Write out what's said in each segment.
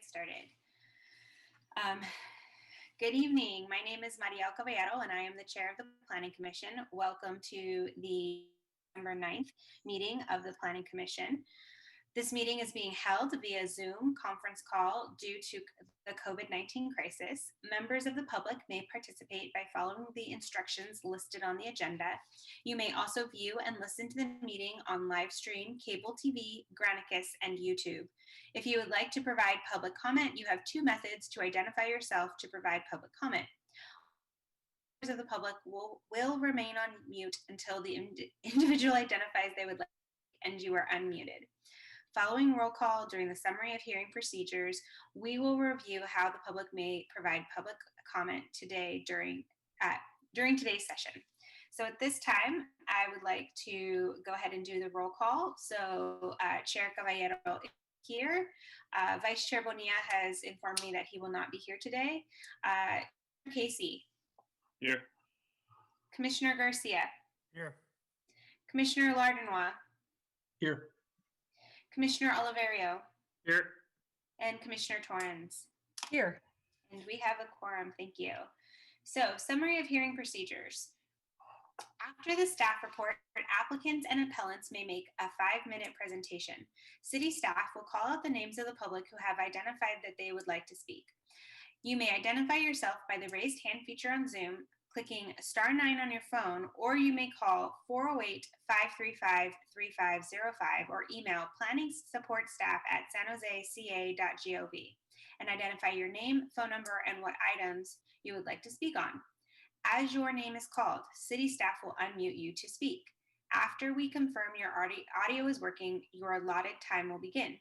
get started. Good evening. My name is Mariel Caballero, and I am the chair of the Planning Commission. Welcome to the November 9th meeting of the Planning Commission. This meeting is being held via Zoom conference call due to the COVID-19 crisis. Members of the public may participate by following the instructions listed on the agenda. You may also view and listen to the meeting on live stream, cable TV, Granicus, and YouTube. If you would like to provide public comment, you have two methods to identify yourself to provide public comment. Members of the public will remain on mute until the individual identifies they would like, and you are unmuted. Following roll call during the summary of hearing procedures, we will review how the public may provide public comment today during today's session. So at this time, I would like to go ahead and do the roll call. So Chair Caballero is here. Vice Chair Bonilla has informed me that he will not be here today. Casey. Here. Commissioner Garcia. Here. Commissioner Lardinois. Here. Commissioner Oliverio. Here. And Commissioner Torrens. Here. And we have a quorum, thank you. So, summary of hearing procedures. After the staff report, applicants and appellants may make a 5-minute presentation. City staff will call out the names of the public who have identified that they would like to speak. You may identify yourself by the raised hand feature on Zoom, clicking *9 on your phone, or you may call 408-535-3505 or email planningsupportstaff@sanjoseca.gov and identify your name, phone number, and what items you would like to speak on. As your name is called, city staff will unmute you to speak. After we confirm your audio is working, your allotted time will begin.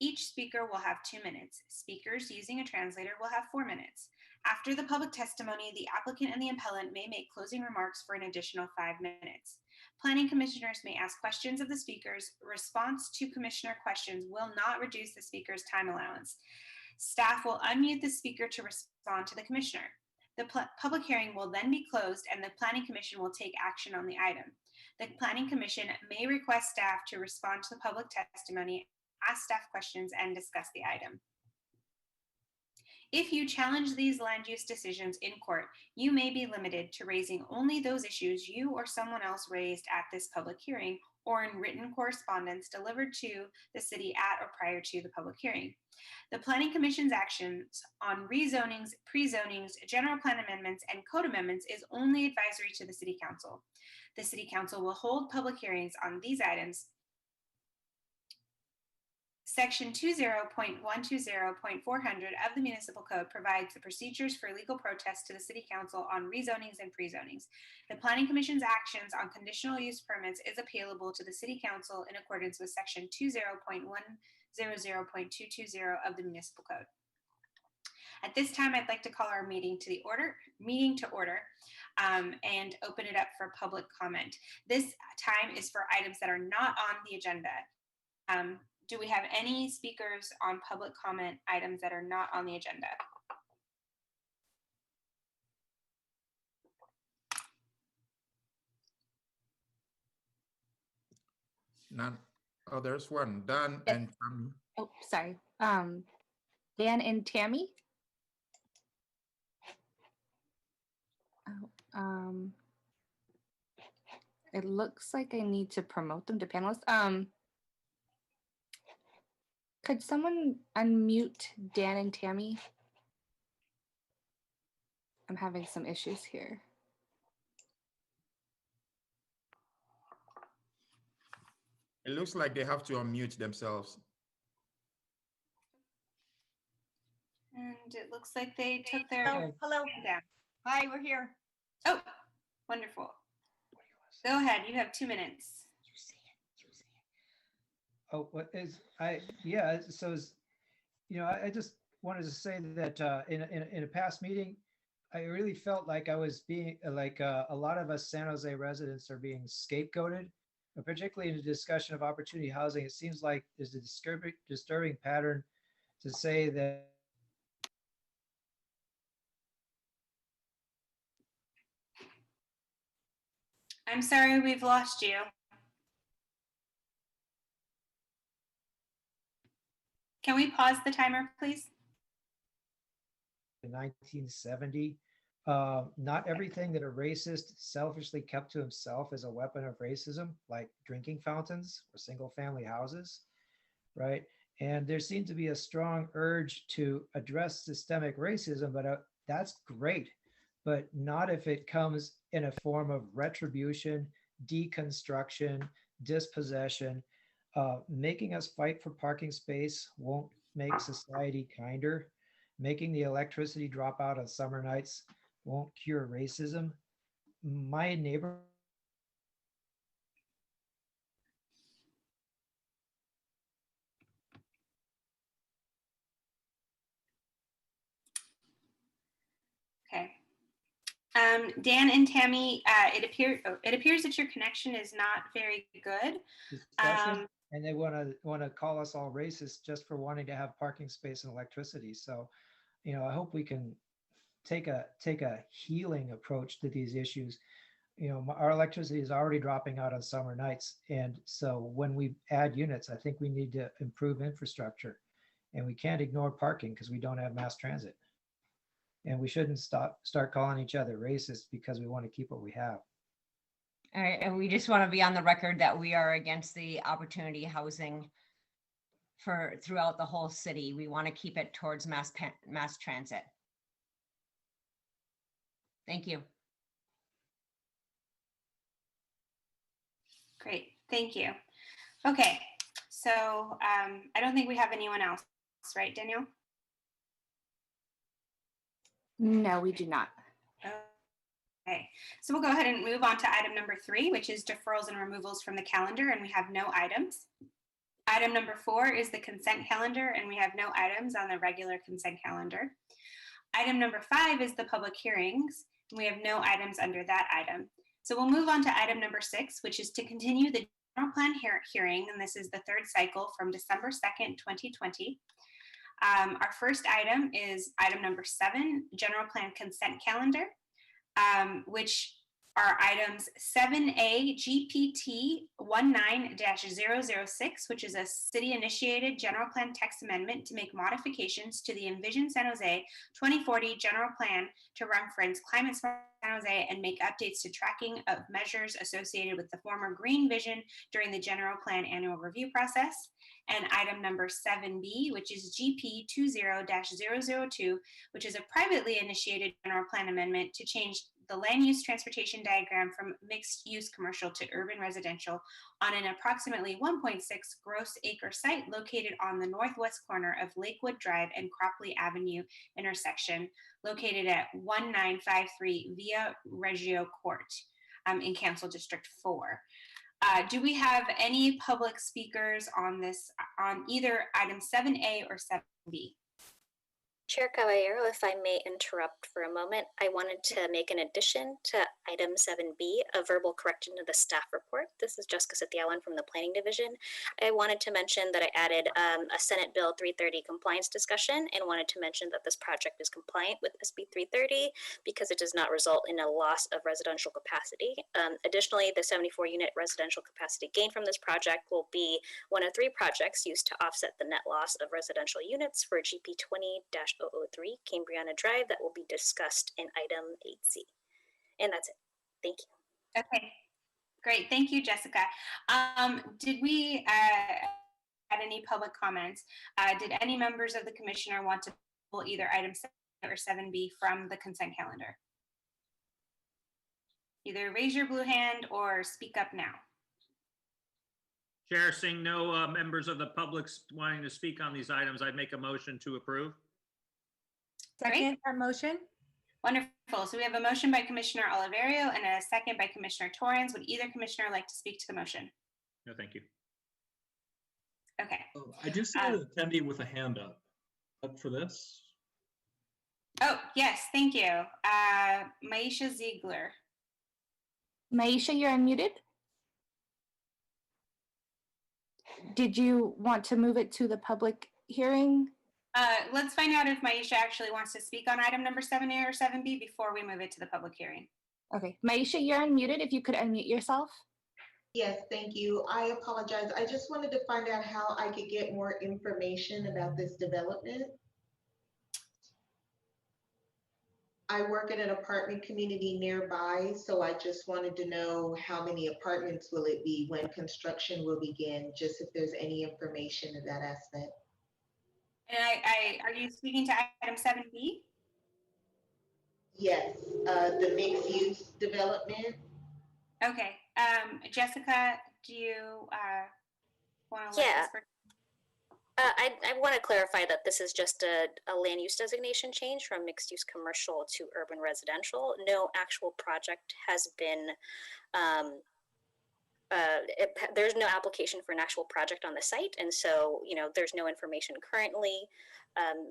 Each speaker will have 2 minutes. Speakers using a translator will have 4 minutes. After the public testimony, the applicant and the appellant may make closing remarks for an additional 5 minutes. Planning commissioners may ask questions of the speakers. Response to commissioner questions will not reduce the speaker's time allowance. Staff will unmute the speaker to respond to the commissioner. The public hearing will then be closed and the Planning Commission will take action on the item. The Planning Commission may request staff to respond to the public testimony, ask staff questions, and discuss the item. If you challenge these land use decisions in court, you may be limited to raising only those issues you or someone else raised at this public hearing or in written correspondence delivered to the city at or prior to the public hearing. The Planning Commission's actions on rezonings, pre-zonings, general plan amendments, and code amendments is only advisory to the City Council. The City Council will hold public hearings on these items. Section 20.120.400 of the Municipal Code provides the procedures for legal protests to the City Council on rezonings and pre-zonings. The Planning Commission's actions on conditional use permits is appealable to the City Council in accordance with Section 20.100.220 of the Municipal Code. At this time, I'd like to call our meeting to order and open it up for public comment. This time is for items that are not on the agenda. Do we have any speakers on public comment items that are not on the agenda? None. Oh, there's one. Dan and Tammy. Oh, sorry. Dan and Tammy. Oh, it looks like I need to promote them to panelists. Could someone unmute Dan and Tammy? I'm having some issues here. It looks like they have to unmute themselves. And it looks like they took their Hello. down. Hi, we're here. Oh, wonderful. Go ahead. You have 2 minutes. Oh, what is I just wanted to say that in a past meeting, I really felt like I was being like a lot of us San Jose residents are being scapegoated, particularly in the discussion of opportunity housing. It seems like there's a disturbing pattern to say that I'm sorry, we've lost you. Can we pause the timer, please? In 1970, not everything that a racist selfishly kept to himself is a weapon of racism, like drinking fountains or single family houses, right? And there seemed to be a strong urge to address systemic racism, but that's great, but not if it comes in a form of retribution, deconstruction, dispossession. Making us fight for parking space won't make society kinder. Making the electricity drop out on summer nights won't cure racism. My neighbor. Okay. Dan and Tammy, it appears that your connection is not very good. Discussion, and they want to call us all racist just for wanting to have parking space and electricity. So, I hope we can take a healing approach to these issues. Our electricity is already dropping out on summer nights, and so when we add units, I think we need to improve infrastructure, and we can't ignore parking because we don't have mass transit. And we shouldn't start calling each other racist because we want to keep what we have. All right, and we just want to be on the record that we are against the opportunity housing for throughout the whole city. We want to keep it towards mass transit. Thank you. Great, thank you. Okay, so I don't think we have anyone else, right, Danielle? No, we do not. Okay, so we'll go ahead and move on to item number 3, which is deferrals and removals from the calendar, and we have no items. Item number 4 is the consent calendar, and we have no items on the regular consent calendar. Item number 5 is the public hearings, and we have no items under that item. So we'll move on to item number 6, which is to continue the general plan hearing, and this is the 3rd cycle from December 2nd, 2020. Our first item is item number 7, general plan consent calendar, which are items 7A GPT 19-006, which is a city-initiated general plan text amendment to make modifications to the Envision San Jose 2040 general plan to reference climate smart San Jose and make updates to tracking of measures associated with the former green vision during the general plan annual review process. And item number 7B, which is GP 20-002, which is a privately initiated general plan amendment to change the land use transportation diagram from mixed use commercial to urban residential on an approximately 1.6 gross acre site located on the northwest corner of Lakewood Drive and Cropley Avenue intersection, located at 1953 Via Reggio Court in Council District 4. Do we have any public speakers on this, on either item 7A or 7B? Chair Caballero, if I may interrupt for a moment, I wanted to make an addition to item 7B, a verbal correction to the staff report. This is Jessica Sithiawan from the Planning Division. I wanted to mention that I added a Senate Bill 330 compliance discussion and wanted to mention that this project is compliant with SB 330 because it does not result in a loss of residential capacity. Additionally, the 74-unit residential capacity gain from this project will be one of 3 projects used to offset the net loss of residential units for GP 20-003 Cambriana Drive that will be discussed in item 8C. And that's it. Thank you. Okay, great. Thank you, Jessica. Did we add any public comments? Did any members of the commissioner want to pull either item 7 or 7B from the consent calendar? Either raise your blue hand or speak up now. Chair, seeing no members of the public wanting to speak on these items, I'd make a motion to approve. Second that motion. Wonderful. So we have a motion by Commissioner Oliverio and a second by Commissioner Torrance. Would either commissioner like to speak to the motion? No, thank you. Okay. I do see an attendee with a hand up for this. Oh, yes, thank you. Maisha Ziegler. Maisha, you're unmuted. Did you want to move it to the public hearing? Let's find out if Maisha actually wants to speak on item number 7A or 7B before we move it to the public hearing. Okay, Maisha, you're unmuted. If you could unmute yourself. Yes, thank you. I apologize. I just wanted to find out how I could get more information about this development. I work at an apartment community nearby, so I just wanted to know how many apartments will it be, when construction will begin, just if there's any information of that aspect. And are you speaking to item 7B? Yes, the mixed use development. Okay, Jessica, do you want to let Yeah. this person? I want to clarify that this is just a land use designation change from mixed use commercial to urban residential. No actual project has been, there's no application for an actual project on the site. And so, there's no information currently.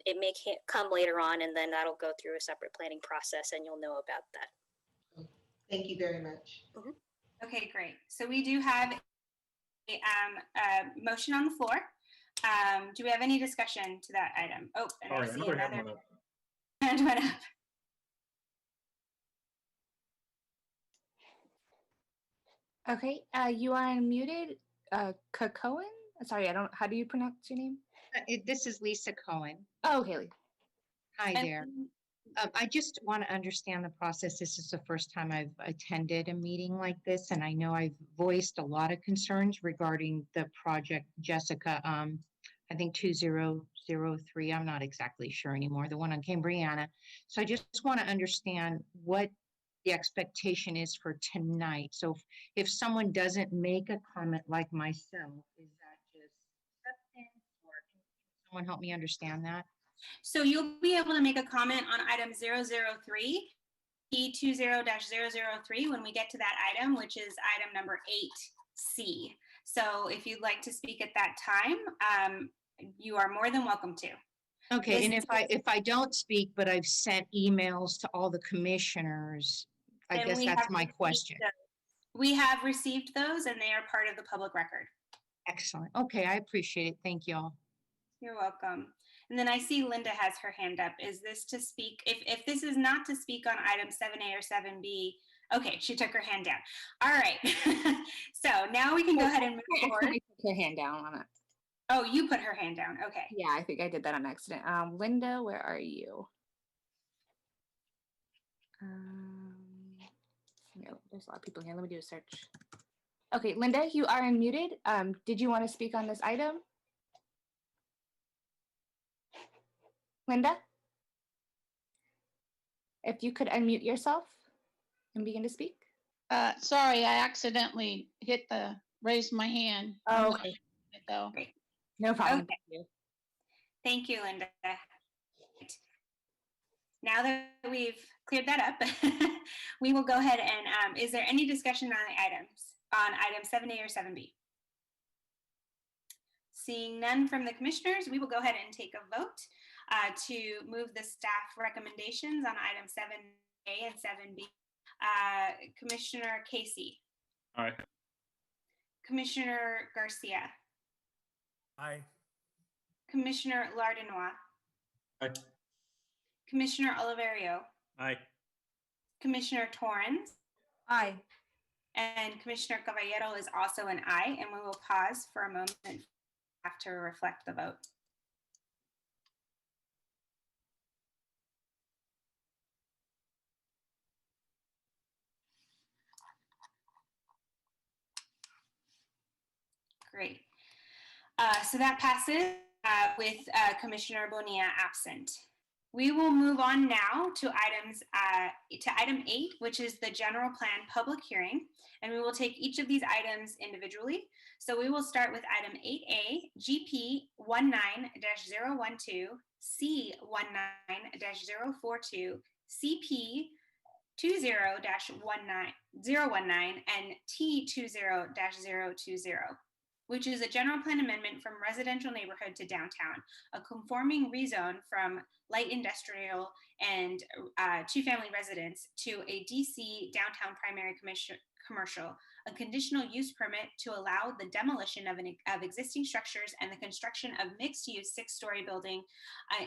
It may come later on, and then that'll go through a separate planning process and you'll know about that. Thank you very much. Okay, great. So we do have a motion on the floor. Do we have any discussion to that item? Oh, and I Sorry, see another hand another went up. hand went up. Okay, you are unmuted. Kakoan? Sorry, how do you pronounce your name? This is Lisa Cohen. Oh, okay. Lisa. Hi And- there. I just want to understand the process. This is the first time I've attended a meeting like this, and I know I've voiced a lot of concerns regarding the project Jessica, I think 2003, I'm not exactly sure anymore, the one on Cambriana. So I just want to understand what the expectation is for tonight. So if someone doesn't make a comment like myself, is that just acceptance, or can someone help me understand that? So you'll be able to make a comment on item 003, E20-003 when we get to that item, which is item number 8C. So if you'd like to speak at that time, you are more than welcome to. Okay, This and is- if I don't speak, but I've sent emails to all the commissioners, I then guess we that's have my received question. those. We have received those and they are part of the public record. Excellent. Okay, I appreciate it. Thank you all. You're welcome. And then I see Linda has her hand up. Is this to speak? If this is not to speak on item 7A or 7B, okay, she took her hand down. All right. So now we can go ahead and move I forward. put her hand down on it. Oh, you put her hand down. Okay. Yeah, I think I did that on accident. Linda, where are you? No, there's a lot of people here. Let me do a search. Okay, Linda, you are unmuted. Did you want to speak on this item? Linda? If you could unmute yourself and begin to speak. Sorry, I accidentally raised my hand. Oh, okay. Though. Great. No problem. Okay. Thank you. Thank you, Linda. Now that we've cleared that up, we will go ahead and, is there any discussion on the items, on item 7A or 7B? Seeing none from the commissioners, we will go ahead and take a vote to move the staff recommendations on item 7A and 7B. Commissioner Casey. Aye. Commissioner Garcia. Aye. Commissioner Lardinois. Aye. Commissioner Oliverio. Aye. Commissioner Torrens. Aye. And Commissioner Caballero is also an aye, and we will pause for a moment to reflect the vote. Great. So that passes with Commissioner Bonilla absent. We will move on now to item 8, which is the general plan public hearing, and we will take each of these items individually. So we will start with item 8A, GP 19-012, C19-042, CP 20-019, and T20-020, which is a general plan amendment from residential neighborhood to downtown, a conforming rezone from light industrial and two-family residence to a DC downtown primary commercial, a conditional use permit to allow the demolition of existing structures and the construction of mixed-use 6-story building,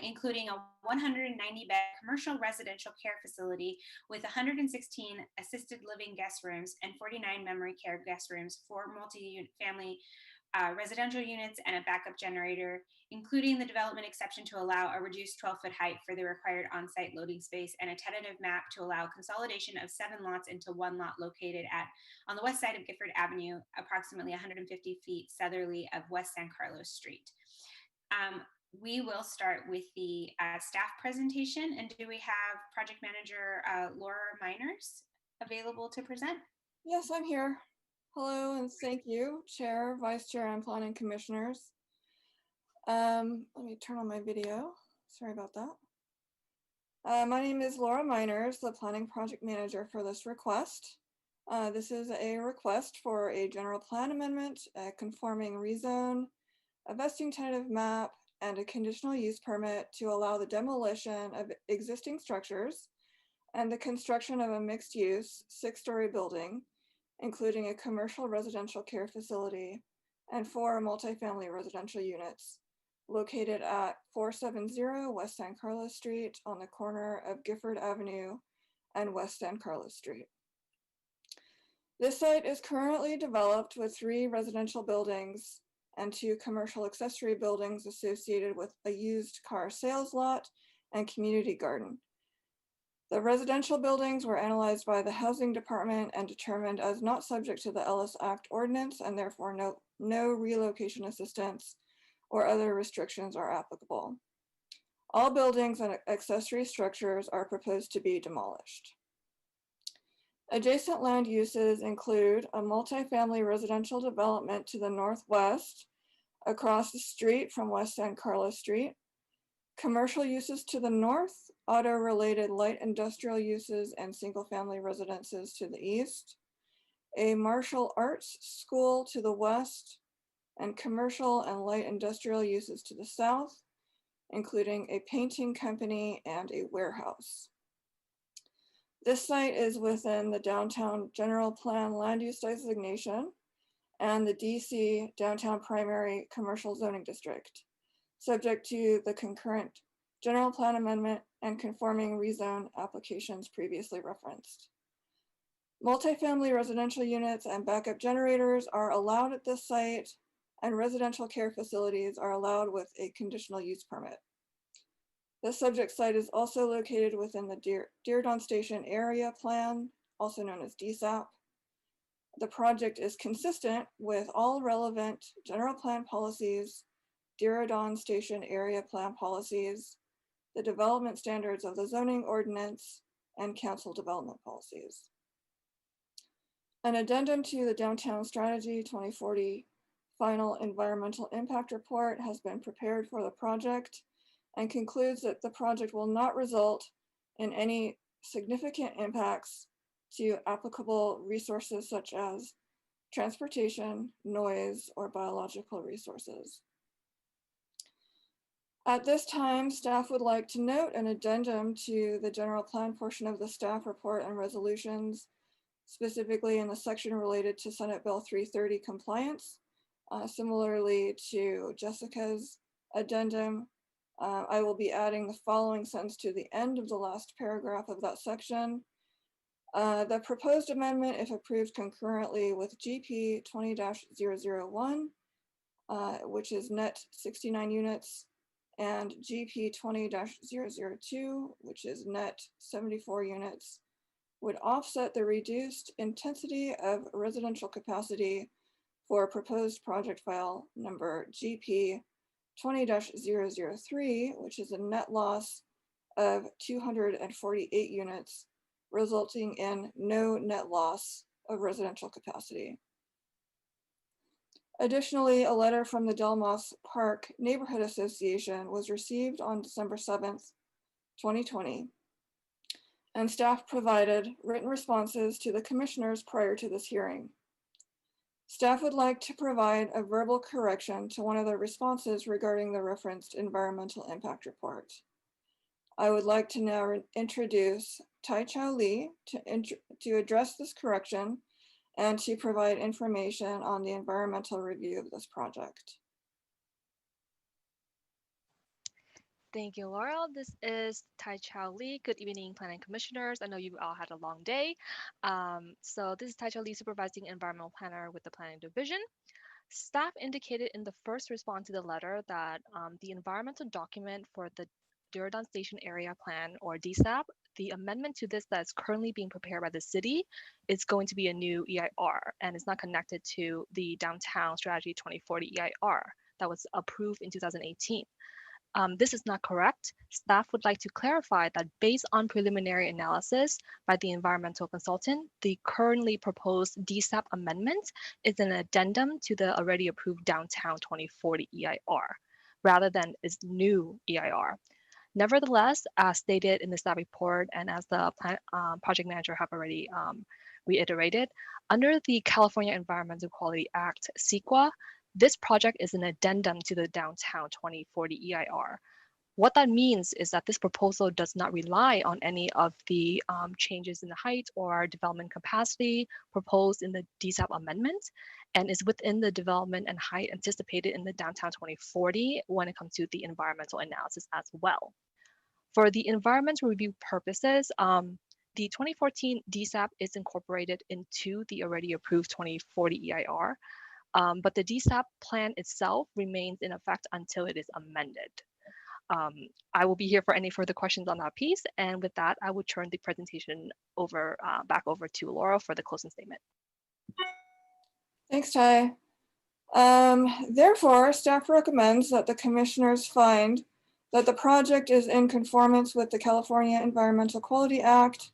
including a 190-bed commercial residential care facility with 116 assisted living guest rooms and 49 memory care guest rooms, 4 multi-family residential units, and a backup generator, including the development exception to allow a reduced 12-foot height for the required on-site loading space, and a tentative map to allow consolidation of 7 lots into 1 lot located on the west side of Gifford Avenue, approximately 150 feet southerly of West San Carlos Street. We will start with the staff presentation. And do we have project manager Laura Miners available to present? Yes, I'm here. Hello, and thank you, Chair, Vice Chair, and Planning Commissioners. Let me turn on my video. Sorry about that. My name is Laura Miners, the Planning Project Manager for this request. This is a request for a general plan amendment, a conforming rezone, a vesting tentative map, and a conditional use permit to allow the demolition of existing structures and the construction of a mixed-use 6-story building, including a commercial residential care facility and 4 multifamily residential units located at 470 West San Carlos Street on the corner of Gifford Avenue and West San Carlos Street. This site is currently developed with 3 residential buildings and 2 commercial accessory buildings associated with a used car sales lot and community garden. The residential buildings were analyzed by the Housing Department and determined as not subject to the Ellis Act ordinance, and therefore no relocation assistance or other restrictions are applicable. All buildings and accessory structures are proposed to be demolished. Adjacent land uses include a multifamily residential development to the northwest, across the street from West San Carlos Street, commercial uses to the north, auto-related light industrial uses and single-family residences to the east, a martial arts school to the west, and commercial and light industrial uses to the south, including a painting company and a warehouse. This site is within the downtown general plan land use designation and the DEC downtown primary commercial zoning district, subject to the concurrent general plan amendment and conforming rezone applications previously referenced. Multifamily residential units and backup generators are allowed at this site, and residential care facilities are allowed with a conditional use permit. The subject site is also located within the Deerdon Station Area Plan, also known as DSAP. The project is consistent with all relevant general plan policies, Deerdon Station Area Plan policies, the development standards of the zoning ordinance, and council development policies. An addendum to the Downtown Strategy 2040 Final Environmental Impact Report has been prepared for the project and concludes that the project will not result in any significant impacts to applicable resources such as transportation, noise, or biological resources. At this time, staff would like to note an addendum to the general plan portion of the staff report and resolutions, specifically in the section related to Senate Bill 330 compliance. Similarly to Jessica's addendum, I will be adding the following sentence to the end of the last paragraph of that section. The proposed amendment, if approved concurrently with GP 20-001, which is net 69 units, and GP 20-002, which is net 74 units, would offset the reduced intensity of residential capacity for proposed project file number GP 20-003, which is a net loss of 248 units, resulting in no net loss of residential capacity. Additionally, a letter from the Del Mas Park Neighborhood Association was received on December 7th, 2020, and staff provided written responses to the commissioners prior to this hearing. Staff would like to provide a verbal correction to one of the responses regarding the referenced environmental impact report. I would like to now introduce Tai Chow Lee to address this correction and to provide information on the environmental review of this project. Thank you, Laurel. This is Tai Chao Lee. Good evening, Planning Commissioners. I know you all had a long day. So this is Tai Chao Lee, Supervising Environmental Planner with the Planning Division. Staff indicated in the first response to the letter that the environmental document for the Diridon Station Area Plan, or DSAP, the amendment to this that is currently being prepared by the city is going to be a new EIR, and it's not connected to the Downtown Strategy 2040 EIR that was approved in 2018. This is not correct. Staff would like to clarify that based on preliminary analysis by the environmental consultant, the currently proposed DSAP amendment is an addendum to the already approved Downtown 2040 EIR, rather than its new EIR. Nevertheless, as stated in the staff report and as the project manager have already reiterated, under the California Environmental Quality Act, CEQA, this project is an addendum to the Downtown 2040 EIR. What that means is that this proposal does not rely on any of the changes in the height or development capacity proposed in the DSAP amendment, and is within the development and height anticipated in the Downtown 2040 when it comes to the environmental analysis as well. For the environmental review purposes, the 2014 DSAP is incorporated into the already approved 2040 EIR. But the DSAP plan itself remains in effect until it is amended. I will be here for any further questions on that piece. And with that, I will turn the presentation back over to Laura for the closing statement. Thanks, Ty. Therefore, staff recommends that the commissioners find that the project is in conformance with the California Environmental Quality Act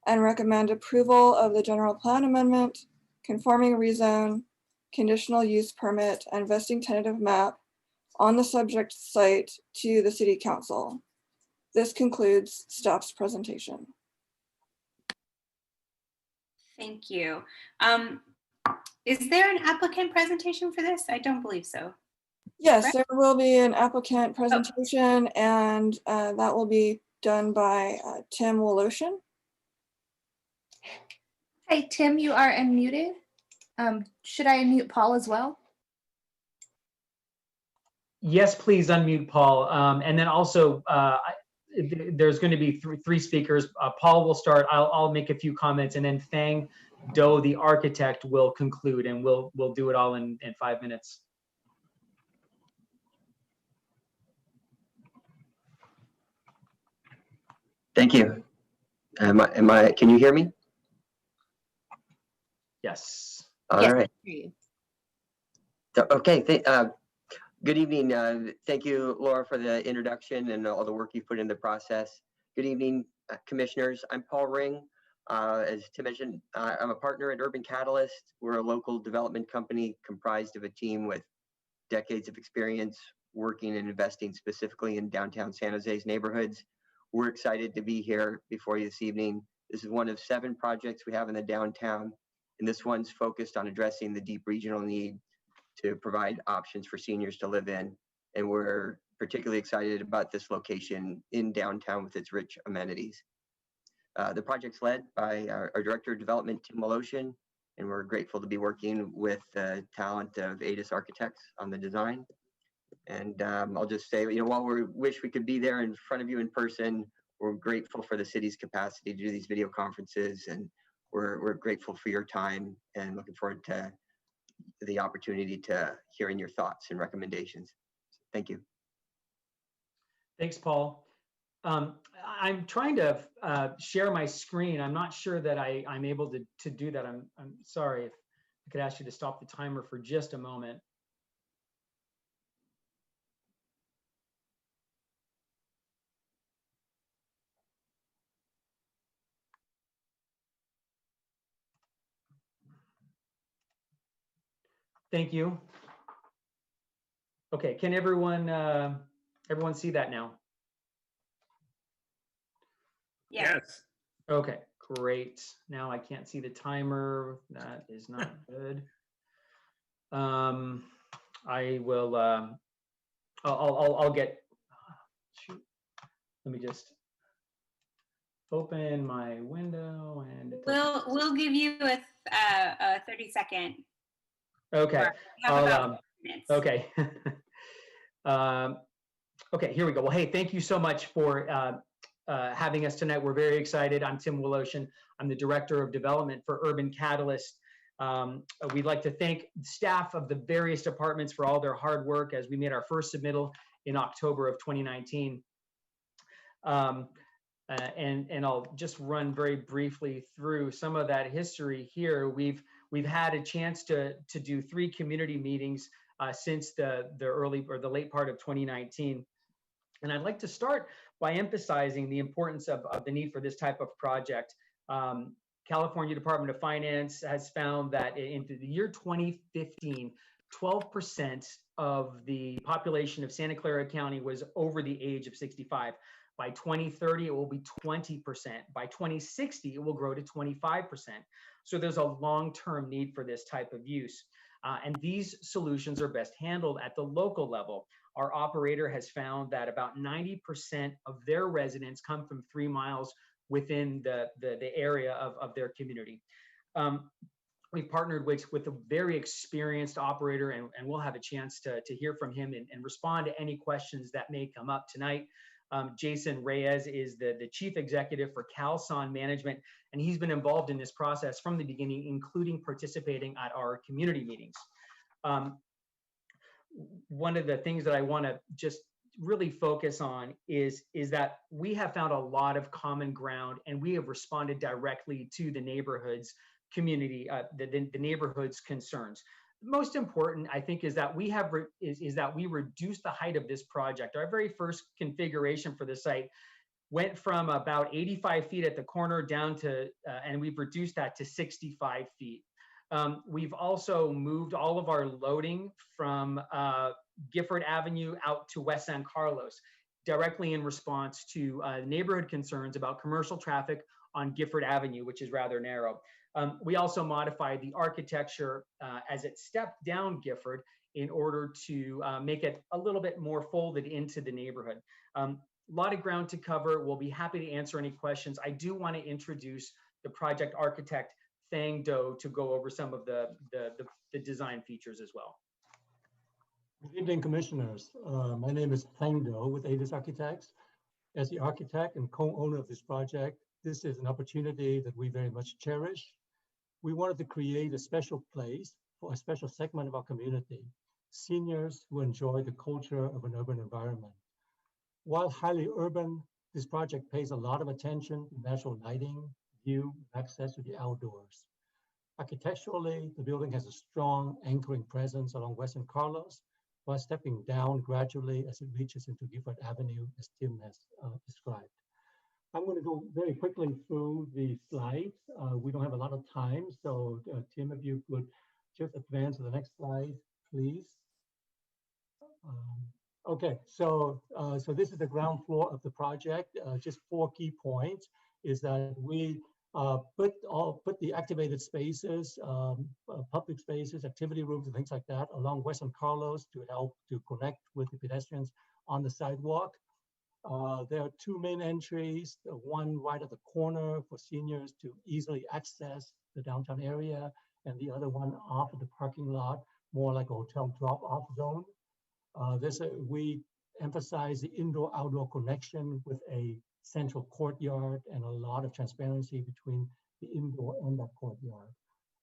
and recommend approval of the general plan amendment, conforming rezone, conditional use permit, and vesting tentative map on the subject site to the City Council. This concludes staff's presentation. Thank you. Is there an applicant presentation for this? I don't believe so. Yes, Right? there will be an applicant presentation, and that will be done by Tim Woloshin. Hey, Tim, you are unmuted. Should I unmute Paul as well? Yes, please unmute Paul. And then also, there's going to be three speakers. Paul will start. I'll make a few comments, and then Fang Do, the architect, will conclude, and we'll do it all in 5 minutes. Thank you. Can you hear me? Yes. All right. Okay. Good evening. Thank you, Laura, for the introduction and all the work you put in the process. Good evening, commissioners. I'm Paul Ring. As Tim mentioned, I'm a partner at Urban Catalyst. We're a local development company comprised of a team with decades of experience working and investing specifically in downtown San Jose's neighborhoods. We're excited to be here before you this evening. This is one of 7 projects we have in the downtown, and this one's focused on addressing the deep regional need to provide options for seniors to live in. And we're particularly excited about this location in downtown with its rich amenities. The project's led by our Director of Development, Tim Woloshin, and we're grateful to be working with the talent of ADIS Architects on the design. And I'll just say, while we wish we could be there in front of you in person, we're grateful for the city's capacity to do these video conferences, and we're grateful for your time and looking forward to the opportunity to hearing your thoughts and recommendations. Thank you. Thanks, Paul. I'm trying to share my screen. I'm not sure that I'm able to do that. I'm sorry. If I could ask you to stop the timer for just a moment. Thank you. Okay, can everyone see that now? Yes. Okay, great. Now I can't see the timer. That is not good. I will. I'll get. Shoot. Let me just. open my window and it We'll give you a 30-second. okay. Have I'll, about 5 minutes. okay. Okay, here we go. Well, hey, thank you so much for having us tonight. We're very excited. I'm Tim Willoshin. I'm the Director of Development for Urban Catalyst. We'd like to thank staff of the various departments for all their hard work as we made our first submittal in October of 2019. And I'll just run very briefly through some of that history here. We've had a chance to do 3 community meetings since the early or the late part of 2019. And I'd like to start by emphasizing the importance of the need for this type of project. California Department of Finance has found that in the year 2015, 12% of the population of Santa Clara County was over the age of 65. By 2030, it will be 20%. By 2060, it will grow to 25%. So there's a long-term need for this type of use. And these solutions are best handled at the local level. Our operator has found that about 90% of their residents come from 3 miles within the area of their community. We've partnered with a very experienced operator, and we'll have a chance to hear from him and respond to any questions that may come up tonight. Jason Reyes is the Chief Executive for CalSon Management, and he's been involved in this process from the beginning, including participating at our community meetings. One of the things that I want to just really focus on is that we have found a lot of common ground, and we have responded directly to the neighborhood's community, the neighborhood's concerns. Most important, I think, is that we reduce the height of this project. Our very first configuration for the site went from about 85 feet at the corner down to, and we've reduced that to 65 feet. We've also moved all of our loading from Gifford Avenue out to West San Carlos, directly in response to neighborhood concerns about commercial traffic on Gifford Avenue, which is rather narrow. We also modified the architecture as it stepped down Gifford in order to make it a little bit more folded into the neighborhood. A lot of ground to cover. We'll be happy to answer any questions. I do want to introduce the project architect, Thang Do, to go over some of the design features as well. Good evening, commissioners. My name is Thang Do with Avis Architects. As the architect and co-owner of this project, this is an opportunity that we very much cherish. We wanted to create a special place for a special segment of our community, seniors who enjoy the culture of an urban environment. While highly urban, this project pays a lot of attention to natural lighting, view, access to the outdoors. Architecturally, the building has a strong anchoring presence along Western Carlos, while stepping down gradually as it reaches into Gifford Avenue, as Tim has described. I'm going to go very quickly through the slides. We don't have a lot of time, so Tim, if you could just advance to the next slide, please. Okay, so this is the ground floor of the project. Just 4 key points is that we put the activated spaces, public spaces, activity rooms, and things like that along Western Carlos to help to connect with the pedestrians on the sidewalk. There are 2 main entries, one right at the corner for seniors to easily access the downtown area, and the other one off of the parking lot, more like a hotel drop-off zone. We emphasize the indoor-outdoor connection with a central courtyard and a lot of transparency between the indoor and that courtyard.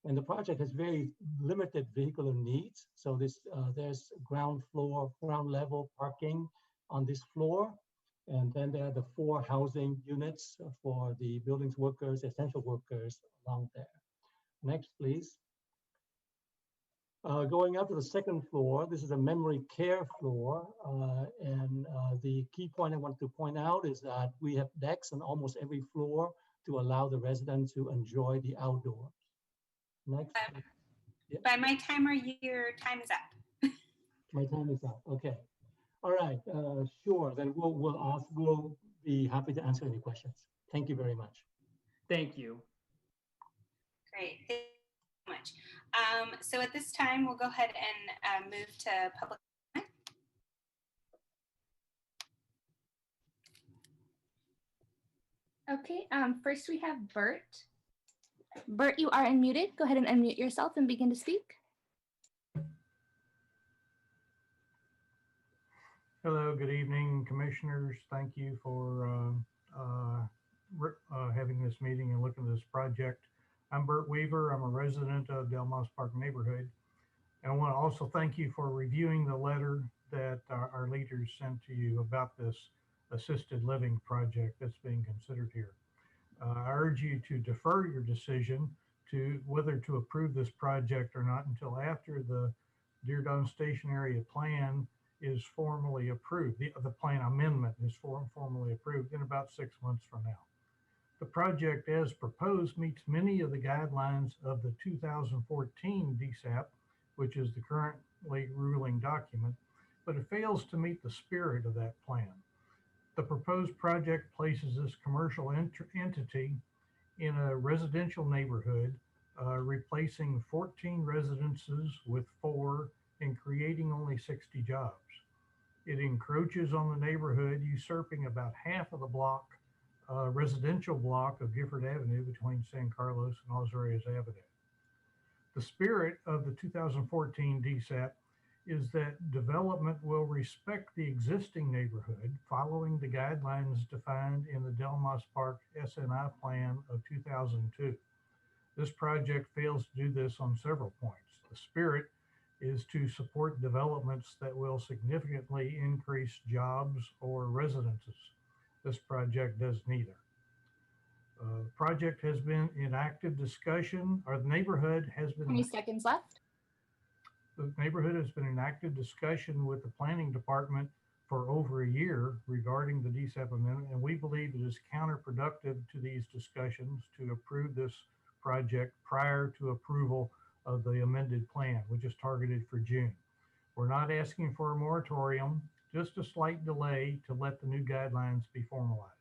And the project has very limited vehicular needs. So there's ground level parking on this floor. And then there are the 4 housing units for the building's workers, essential workers along there. Next, please. Going up to the 2nd floor, this is a memory care floor. The key point I want to point out is that we have decks on almost every floor to allow the residents to enjoy the outdoors. Next. Yeah. By my timer, your time is up. My time is up, okay. All right, sure, then we'll be happy to answer any questions. Thank you very much. Thank you. Great, thank you so much. So at this time, we'll go ahead and move to public comment. Okay, first we have Bert. Bert, you are unmuted. Go ahead and unmute yourself and begin to speak. Hello, good evening, commissioners. Thank you for having this meeting and looking at this project. I'm Bert Weaver. I'm a resident of Delmas Park neighborhood. And I want to also thank you for reviewing the letter that our leaders sent to you about this assisted living project that's being considered here. I urge you to defer your decision to whether to approve this project or not until after the Deer Dome Station Area Plan is formally approved. The plan amendment is formally approved in about 6 months from now. The project as proposed meets many of the guidelines of the 2014 DSAP, which is the currently ruling document, but it fails to meet the spirit of that plan. The proposed project places this commercial entity in a residential neighborhood, replacing 14 residences with 4 and creating only 60 jobs. It encroaches on the neighborhood, usurping about half of the block, residential block of Gifford Avenue between San Carlos and Los Reyes Avenue. The spirit of the 2014 DSAP is that development will respect the existing neighborhood following the guidelines defined in the Delmas Park SNI Plan of 2002. This project fails to do this on several points. The spirit is to support developments that will significantly increase jobs or residences. This project does neither. The project has been in active discussion, or the neighborhood has been. 20 seconds left. The neighborhood has been in active discussion with the planning department for over a year regarding the DSAP amendment, and we believe it is counterproductive to these discussions to approve this project prior to approval of the amended plan, which is targeted for June. We're not asking for a moratorium, just a slight delay to let the new guidelines be formalized.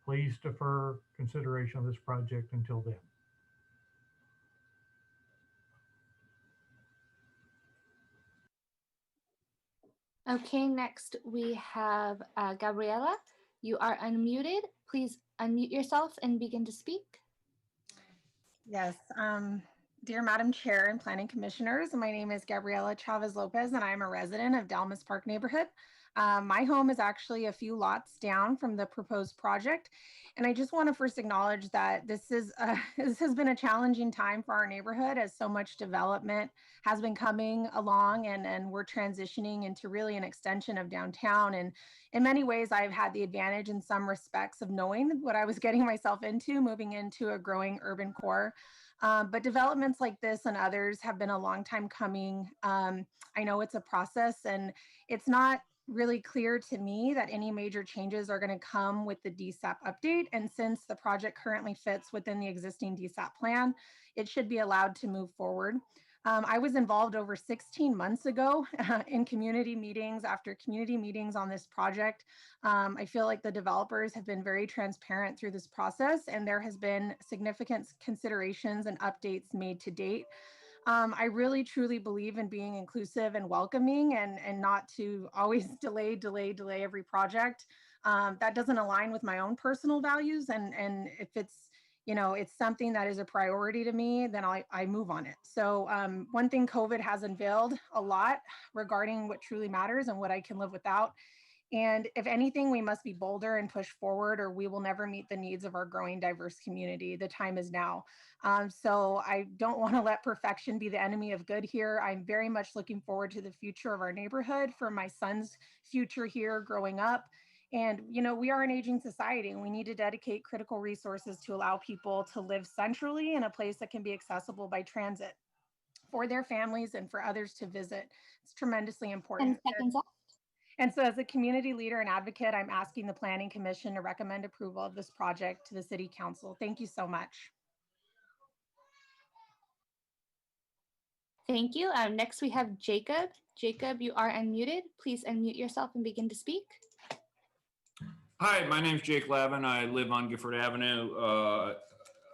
Please defer consideration of this project until then. Okay, next we have Gabriela. You are unmuted. Please unmute yourself and begin to speak. Yes, dear Madam Chair and Planning Commissioners, my name is Gabriela Chavez Lopez and I'm a resident of Delmas Park neighborhood. My home is actually a few lots down from the proposed project. And I just want to first acknowledge that this has been a challenging time for our neighborhood as so much development has been coming along and we're transitioning into really an extension of downtown. And in many ways, I've had the advantage in some respects of knowing what I was getting myself into, moving into a growing urban core. But developments like this and others have been a long time coming. I know it's a process and it's not really clear to me that any major changes are going to come with the DSAP update. And since the project currently fits within the existing DSAP plan, it should be allowed to move forward. I was involved over 16 months ago in community meetings after community meetings on this project. I feel like the developers have been very transparent through this process and there has been significant considerations and updates made to date. I really truly believe in being inclusive and welcoming and not to always delay every project. That doesn't align with my own personal values. And if it's, you know, it's something that is a priority to me, then I move on it. So one thing COVID has unveiled a lot regarding what truly matters and what I can live without. And if anything, we must be bolder and push forward or we will never meet the needs of our growing diverse community. The time is now. So I don't want to let perfection be the enemy of good here. I'm very much looking forward to the future of our neighborhood, for my son's future here growing up. And, you know, we are an aging society and we need to dedicate critical resources to allow people to live centrally in a place that can be accessible by transit for their families and for others to visit. It's tremendously important. 10 seconds left. And so as a community leader and advocate, I'm asking the Planning Commission to recommend approval of this project to the City Council. Thank you so much. Thank you. Next we have Jacob. Jacob, you are unmuted. Please unmute yourself and begin to speak. Hi, my name is Jake Lavin. I live on Gifford Avenue.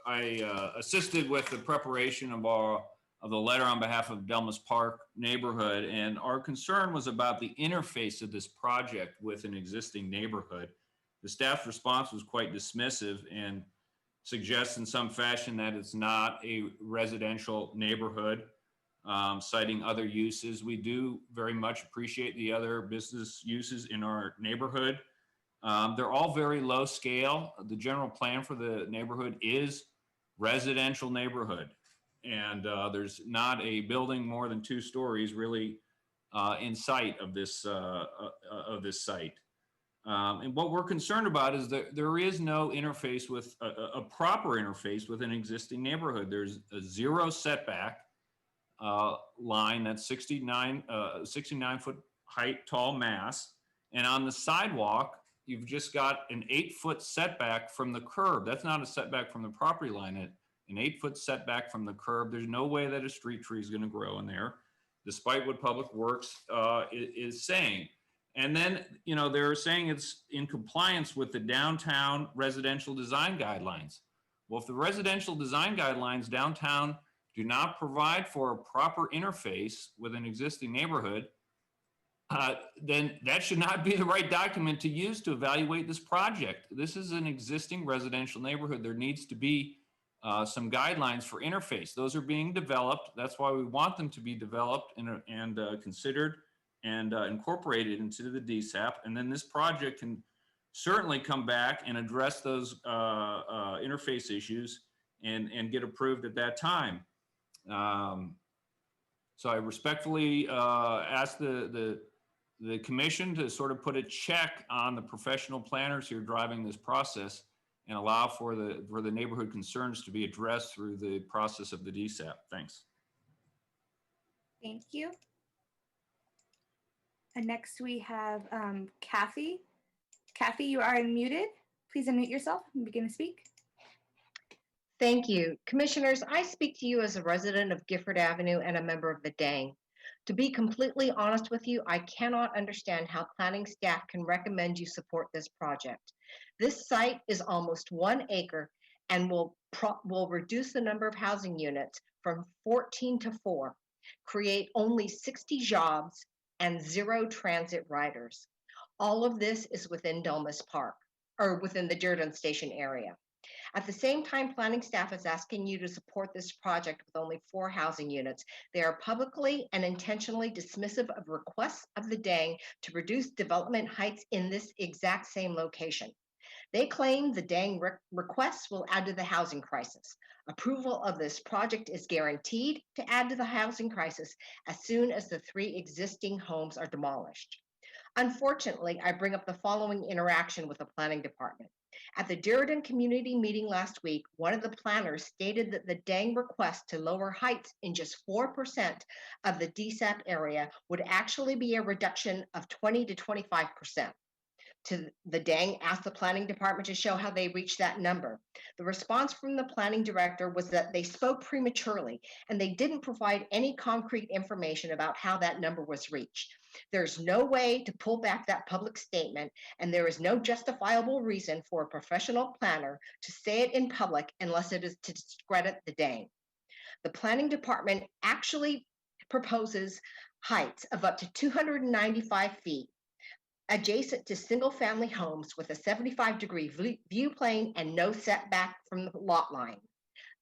I assisted with the preparation of the letter on behalf of Delmas Park neighborhood, and our concern was about the interface of this project with an existing neighborhood. The staff response was quite dismissive and suggests in some fashion that it's not a residential neighborhood, citing other uses. We do very much appreciate the other business uses in our neighborhood. They're all very low scale. The general plan for the neighborhood is residential neighborhood. And there's not a building more than 2 stories really in sight of this site. And what we're concerned about is that there is no interface with a proper interface with an existing neighborhood. There's a 0 setback line that's 69 foot height tall mass. And on the sidewalk, you've just got an 8-foot setback from the curb. That's not a setback from the property line. An 8-foot setback from the curb. There's no way that a street tree is going to grow in there, despite what Public Works is saying. And then, you know, they're saying it's in compliance with the downtown residential design guidelines. Well, if the residential design guidelines downtown do not provide for a proper interface with an existing neighborhood, then that should not be the right document to use to evaluate this project. This is an existing residential neighborhood. There needs to be some guidelines for interface. Those are being developed. That's why we want them to be developed and considered and incorporated into the DSAP. And then this project can certainly come back and address those interface issues and get approved at that time. So I respectfully ask the commission to sort of put a check on the professional planners who are driving this process and allow for the neighborhood concerns to be addressed through the process of the DSAP. Thanks. Thank you. And next we have Kathy. Kathy, you are unmuted. Please unmute yourself and begin to speak. Thank you. Commissioners, I speak to you as a resident of Gifford Avenue and a member of the DANG. To be completely honest with you, I cannot understand how planning staff can recommend you support this project. This site is almost 1 acre and will reduce the number of housing units from 14 to 4, create only 60 jobs and 0 transit riders. All of this is within Delmas Park, or within the Durden Station area. At the same time, planning staff is asking you to support this project with only 4 housing units. They are publicly and intentionally dismissive of requests of the DANG to reduce development heights in this exact same location. They claim the DANG requests will add to the housing crisis. Approval of this project is guaranteed to add to the housing crisis as soon as the 3 existing homes are demolished. Unfortunately, I bring up the following interaction with the planning department. At the Durden community meeting last week, one of the planners stated that the DANG request to lower heights in just 4% of the DSAP area would actually be a reduction of 20 to 25%. The DANG asked the planning department to show how they reached that number. The response from the planning director was that they spoke prematurely and they didn't provide any concrete information about how that number was reached. There's no way to pull back that public statement, and there is no justifiable reason for a professional planner to say it in public unless it is to discredit the DANG. The planning department actually proposes heights of up to 295 feet adjacent to single-family homes with a 75-degree view plane and no setback from the lot line.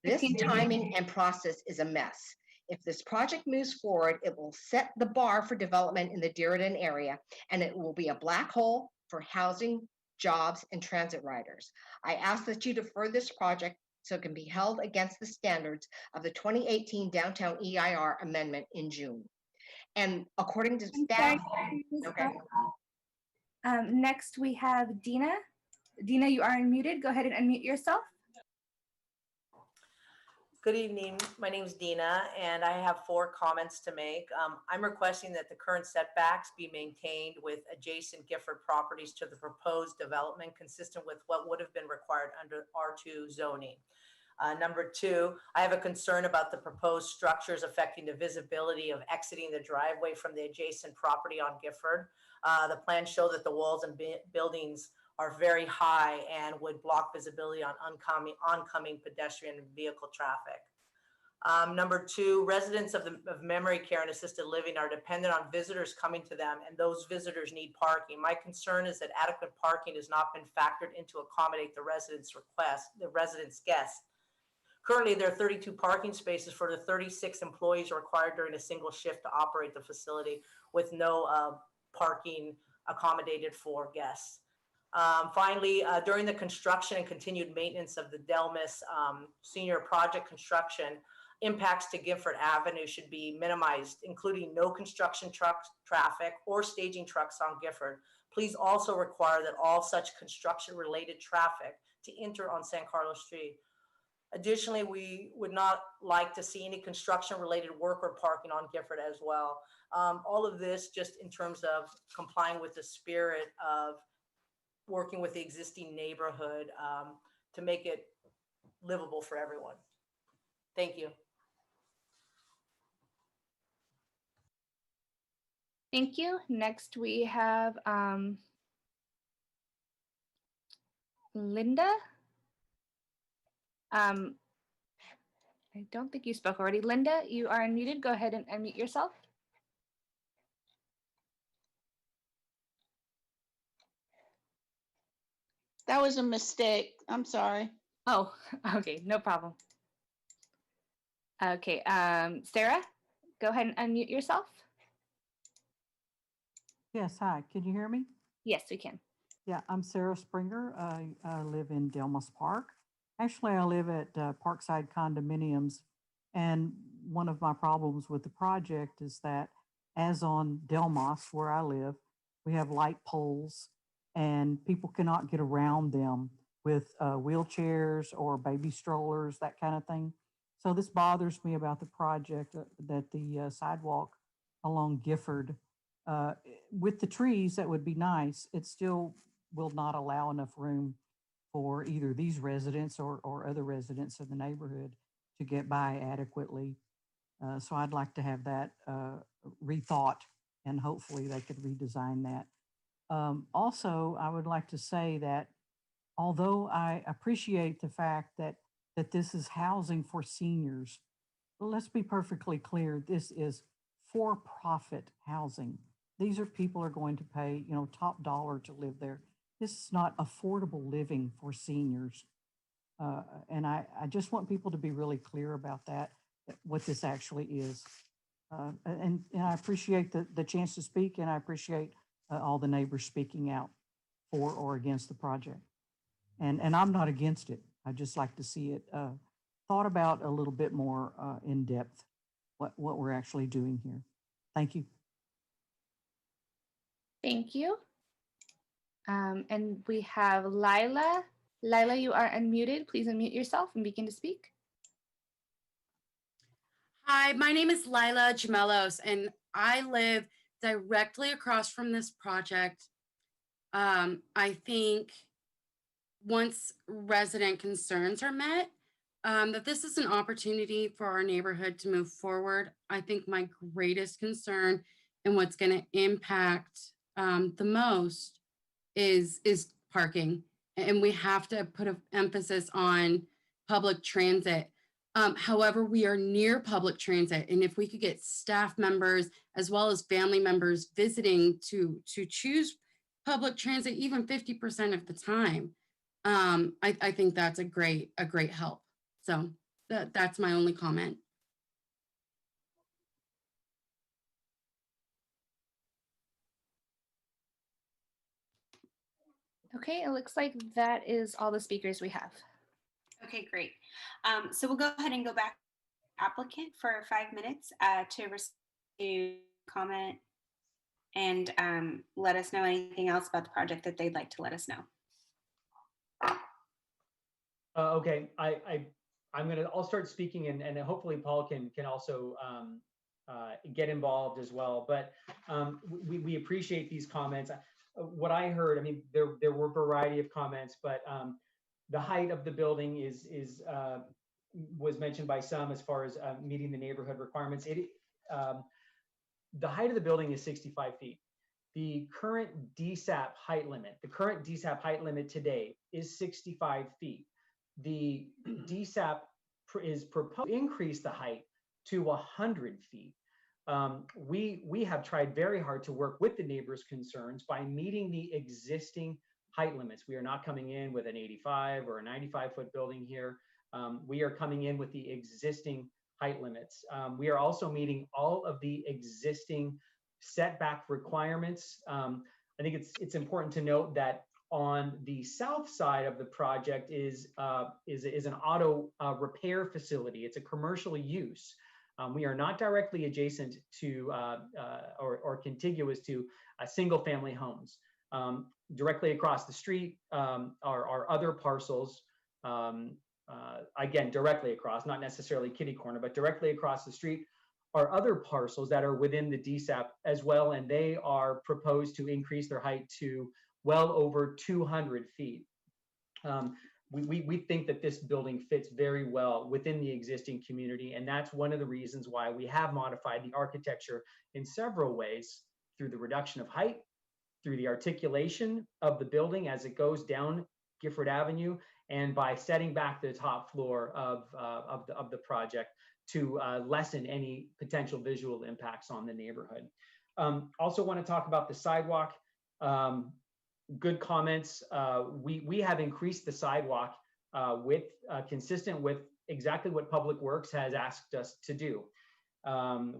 This timing and process is a mess. If this project moves forward, it will set the bar for development in the Durden area, and it will be a black hole for housing, jobs, and transit riders. I ask that you defer this project so it can be held against the standards of the 2018 Downtown EIR Amendment in June. And according to staff, okay. Next we have Dina. Dina, you are unmuted. Go ahead and unmute yourself. Good evening. My name is Dina, and I have 4 comments to make. I'm requesting that the current setbacks be maintained with adjacent Gifford properties to the proposed development consistent with what would have been required under R2 zoning. Number 2, I have a concern about the proposed structures affecting the visibility of exiting the driveway from the adjacent property on Gifford. The plans show that the walls and buildings are very high and would block visibility on oncoming pedestrian and vehicle traffic. Number two, residents of memory care and assisted living are dependent on visitors coming to them, and those visitors need parking. My concern is that adequate parking has not been factored in to accommodate the residents' guests. Currently, there are 32 parking spaces for the 36 employees required during a single shift to operate the facility, with no parking accommodated for guests. Finally, during the construction and continued maintenance of the Delmas senior project construction, impacts to Gifford Avenue should be minimized, including no construction traffic or staging trucks on Gifford. Please also require that all such construction-related traffic to enter on San Carlos Street. Additionally, we would not like to see any construction-related work or parking on Gifford as well. All of this just in terms of complying with the spirit of working with the existing neighborhood to make it livable for everyone. Thank you. Thank you. Next, we have Linda. I don't think you spoke already. Linda, you are unmuted. Go ahead and unmute yourself. That was a mistake. I'm sorry. Oh, okay, no problem. Okay, Sarah, go ahead and unmute yourself. Yes, hi, can you hear me? Yes, we can. Yeah, I'm Sarah Springer. I live in Delmas Park. Actually, I live at Parkside Condominiums, and one of my problems with the project is that, as on Delmas, where I live, we have light poles, and people cannot get around them with wheelchairs or baby strollers, that kind of thing. So this bothers me about the project, that the sidewalk along Gifford, with the trees, that would be nice. It still will not allow enough room for either these residents or other residents of the neighborhood to get by adequately. So I'd like to have that rethought, and hopefully they could redesign that. Also, I would like to say that although I appreciate the fact that this is housing for seniors, let's be perfectly clear, this is for-profit housing. These are people are going to pay, top dollar to live there. This is not affordable living for seniors. And I just want people to be really clear about that, what this actually is. And I appreciate the chance to speak, and I appreciate all the neighbors speaking out for or against the project. And I'm not against it. I just like to see it thought about a little bit more in depth, what we're actually doing here. Thank you. Thank you. And we have Lila. Lila, you are unmuted. Please unmute yourself and begin to speak. Hi, my name is Lila Gemelos, and I live directly across from this project. I think once resident concerns are met, that this is an opportunity for our neighborhood to move forward. I think my greatest concern and what's going to impact the most is parking. And we have to put an emphasis on public transit. However, we are near public transit, and if we could get staff members as well as family members visiting to choose public transit, even 50% of the time, I think that's a great help. So that's my only comment. Okay, it looks like that is all the speakers we have. Okay, great. So we'll go ahead and go back to the applicant for 5 minutes to comment and let us know anything else about the project that they'd like to let us know. Okay, I'll start speaking, and hopefully Paul can also get involved as well. But we appreciate these comments. What I heard, I mean, there were a variety of comments, but the height of the building was mentioned by some as far as meeting the neighborhood requirements. The height of the building is 65 feet. The current DSAP height limit today is 65 feet. The DSAP proposed to increase the height to 100 feet. We have tried very hard to work with the neighbors' concerns by meeting the existing height limits. We are not coming in with an 85 or a 95-foot building here. We are coming in with the existing height limits. We are also meeting all of the existing setback requirements. I think it's important to note that on the south side of the project is an auto repair facility. It's a commercial use. We are not directly adjacent to or contiguous to single family homes. Directly across the street are other parcels, again, directly across, not necessarily kitty corner, but directly across the street are other parcels that are within the DSAP as well, and they are proposed to increase their height to well over 200 feet. We think that this building fits very well within the existing community, and that's one of the reasons why we have modified the architecture in several ways, through the reduction of height, through the articulation of the building as it goes down Gifford Avenue, and by setting back the top floor of the project to lessen any potential visual impacts on the neighborhood. Also want to talk about the sidewalk. Good comments. We have increased the sidewalk consistent with exactly what Public Works has asked us to do.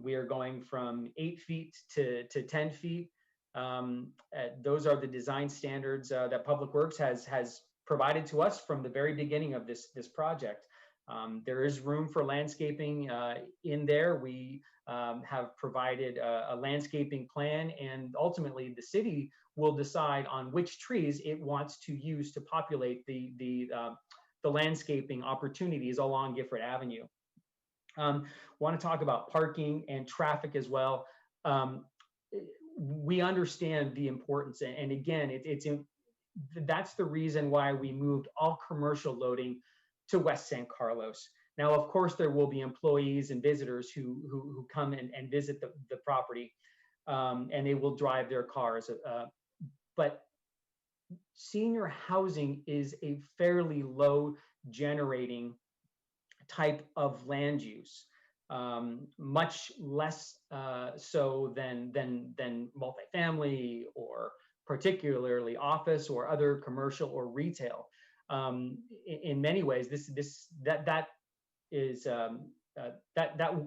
We are going from 8 feet to 10 feet. Those are the design standards that Public Works has provided to us from the very beginning of this project. There is room for landscaping in there. We have provided a landscaping plan, and ultimately the city will decide on which trees it wants to use to populate the landscaping opportunities along Gifford Avenue. Want to talk about parking and traffic as well. We understand the importance, and again, that's the reason why we moved all commercial loading to West San Carlos. Now, of course, there will be employees and visitors who come and visit the property, and they will drive their cars. But senior housing is a fairly low generating type of land use, much less so than multifamily, or particularly office or other commercial or retail. In many ways, that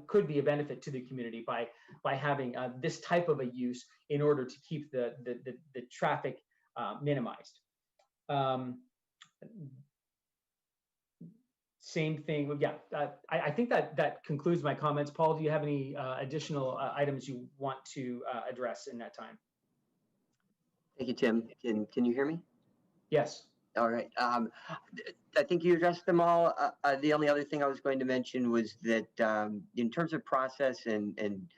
could be a benefit to the community by having this type of a use in order to keep the traffic minimized. Same thing. Yeah, I think that concludes my comments. Paul, do you have any additional items you want to address in that time? Thank you, Tim. Can you hear me? Yes. All right. I think you addressed them all. The only other thing I was going to mention was that in terms of process and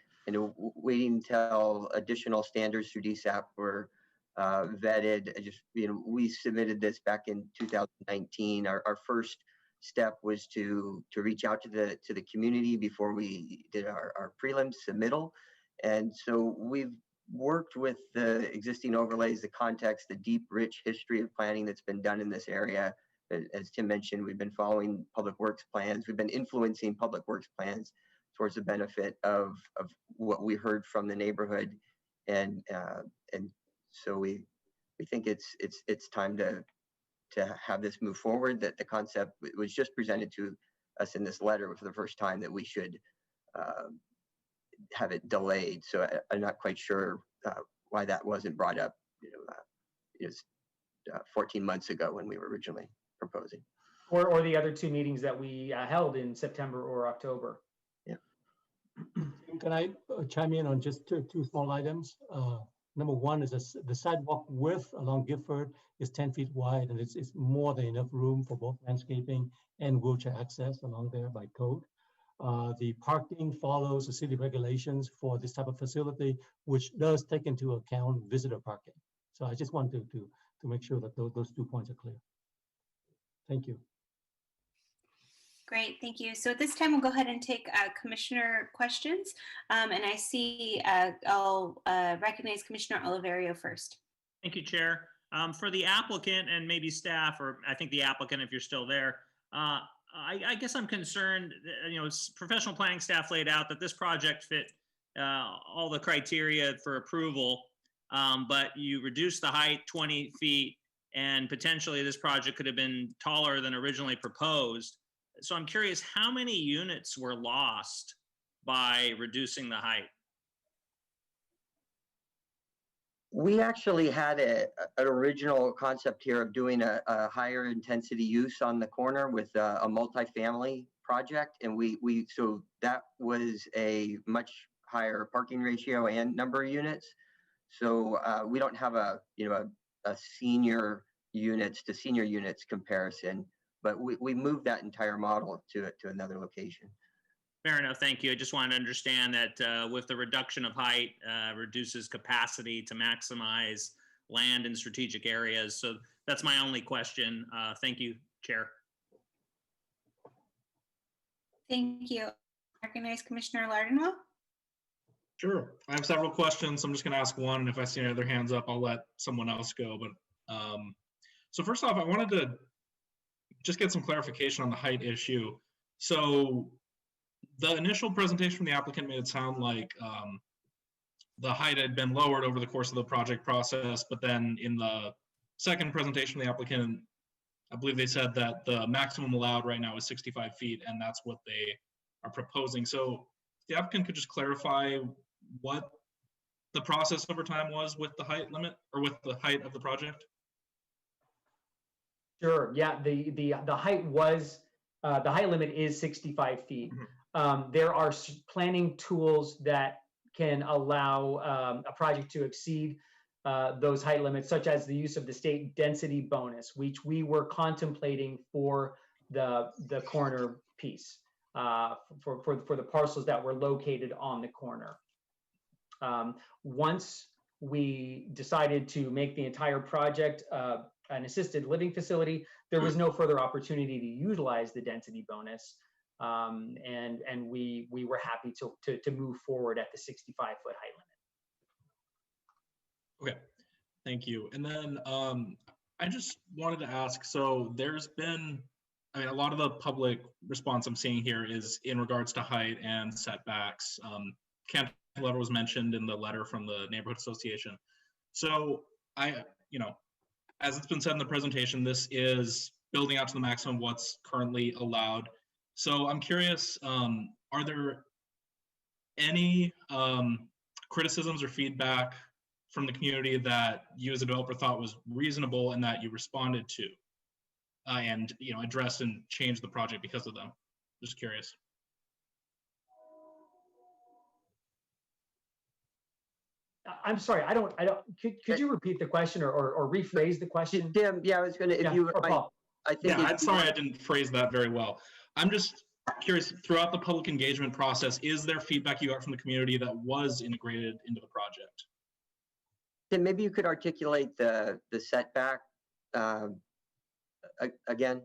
waiting until additional standards through DSAP were vetted, we submitted this back in 2019. Our first step was to reach out to the community before we did our prelim submittal, and so we've worked with the existing overlays, the context, the deep, rich history of planning that's been done in this area. As Tim mentioned, we've been following Public Works plans. We've been influencing Public Works plans towards the benefit of what we heard from the neighborhood, and so we think it's time to have this move forward. That the concept was just presented to us in this letter for the first time, that we should have it delayed. So I'm not quite sure why that wasn't brought up 14 months ago when we were originally proposing. Or the other two meetings that we held in September or October. Yeah. Can I chime in on just two small items? Number one is the sidewalk width along Gifford is 10 feet wide, and it's more than enough room for both landscaping and wheelchair access along there by code. The parking follows the city regulations for this type of facility, which does take into account visitor parking. So I just wanted to make sure that those 2 points are clear. Thank you. Great, thank you. So at this time, we'll go ahead and take commissioner questions. And I see I'll recognize Commissioner Oliverio first. Thank you, Chair. For the applicant and maybe staff, or I think the applicant if you're still there, I guess I'm concerned, professional planning staff laid out that this project fit all the criteria for approval, but you reduced the height 20 feet, and potentially this project could have been taller than originally proposed. So I'm curious, how many units were lost by reducing the height? We actually had an original concept here of doing a higher intensity use on the corner with a multifamily project, and so that was a much higher parking ratio and number of units. So we don't have a senior units to senior units comparison, but we moved that entire model to another location. Fair enough, thank you. I just wanted to understand that with the reduction of height, reduces capacity to maximize land in strategic areas. So that's my only question. Thank you, Chair. Thank you. Recognize Commissioner Lardner. Sure. I have several questions. I'm just going to ask one, and if I see any other hands up, I'll let someone else go. But so first off, I wanted to just get some clarification on the height issue. So the initial presentation from the applicant made it sound like the height had been lowered over the course of the project process, but then in the second presentation from the applicant, I believe they said that the maximum allowed right now is 65 feet, and that's what they are proposing. So the applicant could just clarify what the process over time was with the height limit, or with the height of the project? Sure. Yeah. The height was the height limit is 65 feet. Mm-hmm. There are planning tools that can allow a project to exceed those height limits, such as the use of the state density bonus, which we were contemplating for the corner piece, for the parcels that were located on the corner. Once we decided to make the entire project an assisted living facility, there was no further opportunity to utilize the density bonus. And we were happy to move forward at the 65-foot height limit. Okay, thank you. And then I just wanted to ask, so there's been, I mean, a lot of the public response I'm seeing here is in regards to height and setbacks. Cantilever was mentioned in the letter from the neighborhood association. So as it's been said in the presentation, this is building out to the maximum of what's currently allowed. So I'm curious, are there any criticisms or feedback from the community that you as a developer thought was reasonable and that you responded to and addressed and changed the project because of them? Just curious. I'm sorry, I don't, could you repeat the question or rephrase the question? Tim, yeah, I was gonna, if you, I think. Yeah, I'm sorry I didn't phrase that very well. I'm just curious, throughout the public engagement process, is there feedback you got from the community that was integrated into the project? Tim, maybe you could articulate the setback again.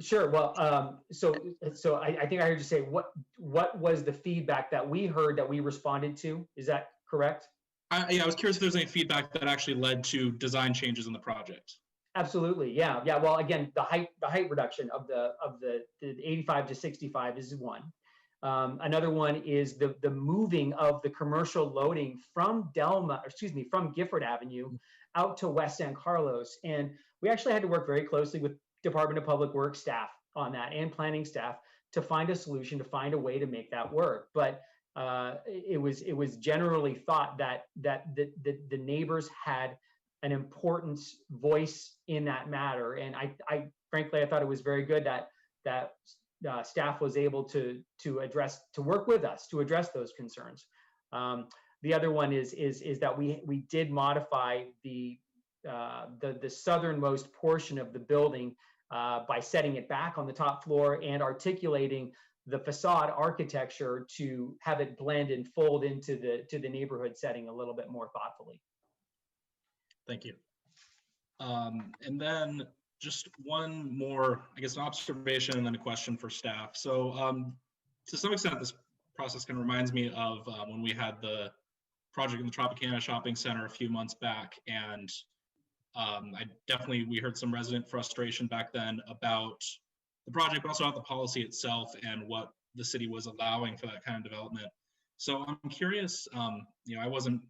Sure. Well, so I think I heard you say what was the feedback that we heard that we responded to? Is that correct? Yeah, I was curious if there's any feedback that actually led to design changes in the project. Absolutely. Yeah. Well, again, the height reduction of the 85 to 65 is one. Another one is the moving of the commercial loading from Gifford Avenue out to West San Carlos. And we actually had to work very closely with Department of Public Works staff on that and planning staff to find a solution, to find a way to make that work. But it was generally thought that the neighbors had an important voice in that matter. And I frankly, I thought it was very good that staff was able to work with us to address those concerns. The other one is that we did modify the southernmost portion of the building by setting it back on the top floor and articulating the facade architecture to have it blend and fold into the neighborhood setting a little bit more thoughtfully. Thank you. And then just one more, I guess, an observation and then a question for staff. So to some extent, this process kind of reminds me of when we had the project in the Tropicana Shopping Center a few months back. And we heard some resident frustration back then about the project, but also about the policy itself and what the city was allowing for that kind of development. So I'm curious, I wasn't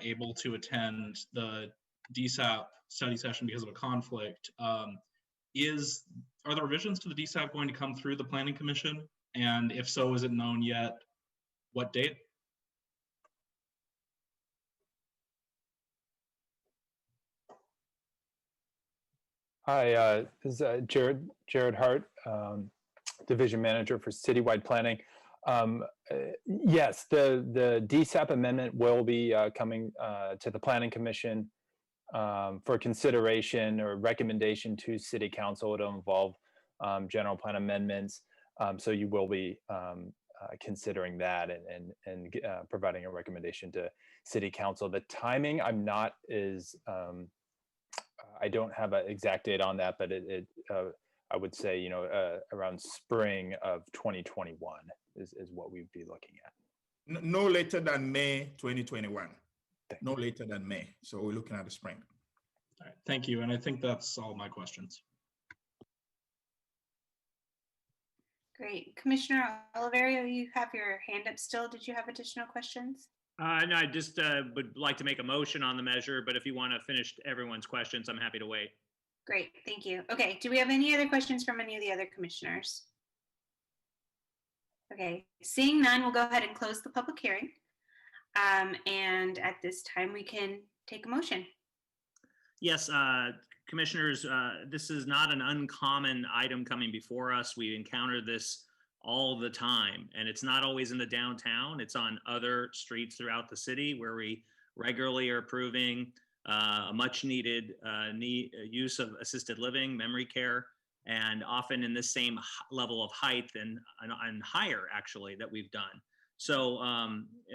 able to attend the DSAP study session because of a conflict. Are the revisions to the DSAP going to come through the Planning Commission? And if so, is it known yet what date? Hi, this is Jared Hart, Division Manager for Citywide Planning. Yes, the DSAP amendment will be coming to the Planning Commission for consideration or recommendation to City Council. It'll involve general plan amendments. So you will be considering that and providing a recommendation to City Council. The timing, I don't have an exact date on that, but I would say, around spring of 2021 is what we'd be looking at. No later than May 2021. No later than May. So we're looking at the spring. All right, thank you. And I think that's all my questions. Great. Commissioner Oliverio, you have your hand up still. Did you have additional questions? No, I just would like to make a motion on the measure, but if you want to finish everyone's questions, I'm happy to wait. Great, thank you. Okay, do we have any other questions from any of the other commissioners? Okay, seeing none, we'll go ahead and close the public hearing. And at this time, we can take a motion. Yes, commissioners, this is not an uncommon item coming before us. We encounter this all the time, and it's not always in the downtown. It's on other streets throughout the city where we regularly are approving a much needed use of assisted living, memory care, and often in the same level of height and higher actually that we've done. So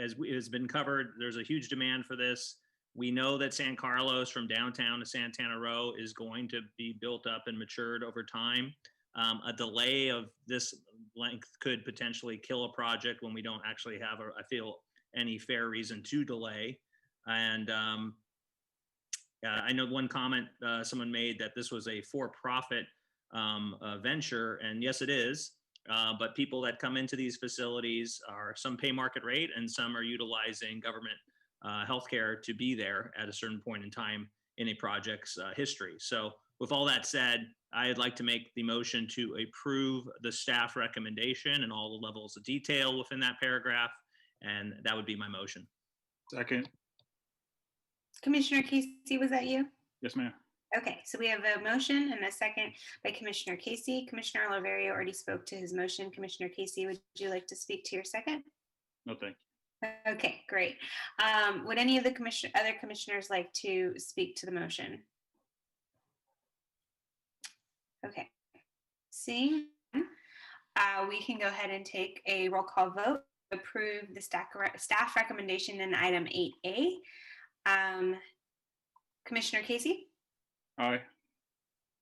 as has been covered, there's a huge demand for this. We know that San Carlos from downtown to Santana Row is going to be built up and matured over time. A delay of this length could potentially kill a project when we don't actually have, I feel, any fair reason to delay. And I know one comment someone made that this was a for-profit venture, and yes, it is. But people that come into these facilities some pay market rate and some are utilizing government healthcare to be there at a certain point in time in a project's history. So with all that said, I'd like to make the motion to approve the staff recommendation and all the levels of detail within that paragraph, and that would be my motion. Second. Commissioner Casey, was that you? Yes, ma'am. Okay, so we have a motion and a second by Commissioner Casey. Commissioner Oliverio already spoke to his motion. Commissioner Casey, would you like to speak to your second? No, thank you. Okay, great. Would any of the other commissioners like to speak to the motion? Okay, seeing we can go ahead and take a roll call vote to approve the staff recommendation in item 8A. Commissioner Casey? Aye.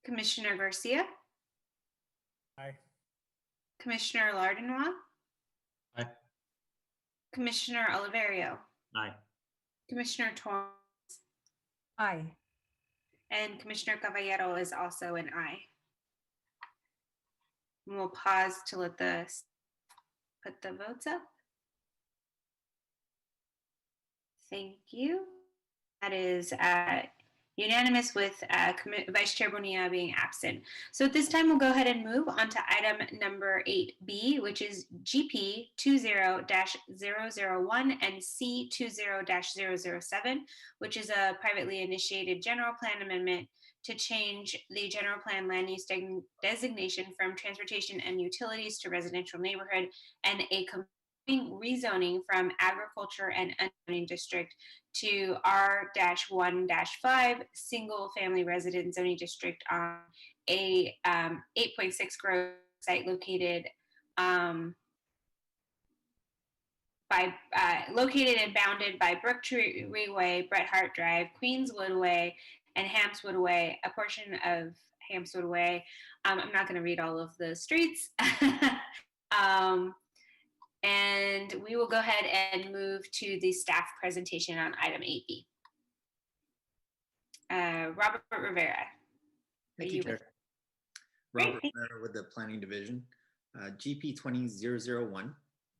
Commissioner Garcia? Aye. Commissioner Lardinois? Aye. Commissioner Oliverio? Aye. Commissioner Torrance? Aye. And Commissioner Caballero is also an aye. And we'll pause to let put the votes up. Thank you. That is unanimous with Vice Chair Bonilla being absent. So at this time, we'll go ahead and move on to item number 8B, which is GP 20-001 and C20-007, which is a privately initiated general plan amendment to change the general plan land use designation from transportation and utilities to residential neighborhood, and a rezoning from agriculture and unzoning district to R-1-5 single family resident zoning district on a 8.6 growth site located located and bounded by Brooktree Way, Bret Hart Drive, Queenswood Way, and Hampswood Way, a portion of Hampswood Way. I'm not going to read all of the streets. And we will go ahead and move to the staff presentation on item 8B. Robert Rivera. Thank you, Chair. Robert Mera with the Planning Division. GP 20001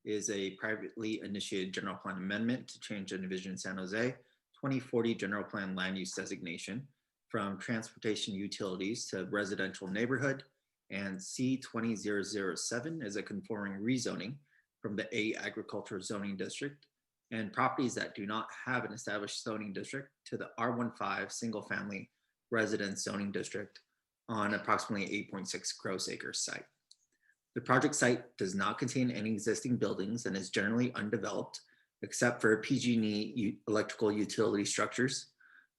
is a privately initiated general plan amendment to change the division San Jose 2040 general plan land use designation from transportation utilities to residential neighborhood, and C20007 is a conforming rezoning from the A agriculture zoning district and properties that do not have an established zoning district to the R15 single family residence zoning district on approximately 8.6 gross acres site. The project site does not contain any existing buildings and is generally undeveloped except for PG&E electrical utility structures.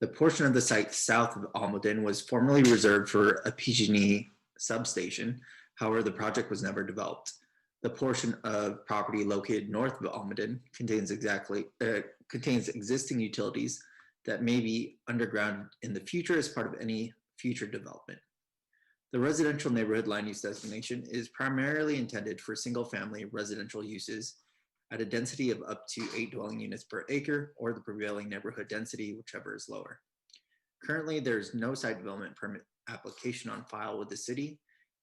The portion of the site south of Almaden was formerly reserved for a PG&E substation. However, the project was never developed. The portion of property located north of Almaden contains existing utilities that may be underground in the future as part of any future development. The residential neighborhood land use designation is primarily intended for single-family residential uses at a density of up to 8 dwelling units per acre, or the prevailing neighborhood density, whichever is lower. Currently, there's no site development permit application on file with the city,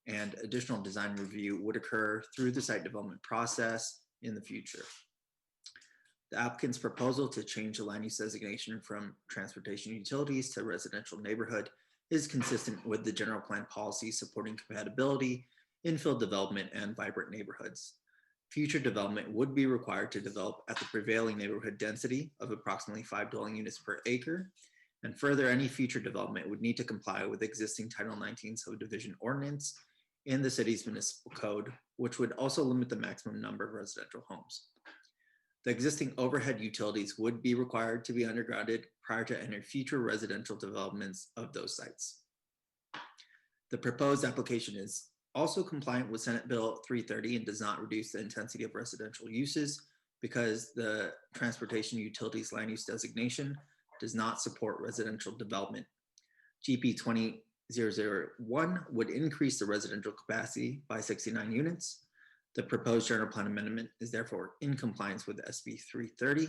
and additional design review would occur through the site development process in the future. The applicant's proposal to change the land use designation from transportation utilities to residential neighborhood is consistent with the general plan policy supporting compatibility, infill development, and vibrant neighborhoods. Future development would be required to develop at the prevailing neighborhood density of approximately 5 dwelling units per acre. And further, any future development would need to comply with existing Title 19 subdivision ordinance in the city's municipal code, which would also limit the maximum number of residential homes. The existing overhead utilities would be required to be undergrounded prior to any future residential developments of those sites. The proposed application is also compliant with Senate Bill 330 and does not reduce the intensity of residential uses because the transportation utilities land use designation does not support residential development. GP 20001 would increase the residential capacity by 69 units. The proposed general plan amendment is therefore in compliance with SB 330.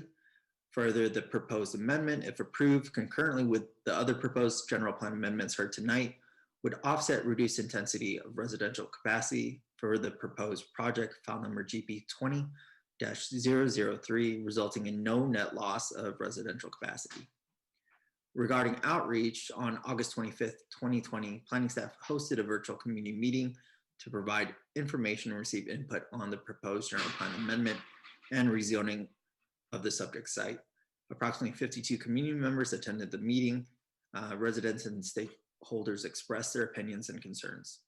Further, the proposed amendment, if approved concurrently with the other proposed general plan amendments heard tonight, would offset reduced intensity of residential capacity for the proposed project, file number GP 20-003, resulting in no net loss of residential capacity. Regarding outreach, on August 25th, 2020, planning staff hosted a virtual community meeting to provide information and receive input on the proposed general plan amendment and rezoning of the subject site. Approximately 52 community members attended the meeting. Residents and stakeholders expressed their opinions and concerns.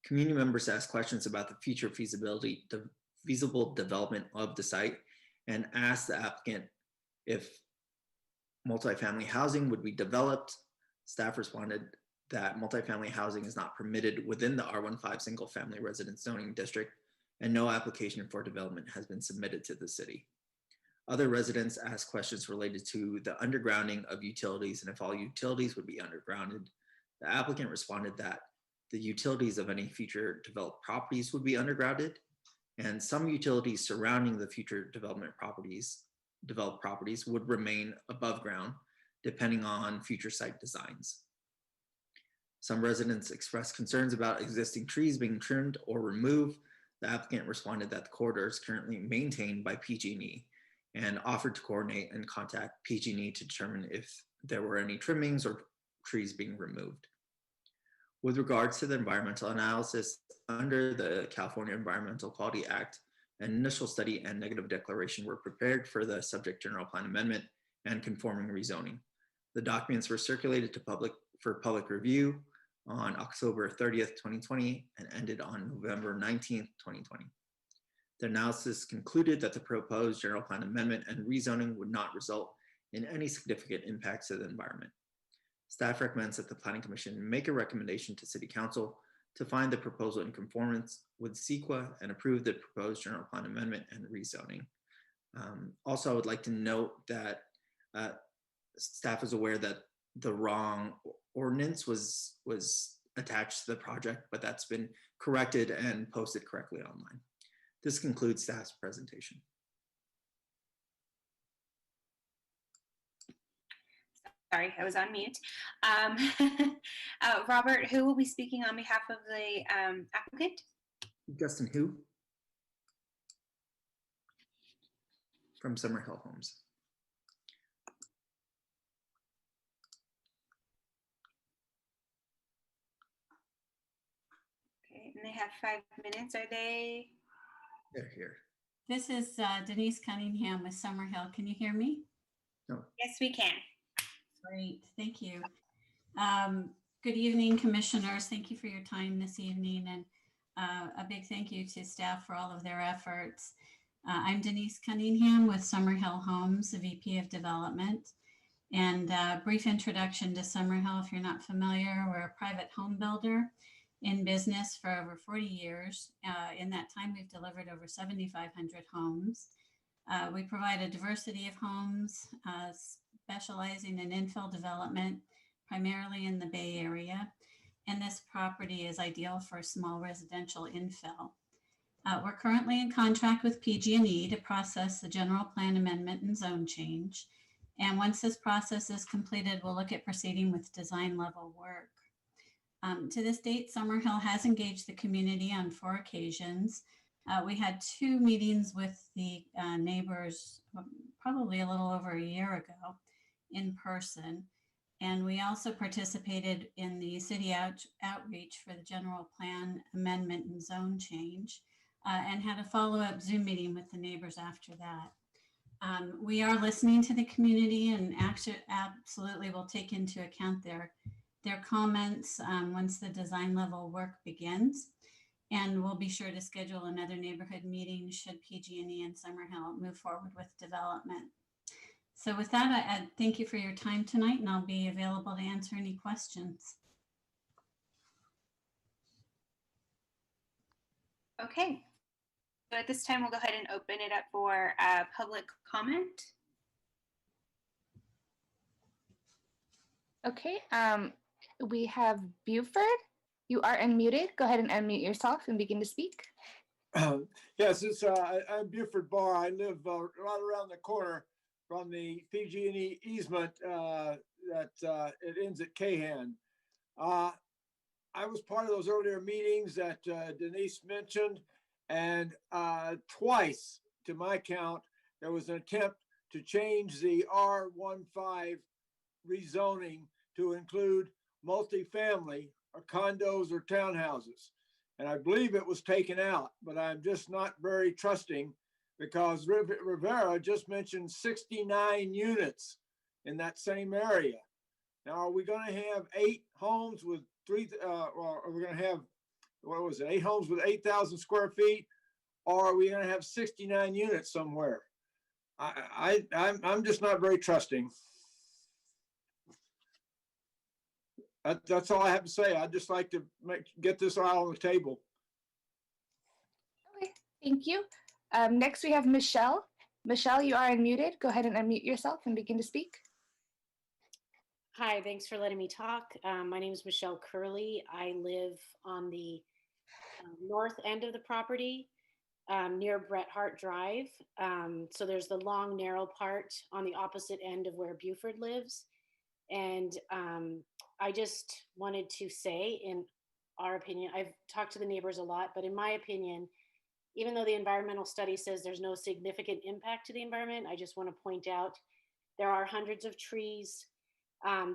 Community members asked questions about the future feasible development of the site and asked the applicant if multifamily housing would be developed. Staff responded that multifamily housing is not permitted within the R15 single family residence zoning district, and no application for development has been submitted to the city. Other residents asked questions related to the undergrounding of utilities and if all utilities would be undergrounded. The applicant responded that the utilities of any future developed properties would be undergrounded, and some utilities surrounding the future developed properties would remain above ground, depending on future site designs. Some residents expressed concerns about existing trees being trimmed or removed. The applicant responded that the corridor is currently maintained by PG&E and offered to coordinate and contact PG&E to determine if there were any trimmings or trees being removed. With regards to the environmental analysis, under the California Environmental Quality Act, an initial study and negative declaration were prepared for the subject general plan amendment and conforming rezoning. The documents were circulated to for public review on October 30th, 2020, and ended on November 19th, 2020. The analysis concluded that the proposed general plan amendment and rezoning would not result in any significant impacts to the environment. Staff recommends that the Planning Commission make a recommendation to City Council to find the proposal in conformance with CEQA and approve the proposed general plan amendment and rezoning. Also, I would like to note that staff is aware that the wrong ordinance was attached to the project, but that's been corrected and posted correctly online. This concludes staff's presentation. Sorry, I was on mute. Robert, who will be speaking on behalf of the applicant? Justin who? From Summerhill Homes. Okay, and they have 5 minutes. Are they? They're here. This is Denise Cunningham with Summerhill. Can you hear me? No. Yes, we can. Great, thank you. Good evening, commissioners. Thank you for your time this evening, and a big thank you to staff for all of their efforts. I'm Denise Cunningham with Summerhill Homes, the VP of Development. And brief introduction to Summerhill, if you're not familiar, we're a private home builder in business for over 40 years. In that time, we've delivered over 7,500 homes. We provide a diversity of homes, specializing in infill development, primarily in the Bay Area. And this property is ideal for small residential infill. We're currently in contract with PG&E to process the general plan amendment and zone change. And once this process is completed, we'll look at proceeding with design level work. To this date, Summerhill has engaged the community on 4 occasions. We had 2 meetings with the neighbors probably a little over a year ago in person. And we also participated in the city outreach for the general plan amendment and zone change, and had a follow-up Zoom meeting with the neighbors after that. We are listening to the community and actually absolutely will take into account their comments once the design level work begins. And we'll be sure to schedule another neighborhood meeting should PG&E and Summerhill move forward with development. So with that, I thank you for your time tonight, and I'll be available to answer any questions. Okay. So at this time, we'll go ahead and open it up for public comment. Okay, we have Buford. You are unmuted. Go ahead and unmute yourself and begin to speak. Yes, I'm Buford Barr. I live right around the corner from the PG&E easement that it ends at Cahan. I was part of those earlier meetings that Denise mentioned, and twice, to my count, there was an attempt to change the R15 rezoning to include multifamily or condos or townhouses. And I believe it was taken out, but I'm just not very trusting because Rivera just mentioned 69 units in that same area. Now, are we going to have 8 homes with 3, or are we going to have, what was it, 8 homes with 8,000 square feet? Or are we going to have 69 units somewhere? I'm just not very trusting. That's all I have to say. I'd just like to get this all on the table. Okay, thank you. Next, we have Michelle. Michelle, you are unmuted. Go ahead and unmute yourself and begin to speak. Hi, thanks for letting me talk. My name is Michelle Curley. I live on the north end of the property near Bret Hart Drive. So there's the long, narrow part on the opposite end of where Buford lives. And I just wanted to say, in our opinion, I've talked to the neighbors a lot, but in my opinion, even though the environmental study says there's no significant impact to the environment, I just want to point out there are hundreds of trees.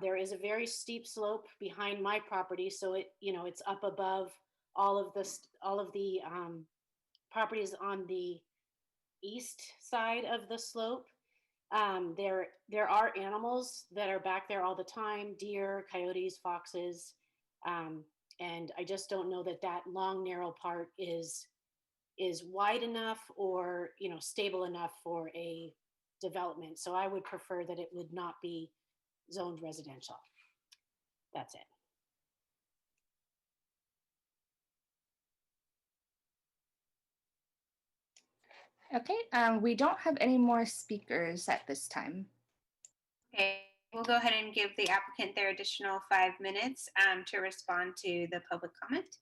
There is a very steep slope behind my property, so it's up above all of the properties on the east side of the slope. There are animals that are back there all the time: deer, coyotes, foxes, and I just don't know that that long, narrow part is wide enough or stable enough for a development. So I would prefer that it would not be zoned residential. That's it. Okay, we don't have any more speakers at this time. Okay, we'll go ahead and give the applicant their additional 5 minutes to respond to the public comment.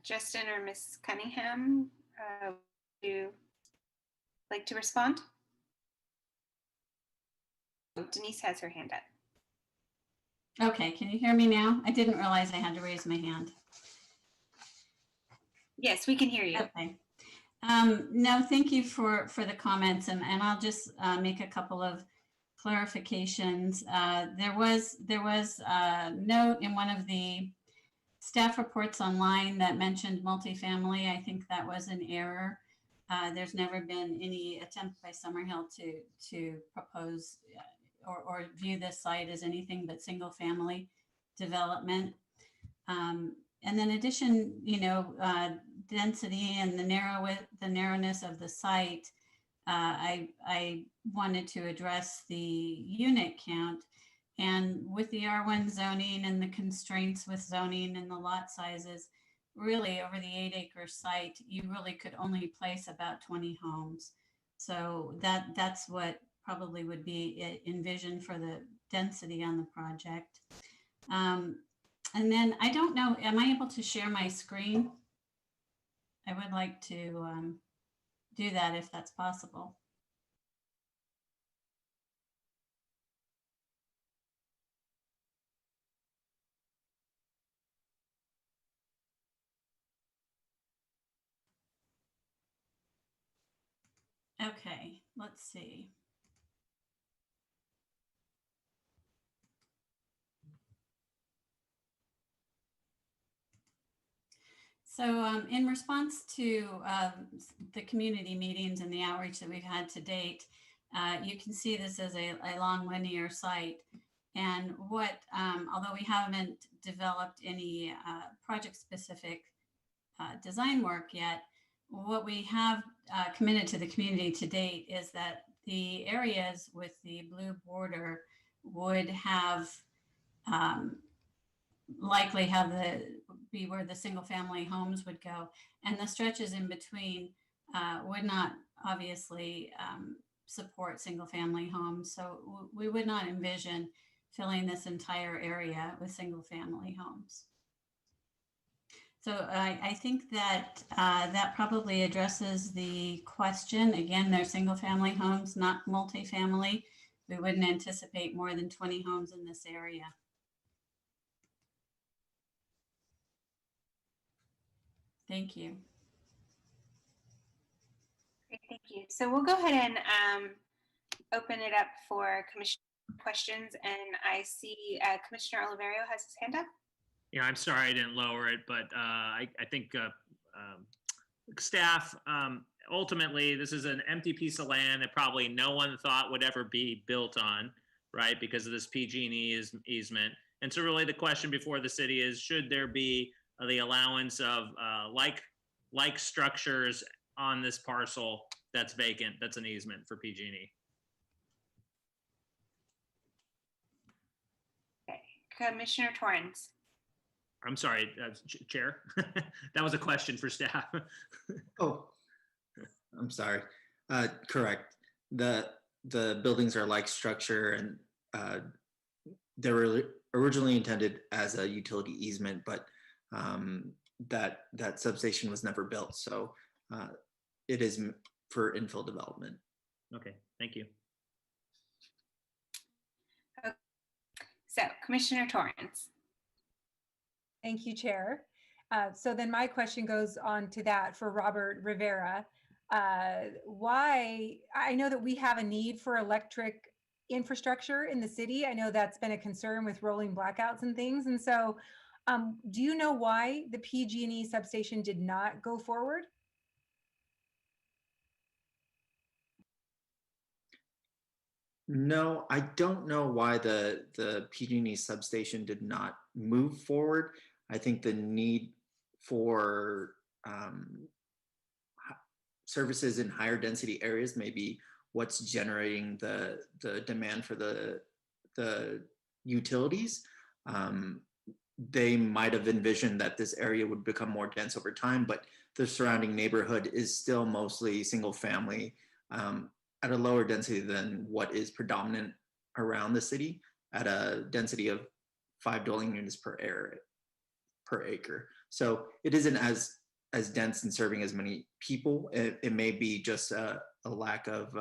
Justin or Ms. Cunningham, would you like to respond? Oh, Denise has her hand up. Okay, can you hear me now? I didn't realize I had to raise my hand. Yes, we can hear you. Okay. No, thank you for the comments, and I'll just make a couple of clarifications. There was a note in one of the staff reports online that mentioned multifamily. I think that was an error. There's never been any attempt by Summerhill to propose or view this site as anything but single family development. And then addition, density and the narrowness of the site, I wanted to address the unit count. And with the R1 zoning and the constraints with zoning and the lot sizes, really over the 8-acre site, you really could only place about 20 homes. So that's what probably would be envisioned for the density on the project. And then I don't know, am I able to share my screen? I would like to do that if that's possible. Okay, let's see. So in response to the community meetings and the outreach that we've had to date, you can see this as a long linear site. And what, although we haven't developed any project-specific design work yet, what we have committed to the community to date is that the areas with the blue border would have likely have be where the single family homes would go, and the stretches in between would not obviously support single family homes. So we would not envision filling this entire area with single family homes. So I think that that probably addresses the question. Again, they're single family homes, not multifamily. We wouldn't anticipate more than 20 homes in this area. Thank you. Great, thank you. So we'll go ahead and open it up for commissioner questions. And I see Commissioner Oliverio has his hand up. Yeah, I'm sorry I didn't lower it, but I think staff, ultimately, this is an empty piece of land that probably no one thought would ever be built on, right, because of this PG&E easement. And so really the question before the city is, should there be the allowance of like structures on this parcel that's vacant, that's an easement for PG&E? Okay, Commissioner Torrance. I'm sorry, Chair. That was a question for staff. Oh, I'm sorry. Correct. The buildings are like structure, and they were originally intended as a utility easement, but that substation was never built. So it is for infill development. Okay, thank you. Okay. So Commissioner Torrance. Thank you, Chair. So then my question goes on to that for Robert Rivera. Why, I know that we have a need for electric infrastructure in the city. I know that's been a concern with rolling blackouts and things. And so do you know why the PG&E substation did not go forward? No, I don't know why the PG&E substation did not move forward. I think the need for services in higher density areas may be what's generating the demand for the utilities. They might have envisioned that this area would become more dense over time, but the surrounding neighborhood is still mostly single family at a lower density than what is predominant around the city, at a density of 5 dwelling units per acre. So it isn't as dense and serving as many people. It may be just a lack of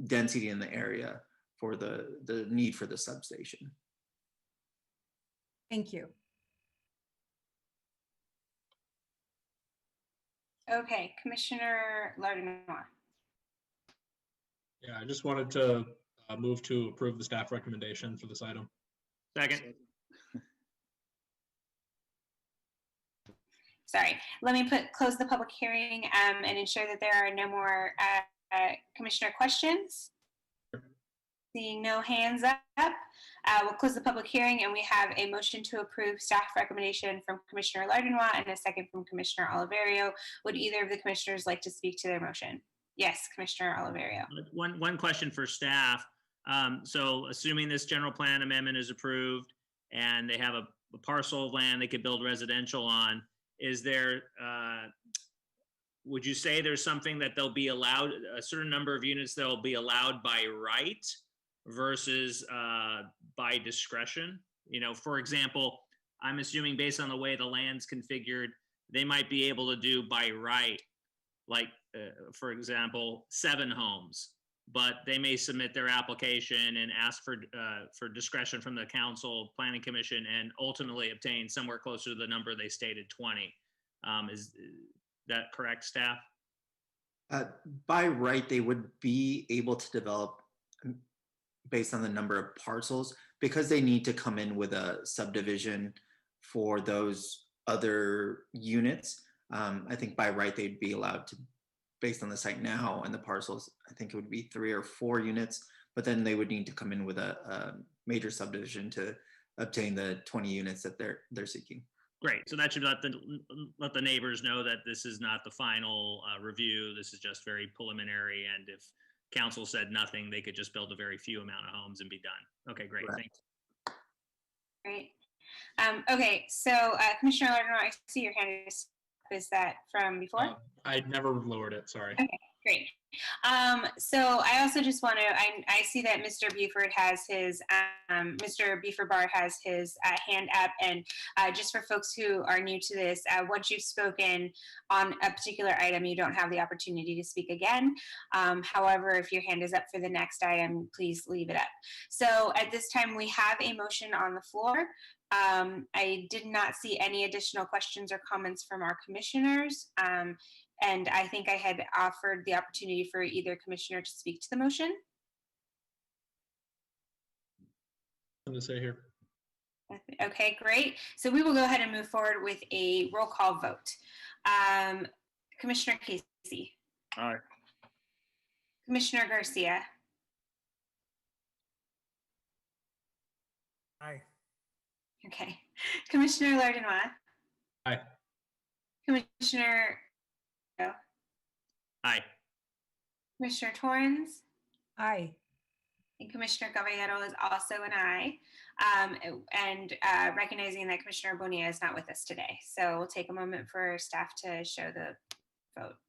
density in the area for the need for the substation. Thank you. Okay, Commissioner Lardinois. Yeah, I just wanted to move to approve the staff recommendation for this item. Second. Sorry, let me close the public hearing and ensure that there are no more commissioner questions. Seeing no hands up, we'll close the public hearing, and we have a motion to approve staff recommendation from Commissioner Lardinois and a second from Commissioner Oliverio. Would either of the commissioners like to speak to their motion? Yes, Commissioner Oliverio. One question for staff. So assuming this general plan amendment is approved and they have a parcel of land they could build residential on, is there, would you say there's something that they'll be allowed, a certain number of units that'll be allowed by right versus by discretion? You know, for example, I'm assuming based on the way the land's configured, they might be able to do by right, like, for example, 7 homes, but they may submit their application and ask for discretion from the council, planning commission, and ultimately obtain somewhere closer to the number they stated, 20. Is that correct, staff? By right, they would be able to develop based on the number of parcels, because they need to come in with a subdivision for those other units. I think by right, they'd be allowed to, based on the site now and the parcels, I think it would be 3 or 4 units, but then they would need to come in with a major subdivision to obtain the 20 units that they're seeking. Great. So that should let the neighbors know that this is not the final review. This is just very preliminary. And if council said nothing, they could just build a very few amount of homes and be done. Okay, great. Correct. Thanks. Great. Okay, so Commissioner Lardinois, I see your hand is that from before? I never lowered it, sorry. Okay, great. So I also just want to, I see that Mr. Buford has his, Mr. Buford Barr has his hand up, and just for folks who are new to this, once you've spoken on a particular item, you don't have the opportunity to speak again. However, if your hand is up for the next item, please leave it up. So at this time, we have a motion on the floor. I did not see any additional questions or comments from our commissioners. And I think I had offered the opportunity for either commissioner to speak to the motion. Something to say here. Okay, great. So we will go ahead and move forward with a roll call vote. Commissioner Casey. Aye. Commissioner Garcia. Aye. Okay. Commissioner Lardinois. Aye. Commissioner. Aye. Commissioner Torrens. Aye. And Commissioner Caballero is also an aye. And recognizing that Commissioner Bonilla is not with us today. So we'll take a moment for staff to show the vote.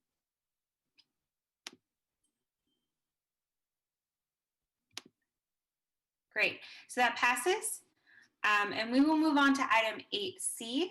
Great. So that passes. And we will move on to item 8C,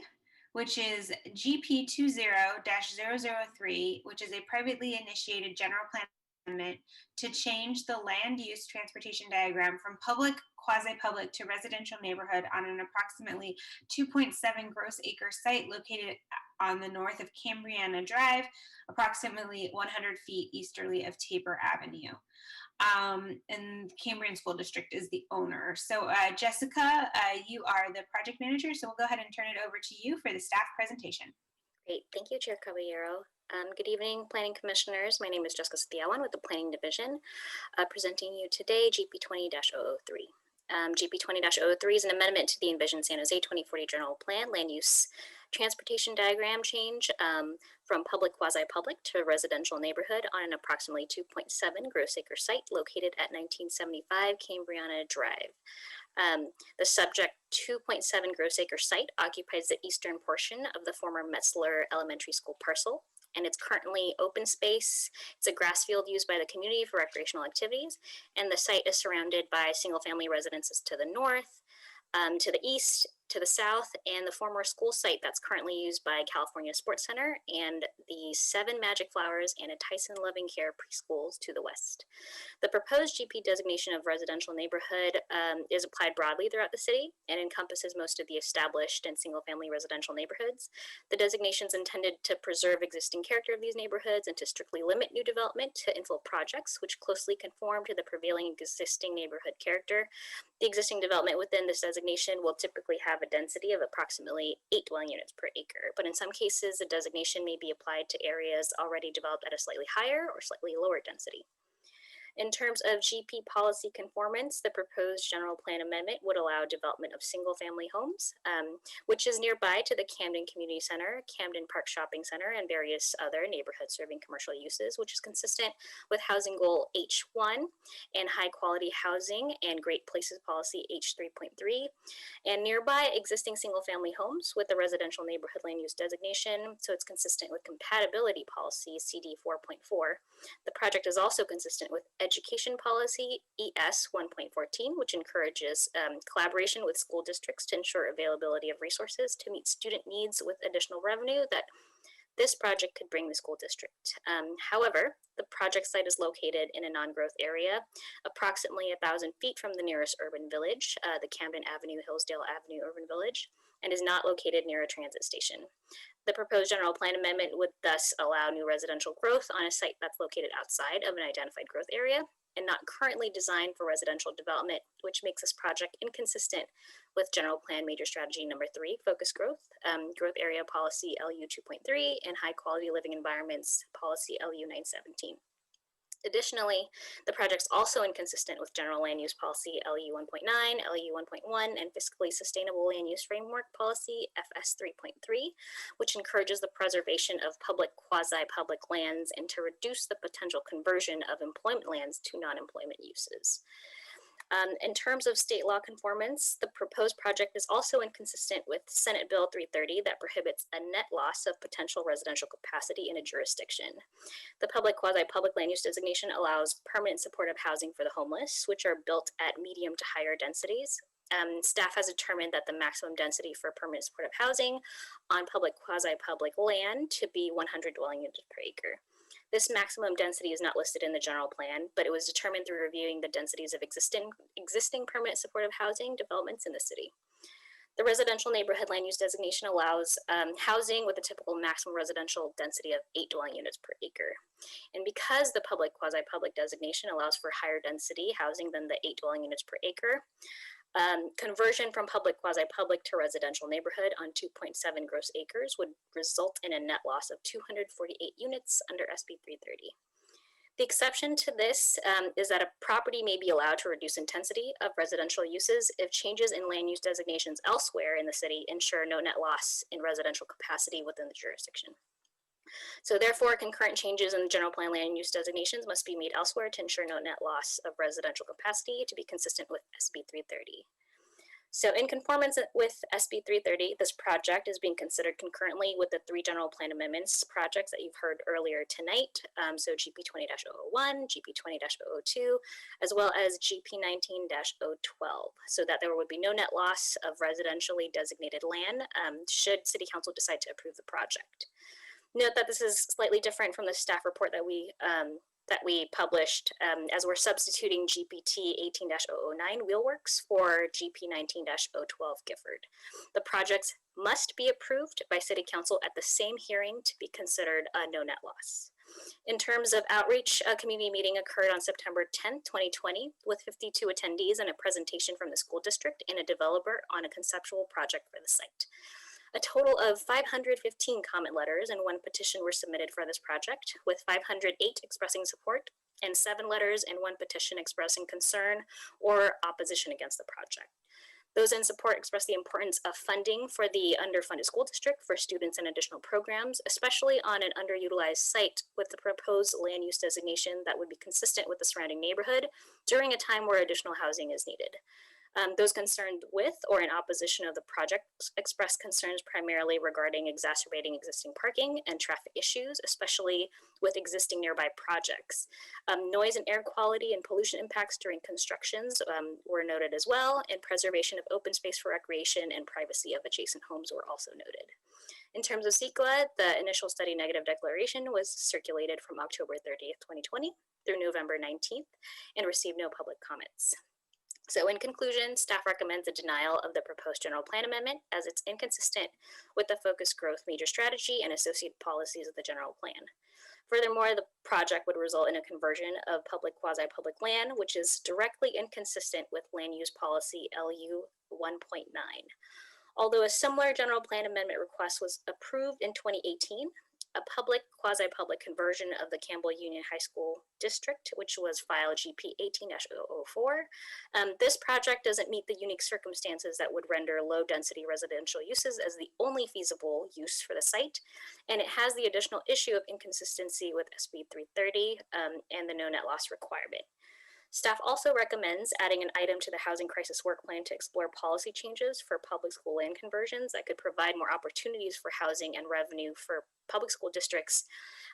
which is GP 20-003, which is a privately initiated general plan amendment to change the land use transportation diagram from public, quasi-public to residential neighborhood on an approximately 2.7 gross acre site located on the north of Cambriana Drive, approximately 100 feet easterly of Tabor Avenue. And Cambrian School District is the owner. So Jessica, you are the project manager, so we'll go ahead and turn it over to you for the staff presentation. Great, thank you, Chair Caballero. Good evening, Planning Commissioners. My name is Jessica Stiawan with the Planning Division, presenting you today GP 20-003. GP 20-003 is an amendment to the Envision San Jose 2040 General Plan Land Use Transportation Diagram change from public quasi-public to residential neighborhood on an approximately 2.7 gross acre site located at 1975 Cambriana Drive. The subject 2.7 gross acre site occupies the eastern portion of the former Metzler Elementary School parcel, and it's currently open space. It's a grass field used by the community for recreational activities, and the site is surrounded by single family residences to the north. To the east, to the south, and the former school site that's currently used by California Sports Center, and the 7 Magic Flowers and a Tyson Loving Care preschools to the west. The proposed GP designation of residential neighborhood is applied broadly throughout the city and encompasses most of the established and single-family residential neighborhoods. The designation is intended to preserve existing character of these neighborhoods and to strictly limit new development to infill projects which closely conform to the prevailing existing neighborhood character. The existing development within this designation will typically have a density of approximately 8 dwelling units per acre, but in some cases, the designation may be applied to areas already developed at a slightly higher or slightly lower density. In terms of GP policy conformance, the proposed general plan amendment would allow development of single-family homes, which is nearby to the Camden Community Center, Camden Park Shopping Center, and various other neighborhoods serving commercial uses, which is consistent with Housing Goal H1 and high-quality housing and Great Places Policy H3.3, and nearby existing single-family homes with the residential neighborhood land use designation, so it's consistent with compatibility policy CD 4.4. The project is also consistent with Education Policy ES 1.14, which encourages collaboration with school districts to ensure availability of resources to meet student needs with additional revenue that this project could bring the school district. However, the project site is located in a non-growth area, approximately 1,000 feet from the nearest urban village, the Camden Avenue, Hillsdale Avenue urban village, and is not located near a transit station. The proposed general plan amendment would thus allow new residential growth on a site that's located outside of an identified growth area and not currently designed for residential development, which makes this project inconsistent with general plan major strategy number 3, focus growth, growth area policy LU 2.3, and high quality living environments policy LU 917. Additionally, the project's also inconsistent with General Land Use Policy LU 1.9, LU 1.1, and Fiscally Sustainable Land Use Framework Policy FS 3.3, which encourages the preservation of public, quasi-public lands and to reduce the potential conversion of employment lands to non-employment uses. In terms of state law conformance, the proposed project is also inconsistent with Senate Bill 330 that prohibits a net loss of potential residential capacity in a jurisdiction. The public quasi-public land use designation allows permanent supportive housing for the homeless, which are built at medium to higher densities. Staff has determined that the maximum density for permanent supportive housing on public quasi-public land to be 100 dwelling units per acre. This maximum density is not listed in the general plan, but it was determined through reviewing the densities of existing permanent supportive housing developments in the city. The residential neighborhood land use designation allows housing with a typical maximum residential density of 8 dwelling units per acre. And because the public quasi-public designation allows for higher density housing than the 8 dwelling units per acre, conversion from public quasi-public to residential neighborhood on 2.7 gross acres would result in a net loss of 248 units under SB 330. The exception to this is that a property may be allowed to reduce intensity of residential uses if changes in land use designations elsewhere in the city ensure no net loss in residential capacity within the jurisdiction. So therefore, concurrent changes in the general plan land use designations must be made elsewhere to ensure no net loss of residential capacity to be consistent with SB 330. So in conformance with SB 330, this project is being considered concurrently with the 3 general plan amendments projects that you've heard earlier tonight. So GP 20-001, GP 20-002, as well as GP 19-012, so that there would be no net loss of residentially designated land should City Council decide to approve the project. Note that this is slightly different from the staff report that we published as we're substituting GPT 18-009 Wheelworks for GP 19-012 Gifford. The projects must be approved by City Council at the same hearing to be considered a no net loss. In terms of outreach, a community meeting occurred on September 10, 2020, with 52 attendees and a presentation from the school district and a developer on a conceptual project for the site. A total of 515 comment letters and 1 petition were submitted for this project, with 508 expressing support and 7 letters and 1 petition expressing concern or opposition against the project. Those in support expressed the importance of funding for the underfunded school district for students and additional programs, especially on an underutilized site with the proposed land use designation that would be consistent with the surrounding neighborhood during a time where additional housing is needed. Those concerned with or in opposition of the project expressed concerns primarily regarding exacerbating existing parking and traffic issues, especially with existing nearby projects. Noise and air quality and pollution impacts during constructions were noted as well, and preservation of open space for recreation and privacy of adjacent homes were also noted. In terms of CEQA, the initial study negative declaration was circulated from October 30th, 2020 through November 19th and received no public comments. So in conclusion, staff recommends a denial of the proposed general plan amendment as it's inconsistent with the focused growth major strategy and associated policies of the general plan. Furthermore, the project would result in a conversion of public quasi-public land, which is directly inconsistent with land use policy LU 1.9. Although a similar general plan amendment request was approved in 2018, a public quasi-public conversion of the Campbell Union High School District, which was filed GP 18-004. This project doesn't meet the unique circumstances that would render low-density residential uses as the only feasible use for the site, and it has the additional issue of inconsistency with SB 330 and the no net loss requirement. Staff also recommends adding an item to the Housing Crisis Work Plan to explore policy changes for public school land conversions that could provide more opportunities for housing and revenue for public school districts,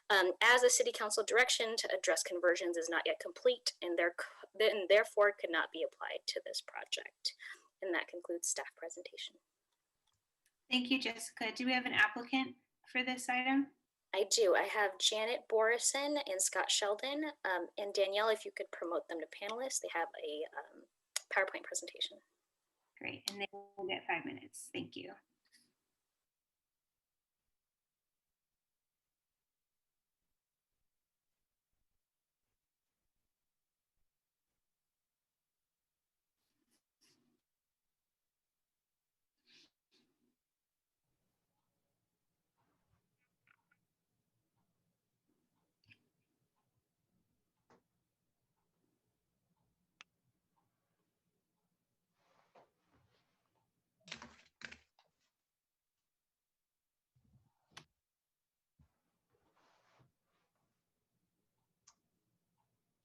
as the City Council direction to address conversions is not yet complete and therefore could not be applied to this project. And that concludes staff presentation. Thank you, Jessica. Do we have an applicant for this item? I do. I have Janet Borison and Scott Sheldon. And Danielle, if you could promote them to panelists, they have a PowerPoint presentation. Great, and they will get 5 minutes. Thank you.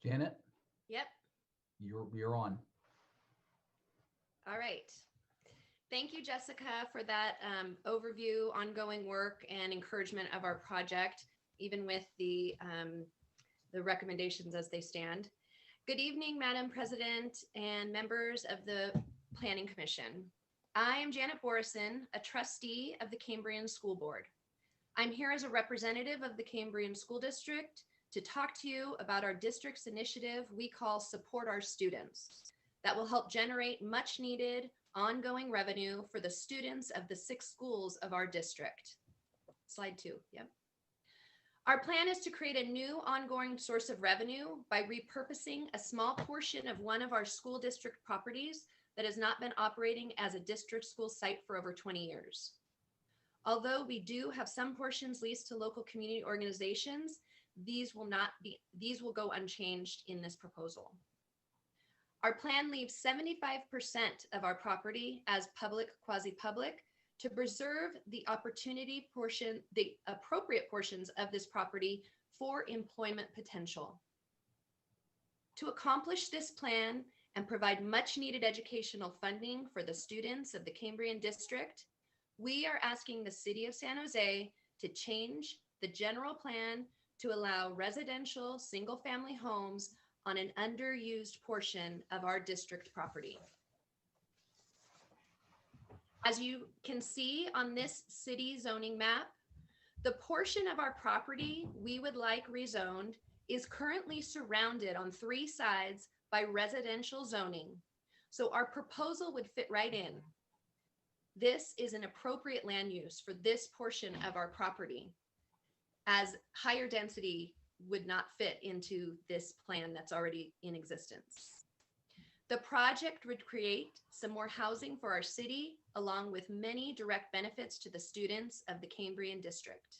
Janet, Yep. you're on. All right. Thank you, Jessica, for that overview, ongoing work, and encouragement of our project, even with the recommendations as they stand. Good evening, Madam President and members of the Planning Commission. I am Janet Borison, a trustee of the Cambrian School Board. I'm here as a representative of the Cambrian School District to talk to you about our district's initiative we call Support Our Students that will help generate much needed ongoing revenue for the students of the 6 schools of our district. Slide 2, yep. Our plan is to create a new ongoing source of revenue by repurposing a small portion of one of our school district properties that has not been operating as a district school site for over 20 years. Although we do have some portions leased to local community organizations, these will go unchanged in this proposal. Our plan leaves 75% of our property as public, quasi-public to preserve the appropriate portions of this property for employment potential. To accomplish this plan and provide much needed educational funding for the students of the Cambrian district, we are asking the City of San Jose to change the general plan to allow residential single-family homes on an underused portion of our district property. As you can see on this city zoning map, the portion of our property we would like rezoned is currently surrounded on 3 sides by residential zoning. So our proposal would fit right in. This is an appropriate land use for this portion of our property, as higher density would not fit into this plan that's already in existence. The project would create some more housing for our city, along with many direct benefits to the students of the Cambrian district.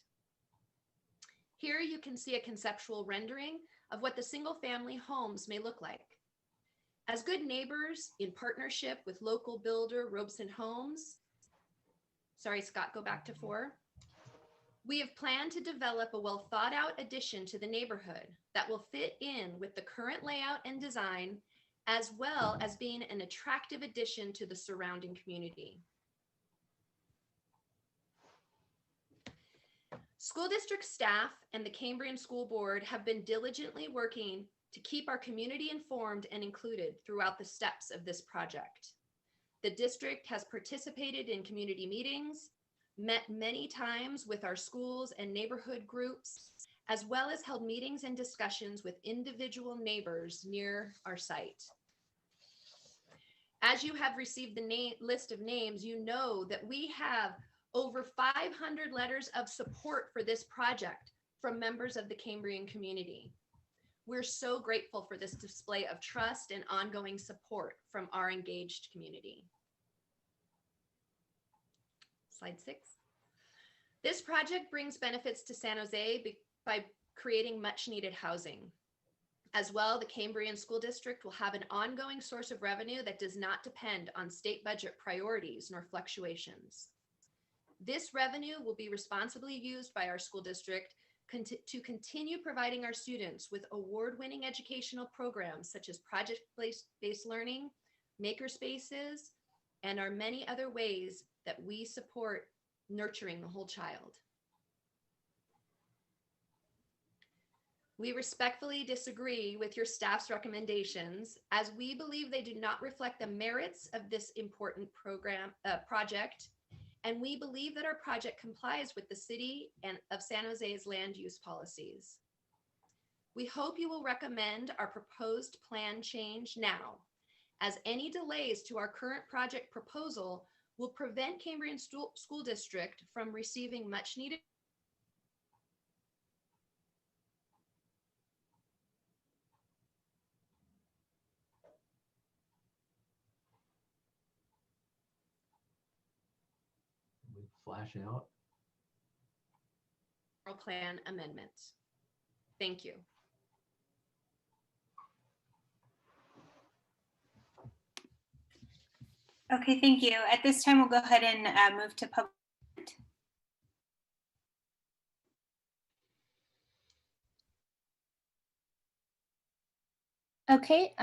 Here you can see a conceptual rendering of what the single-family homes may look like. As good neighbors in partnership with local builder Robeson Homes, sorry, Scott, go back to 4. We have planned to develop a well thought out addition to the neighborhood that will fit in with the current layout and design as well as being an attractive addition to the surrounding community. School district staff and the Cambrian School Board have been diligently working to keep our community informed and included throughout the steps of this project. The district has participated in community meetings, met many times with our schools and neighborhood groups, as well as held meetings and discussions with individual neighbors near our site. As you have received the list of names, you know that we have over 500 letters of support for this project from members of the Cambrian community. We're so grateful for this display of trust and ongoing support from our engaged community. Slide 6. This project brings benefits to San Jose by creating much needed housing. As well, the Cambrian School District will have an ongoing source of revenue that does not depend on state budget priorities nor fluctuations. This revenue will be responsibly used by our school district to continue providing our students with award-winning educational programs such as project-based learning, maker spaces, and our many other ways that we support nurturing the whole child. We respectfully disagree with your staff's recommendations, as we believe they do not reflect the merits of this important project, and we believe that our project complies with the city and of San Jose's land use policies. We hope you will recommend our proposed plan change now, as any delays to our current project proposal will prevent Cambrian School District from receiving much needed Flash out. plan amendments. Thank you. Okay, thank you. At this time, we'll go ahead and move to public. Okay,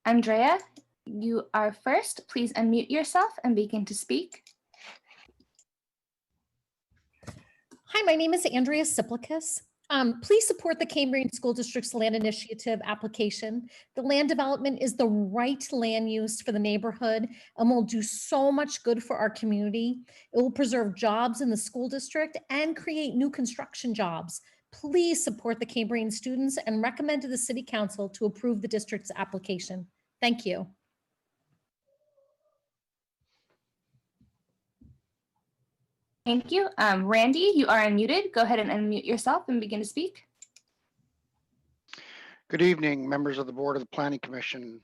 Andrea, you are first. Please unmute yourself and begin to speak. Hi, my name is Andrea Siplicus. Please support the Cambrian School District's land initiative application. The land development is the right land use for the neighborhood and will do so much good for our community. It will preserve jobs in the school district and create new construction jobs. Please support the Cambrian students and recommend to the City Council to approve the district's application. Thank you. Thank you. Randy, you are unmuted. Go ahead and unmute yourself and begin to speak. Good evening, members of the Board of the Planning Commission.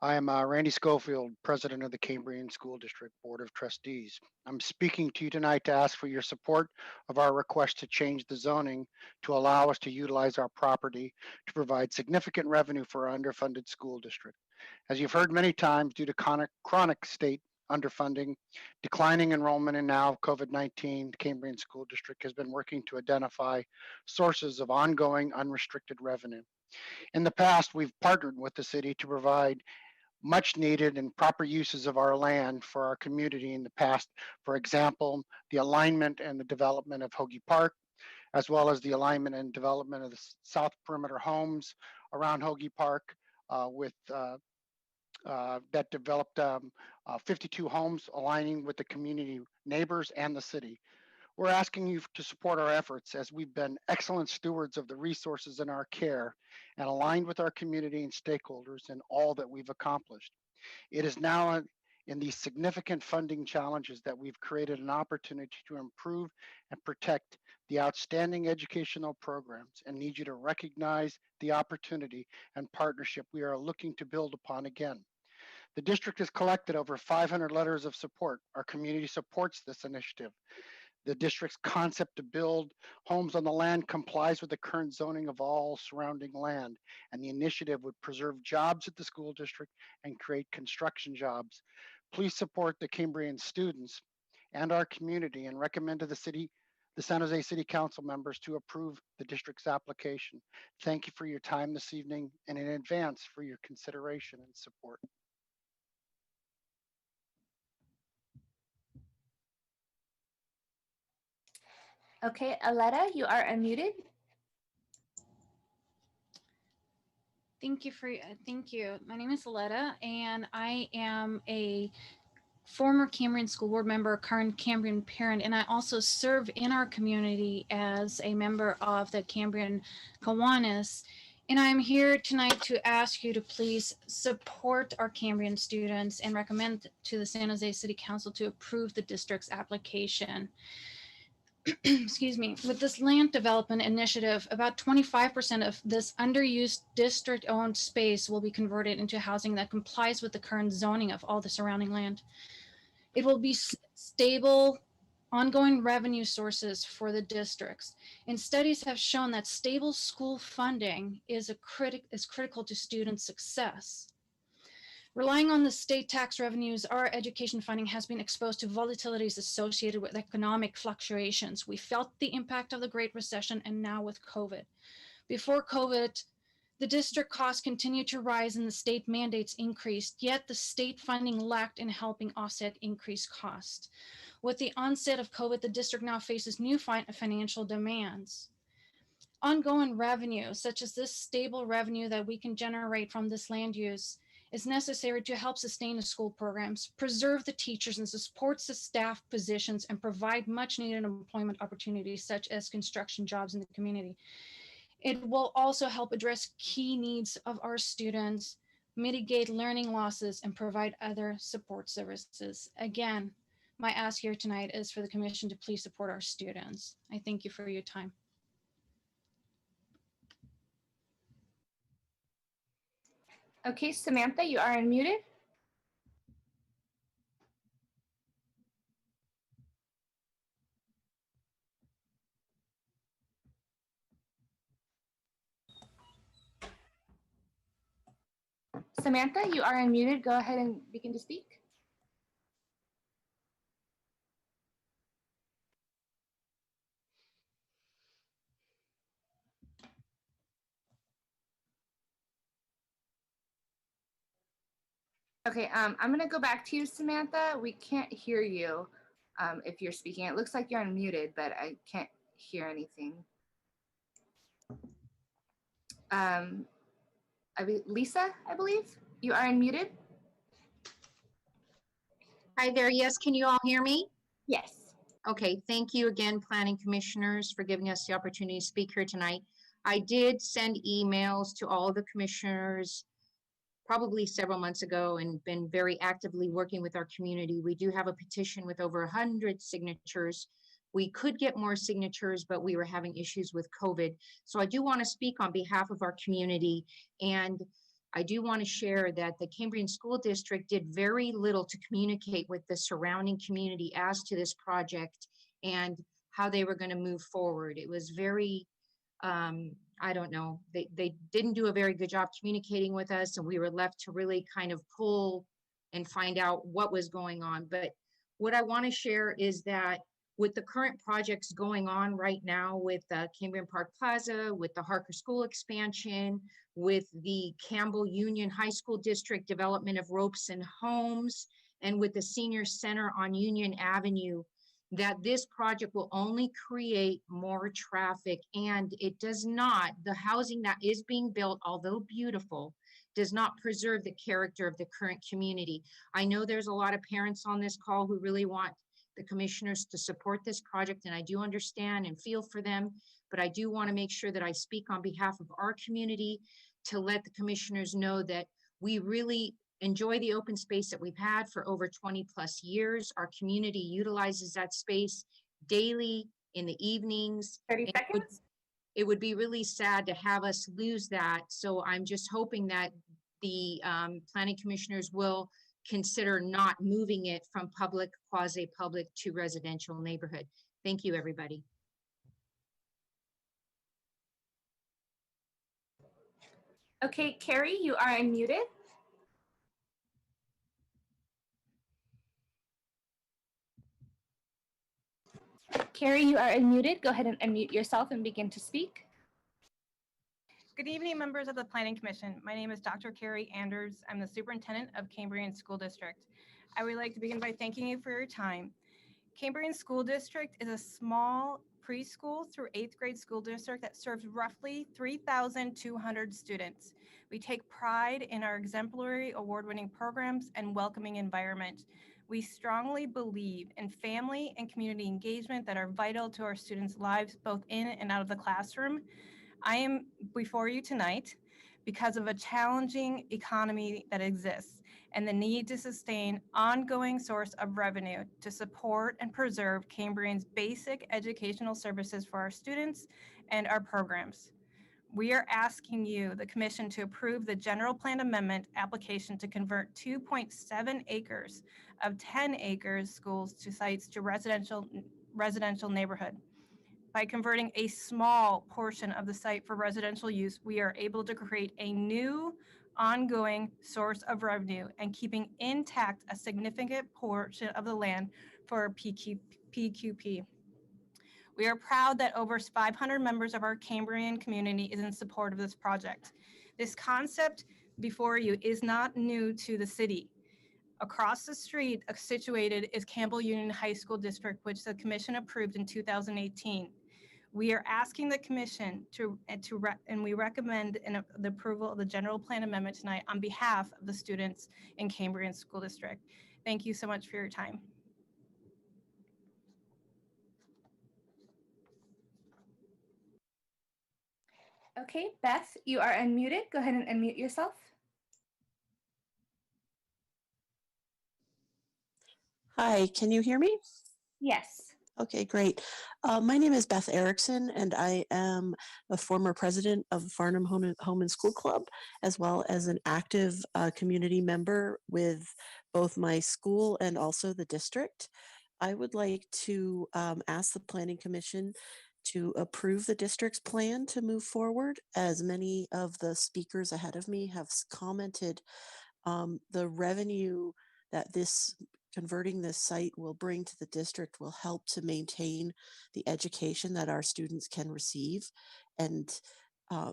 I am Randy Schofield, President of the Cambrian School District Board of Trustees. I'm speaking to you tonight to ask for your support of our request to change the zoning to allow us to utilize our property to provide significant revenue for our underfunded school district. As you've heard many times, due to chronic state underfunding, declining enrollment, and now COVID-19, the Cambrian School District has been working to identify sources of ongoing unrestricted revenue. In the past, we've partnered with the city to provide much needed and proper uses of our land for our community in the past. For example, the alignment and the development of Hoagie Park, as well as the alignment and development of the South Perimeter homes around Hoagie Park that developed 52 homes aligning with the community neighbors and the city. We're asking you to support our efforts as we've been excellent stewards of the resources in our care and aligned with our community and stakeholders in all that we've accomplished. It is now in these significant funding challenges that we've created an opportunity to improve and protect the outstanding educational programs and need you to recognize the opportunity and partnership we are looking to build upon again. The district has collected over 500 letters of support. Our community supports this initiative. The district's concept to build homes on the land complies with the current zoning of all surrounding land, and the initiative would preserve jobs at the school district and create construction jobs. Please support the Cambrian students and our community and recommend to the the San Jose City Council members to approve the district's application. Thank you for your time this evening and in advance for your consideration and support. Okay, Aletta, you are unmuted. Thank you. My name is Aletta, and I am a former Cambrian School Board member, current Cambrian parent, and I also serve in our community as a member of the Cambrian Kiwanis. And I'm here tonight to ask you to please support our Cambrian students and recommend to the San Jose City Council to approve the district's application. Excuse me, with this land development initiative, about 25% of this underused district-owned space will be converted into housing that complies with the current zoning of all the surrounding land. It will be stable, ongoing revenue sources for the districts. And studies have shown that stable school funding is critical to student success. Relying on the state tax revenues, our education funding has been exposed to volatilities associated with economic fluctuations. We felt the impact of the Great Recession and now with COVID. Before COVID, the district costs continued to rise and the state mandates increased, yet the state funding lacked in helping offset increased costs. With the onset of COVID, the district now faces new financial demands. Ongoing revenue, such as this stable revenue that we can generate from this land use, is necessary to help sustain the school programs, preserve the teachers and support the staff positions, and provide much needed employment opportunities such as construction jobs in the community. It will also help address key needs of our students, mitigate learning losses, and provide other support services. Again, my ask here tonight is for the commission to please support our students. I thank you for your time. Okay, Samantha, you are unmuted. Samantha, you are unmuted. Go ahead and begin to speak. Okay, I'm going to go back to you, Samantha. We can't hear you if you're speaking. It looks like you're unmuted, but I can't hear anything. Lisa, I believe, you are unmuted. Hi there. Yes, can you all hear me? Yes. Okay, thank you again, Planning Commissioners, for giving us the opportunity to speak here tonight. I did send emails to all the commissioners probably several months ago and been very actively working with our community. We do have a petition with over 100 signatures. We could get more signatures, but we were having issues with COVID. So I do want to speak on behalf of our community, and I do want to share that the Cambrian School District did very little to communicate with the surrounding community as to this project and how they were going to move forward. It was very, I don't know, they didn't do a very good job communicating with us, and we were left to really kind of pull and find out what was going on. But what I want to share is that with the current projects going on right now with Cambrian Park Plaza, with the Harker School expansion, with the Campbell Union High School District development of ropes and homes, and with the senior center on Union Avenue, that this project will only create more traffic, and it does not, the housing that is being built, although beautiful, does not preserve the character of the current community. I know there's a lot of parents on this call who really want the commissioners to support this project, and I do understand and feel for them, but I do want to make sure that I speak on behalf of our community to let the commissioners know that we really enjoy the open space that we've had for over 20 plus years. Our community utilizes that space daily in the evenings. 30 seconds. It would be really sad to have us lose that. So I'm just hoping that the planning commissioners will consider not moving it from public, quasi-public to residential neighborhood. Thank you, everybody. Okay, Carrie, you are unmuted. Carrie, you are unmuted. Go ahead and unmute yourself and begin to speak. Good evening, members of the Planning Commission. My name is Dr. Carrie Anders. I'm the Superintendent of Cambrian School District. I would like to begin by thanking you for your time. Cambrian School District is a small preschool through 8th grade school district that serves roughly 3,200 students. We take pride in our exemplary award-winning programs and welcoming environment. We strongly believe in family and community engagement that are vital to our students' lives, both in and out of the classroom. I am before you tonight because of a challenging economy that exists and the need to sustain ongoing source of revenue to support and preserve Cambrian's basic educational services for our students and our programs. We are asking you, the Commission, to approve the General Plan Amendment application to convert 2.7 acres of 10 acres schools to sites to residential neighborhood. By converting a small portion of the site for residential use, we are able to create a new ongoing source of revenue and keeping intact a significant portion of the land for PQP. We are proud that over 500 members of our Cambrian community is in support of this project. This concept before you is not new to the city. Across the street situated is Campbell Union High School District, which the Commission approved in 2018. We are asking the Commission and we recommend the approval of the General Plan Amendment tonight on behalf of the students in Cambrian School District. Thank you so much for your time. Okay, Beth, you are unmuted. Go ahead and unmute yourself. Hi, can you hear me? Yes. Okay, great. My name is Beth Erickson, and I am a former president of Farnham Home and School Club, as well as an active community member with both my school and also the district. I would like to ask the Planning Commission to approve the district's plan to move forward. As many of the speakers ahead of me have commented, the revenue that converting this site will bring to the district will help to maintain the education that our students can receive and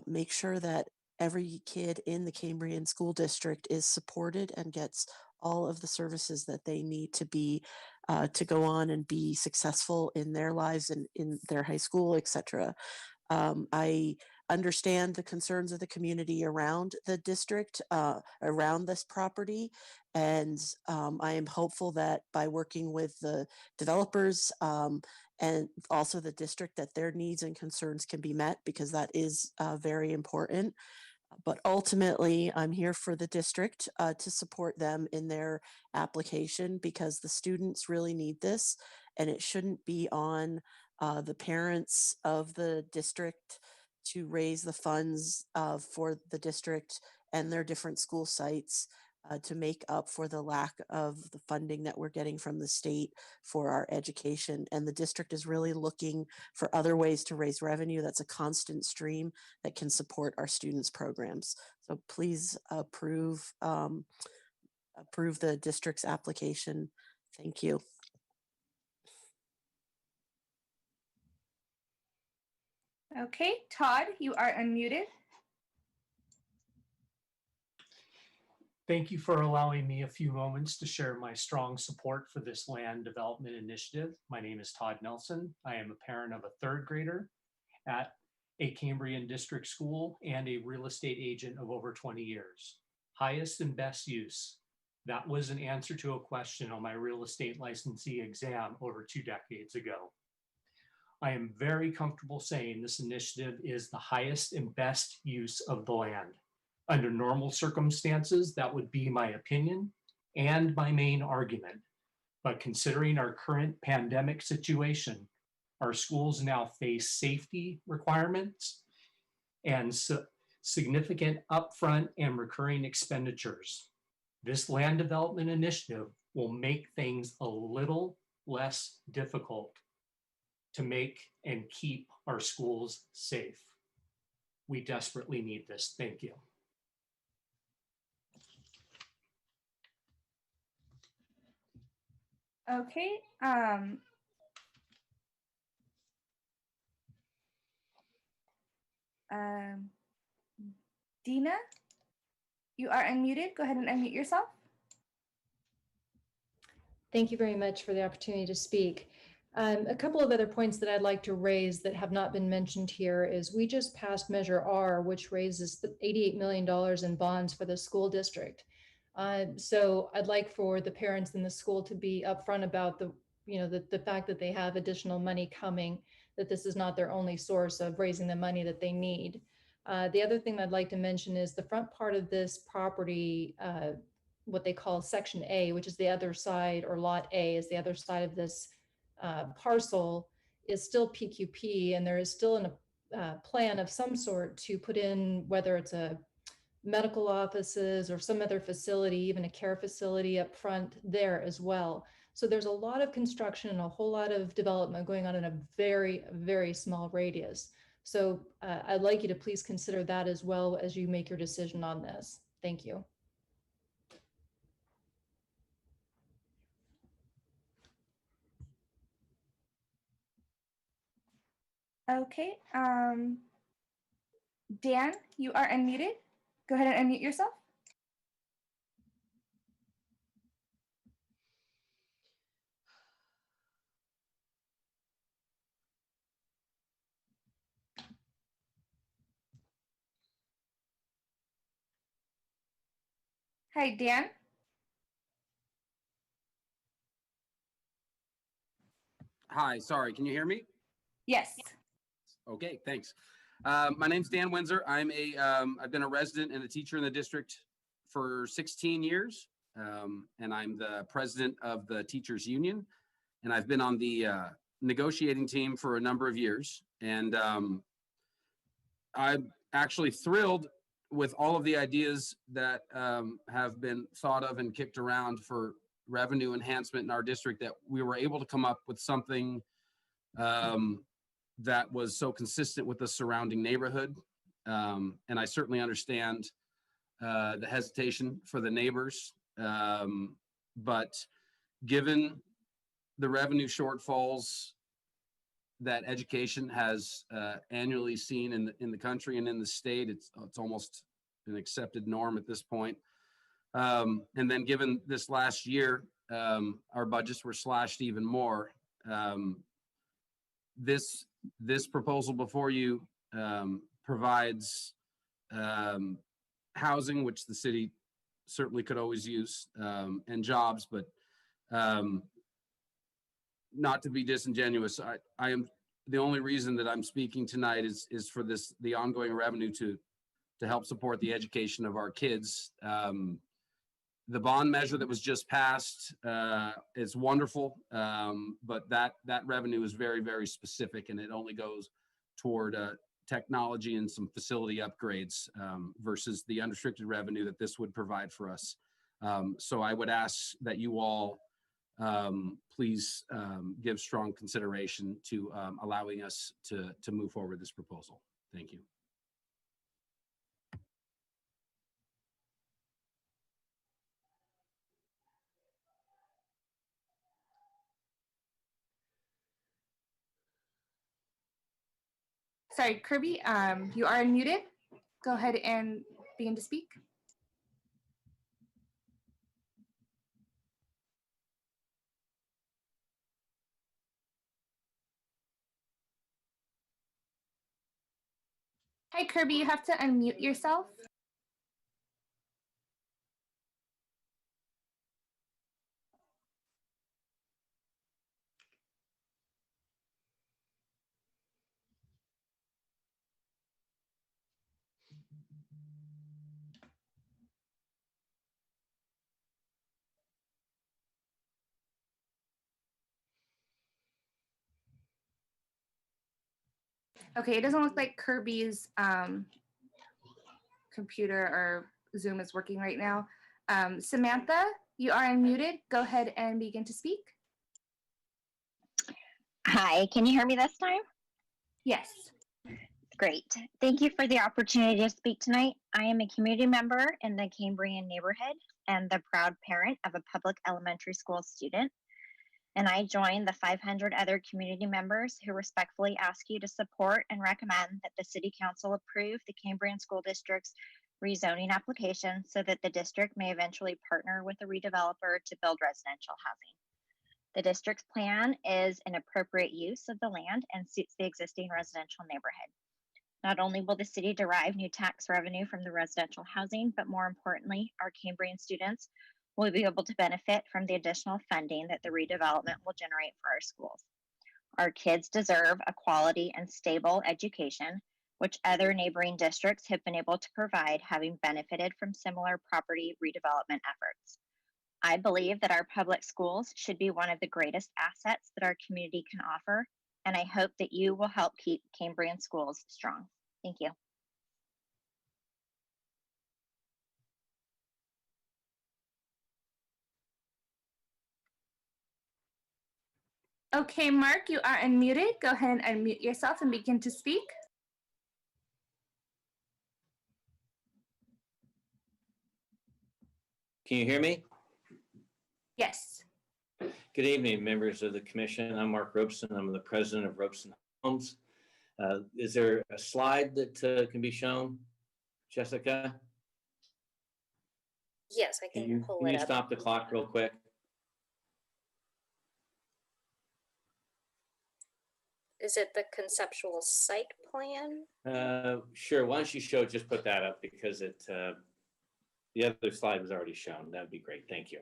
make sure that every kid in the Cambrian School District is supported and gets all of the services that they need to be to go on and be successful in their lives and in their high school, etc. I understand the concerns of the community around the district, around this property, and I am hopeful that by working with the developers and also the district, that their needs and concerns can be met, because that is very important. But ultimately, I'm here for the district to support them in their application, because the students really need this, and it shouldn't be on the parents of the district to raise the funds for the district and their different school sites to make up for the lack of the funding that we're getting from the state for our education. And the district is really looking for other ways to raise revenue that's a constant stream that can support our students' programs. So please approve the district's application. Thank you. Okay, Todd, you are unmuted. Thank you for allowing me a few moments to share my strong support for this land development initiative. My name is Todd Nelson. I am a parent of a 3rd grader at a Cambrian district school and a real estate agent of over 20 years. Highest and best use. That was an answer to a question on my real estate licensee exam over 2 decades ago. I am very comfortable saying this initiative is the highest and best use of the land. Under normal circumstances, that would be my opinion and my main argument. But considering our current pandemic situation, our schools now face safety requirements and significant upfront and recurring expenditures. This land development initiative will make things a little less difficult to make and keep our schools safe. We desperately need this. Thank you. Okay, Dina, you are unmuted. Go ahead and unmute yourself. Thank you very much for the opportunity to speak. A couple of other points that I'd like to raise that have not been mentioned here is we just passed Measure R, which raises $88 million in bonds for the school district. So I'd like for the parents in the school to be upfront about the fact that they have additional money coming, that this is not their only source of raising the money that they need. The other thing I'd like to mention is the front part of this property, what they call Section A, which is the other side, or Lot A is the other side of this parcel, is still PQP, and there is still a plan of some sort to put in, whether it's a medical offices or some other facility, even a care facility up front there as well. So there's a lot of construction and a whole lot of development going on in a very, very small radius. So I'd like you to please consider that as well as you make your decision on this. Thank you. Okay. Dan, you are unmuted. Go ahead and unmute yourself. Hi, Dan. Hi, sorry, can you hear me? Yes. Okay, thanks. My name's Dan Windsor. I've been a resident and a teacher in the district for 16 years, and I'm the president of the teachers union, and I've been on the negotiating team for a number of years, and I'm actually thrilled with all of the ideas that have been thought of and kicked around for revenue enhancement in our district, that we were able to come up with something that was so consistent with the surrounding neighborhood. And I certainly understand the hesitation for the neighbors. But given the revenue shortfalls that education has annually seen in the country and in the state, it's almost an accepted norm at this point. And then given this last year, our budgets were slashed even more. This proposal before you provides housing, which the city certainly could always use, and jobs, but not to be disingenuous, I am the only reason that I'm speaking tonight is for the ongoing revenue to help support the education of our kids. The bond measure that was just passed is wonderful, but that revenue is very, very specific, and it only goes toward technology and some facility upgrades versus the unrestricted revenue that this would provide for us. So I would ask that you all please give strong consideration to allowing us to move forward with this proposal. Thank you. Sorry, Kirby, you are unmuted. Go ahead and begin to speak. Hi, Kirby, you have to unmute yourself. Okay, it doesn't look like Kirby's computer or Zoom is working right now. Samantha, you are unmuted. Go ahead and begin to speak. Hi, can you hear me this time? Yes. Great. Thank you for the opportunity to speak tonight. I am a community member in the Cambrian neighborhood and the proud parent of a public elementary school student. and I join the 500 other community members who respectfully ask you to support and recommend that the City Council approve the Cambrian School District's rezoning application so that the district may eventually partner with a redeveloper to build residential housing. The district's plan is an appropriate use of the land and suits the existing residential neighborhood. Not only will the city derive new tax revenue from the residential housing, but more importantly, our Cambrian students will be able to benefit from the additional funding that the redevelopment will generate for our schools. Our kids deserve a quality and stable education, which other neighboring districts have been able to provide, having benefited from similar property redevelopment efforts. I believe that our public schools should be one of the greatest assets that our community can offer, and I hope that you will help keep Cambrian schools strong. Thank you. Okay, Mark, you are unmuted. Go ahead and unmute yourself and begin to speak. Can you hear me? Yes. Good evening, members of the commission. I'm Mark Robeson. I'm the president of Robeson Homes. Is there a slide that can be shown, Jessica? Yes, I can pull Can it you up. stop the clock real quick? Is it the conceptual site plan? Sure. Why don't you just put that up because the other slide was already shown. That'd be great. Thank you.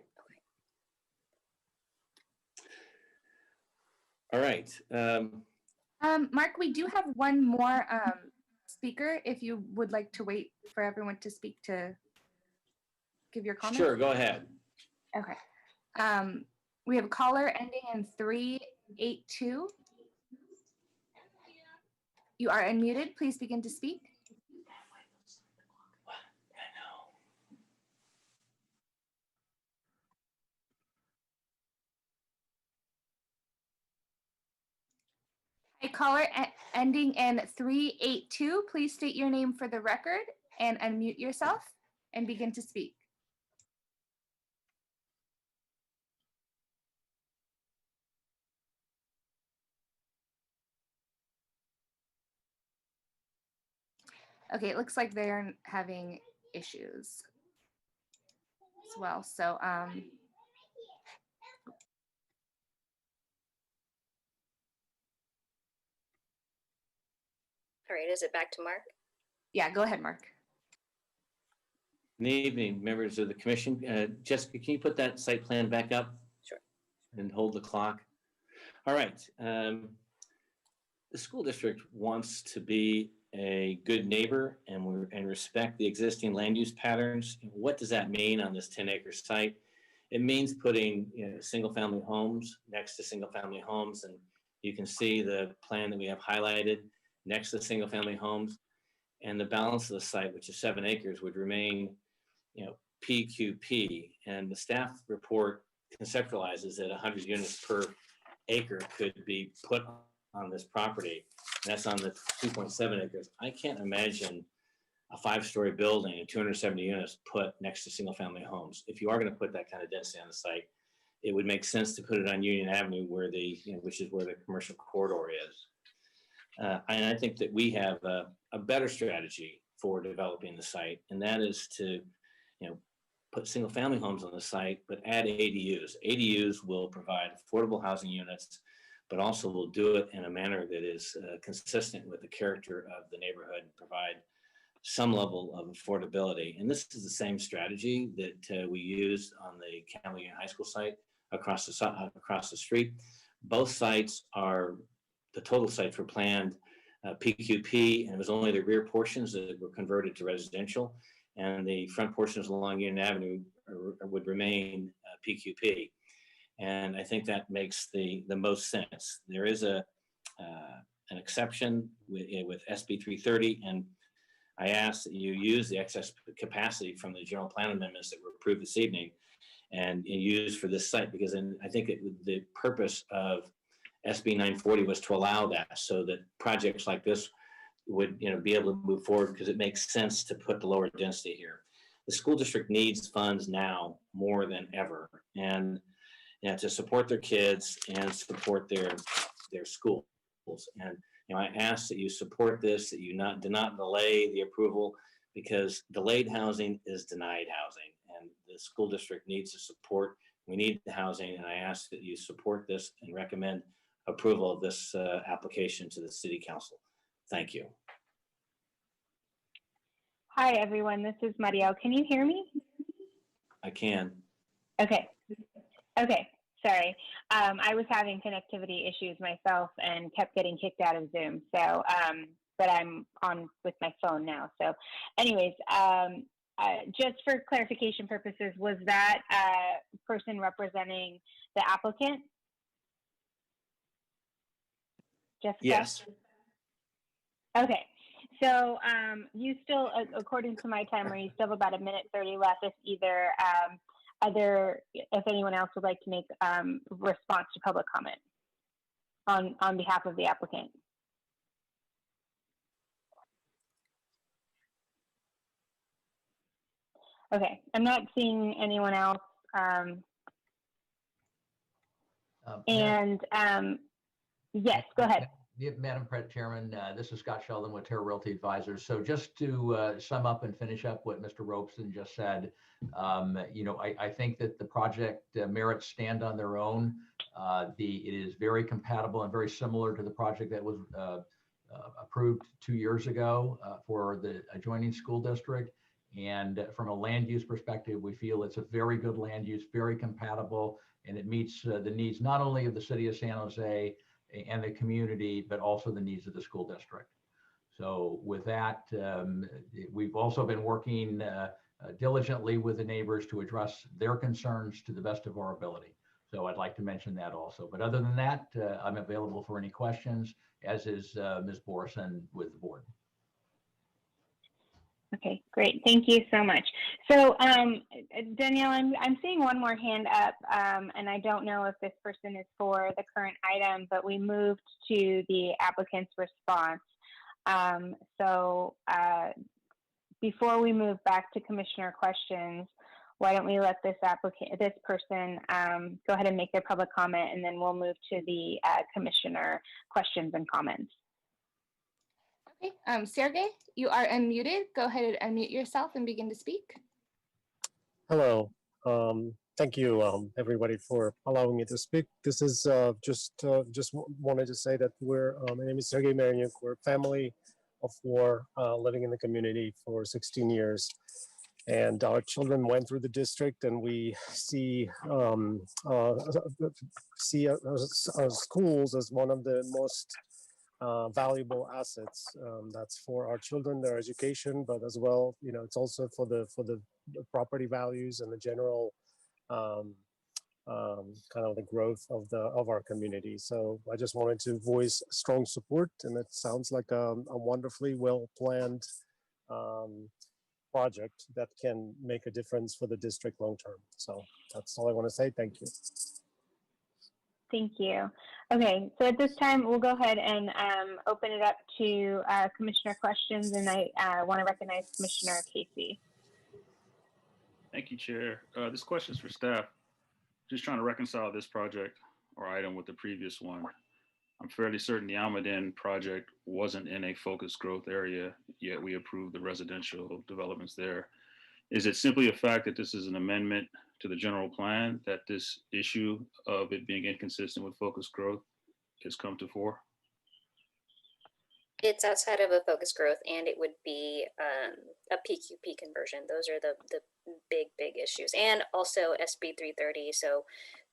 All right. Mark, we do have one more speaker if you would like to wait for everyone to speak to give your comments. Sure, go ahead. Okay. We have a caller ending in 382. You are unmuted. Please begin to speak. Hi, caller ending in 382. Please state your name for the record and unmute yourself and begin to speak. Okay, it looks like they're having issues as well. So, All right, is it back to Mark? Yeah, go ahead, Mark. Good evening, members of the commission. Jessica, can you put that site plan back up? Sure. And hold the clock. All right. The school district wants to be a good neighbor and respect the existing land use patterns. What does that mean on this 10-acre site? It means putting single-family homes next to single-family homes, and you can see the plan that we have highlighted next to single-family homes, and the balance of the site, which is 7 acres, would remain, PQP. And the staff report conceptualizes that 100 units per acre could be put on this property. And that's on the 2.7 acres. I can't imagine a 5-story building and 270 units put next to single-family homes. If you are going to put that kind of density on the site, it would make sense to put it on Union Avenue, where which is where the commercial corridor is. And I think that we have a better strategy for developing the site, and that is to, put single-family homes on the site, but add ADUs. ADUs will provide affordable housing units, but also will do it in a manner that is consistent with the character of the neighborhood and provide some level of affordability. And this is the same strategy that we used on the Campbell Union High School site across the street. Both sites are, the total sites were planned PQP, and it was only the rear portions that were converted to residential, and the front portions along Union Avenue would remain PQP. And I think that makes the most sense. There is an exception with SB 330, and I ask that you use the excess capacity from the general plan amendments that were approved this evening and use for this site, because I think the purpose of SB 940 was to allow that, so that projects like this would be able to move forward, because it makes sense to put the lower density here. The school district needs funds now more than ever, and to support their kids and support their schools. And I ask that you support this, that you do not delay the approval, because delayed housing is denied housing, and the school district needs to support. We need the housing, and I ask that you support this and recommend approval of this application to the City Council. Thank you. Hi, everyone. This is Mariel. Can you hear me? I can. Okay. Okay. Sorry. I was having connectivity issues myself and kept getting kicked out of Zoom. So, but I'm on with my phone now. So anyways, just for clarification purposes, was that person representing the applicant? Jessica? Yes. Okay. So you still, according to my timer, you still have about 1:30 left if either if anyone else would like to make response to public comment on behalf of the applicant. Okay, I'm not seeing anyone else. Yes, go ahead. Madam Chairman, this is Scott Sheldon with Terra Realty Advisors. So just to sum up and finish up what Mr. Robeson just said, I think that the project merits stand on their own. It is very compatible and very similar to the project that was approved 2 years ago for the adjoining school district. And from a land use perspective, we feel it's a very good land use, very compatible, and it meets the needs not only of the city of San Jose and the community, but also the needs of the school district. So with that, we've also been working diligently with the neighbors to address their concerns to the best of our ability. So I'd like to mention that also. But other than that, I'm available for any questions, as is Ms. Borison with the board. Okay, great. Thank you so much. So Danielle, I'm seeing one more hand up, and I don't know if this person is for the current item, but we moved to the applicant's response. Before we move back to commissioner questions, why don't we let this person go ahead and make their public comment, and then we'll move to the commissioner questions and comments. Okay, Sergey, you are unmuted. Go ahead and unmute yourself and begin to speak. Hello. Thank you, everybody, for allowing me to speak. This is just wanted to say that my name is Sergey Mariniuk. We're a family of 4 living in the community for 16 years. And our children went through the district, and we see our schools as one of the most valuable assets. That's for our children, their education, but as well, it's also for the property values and the general kind of the growth of our community. So I just wanted to voice strong support, and it sounds like a wonderfully well planned project that can make a difference for the district long term. So that's all I want to say. Thank you. Thank you. Okay, so at this time, we'll go ahead and open it up to commissioner questions, and I want to recognize Commissioner Casey. Thank you, Chair. This question is for staff. Just trying to reconcile this project or item with the previous one. I'm fairly certain the Almaden project wasn't in a focused growth area, yet we approved the residential developments there. Is it simply a fact that this is an amendment to the general plan that this issue of it being inconsistent with focused growth has come to fore? It's outside of a focused growth, and it would be a PQP conversion. Those are the big issues. And also SB 330, so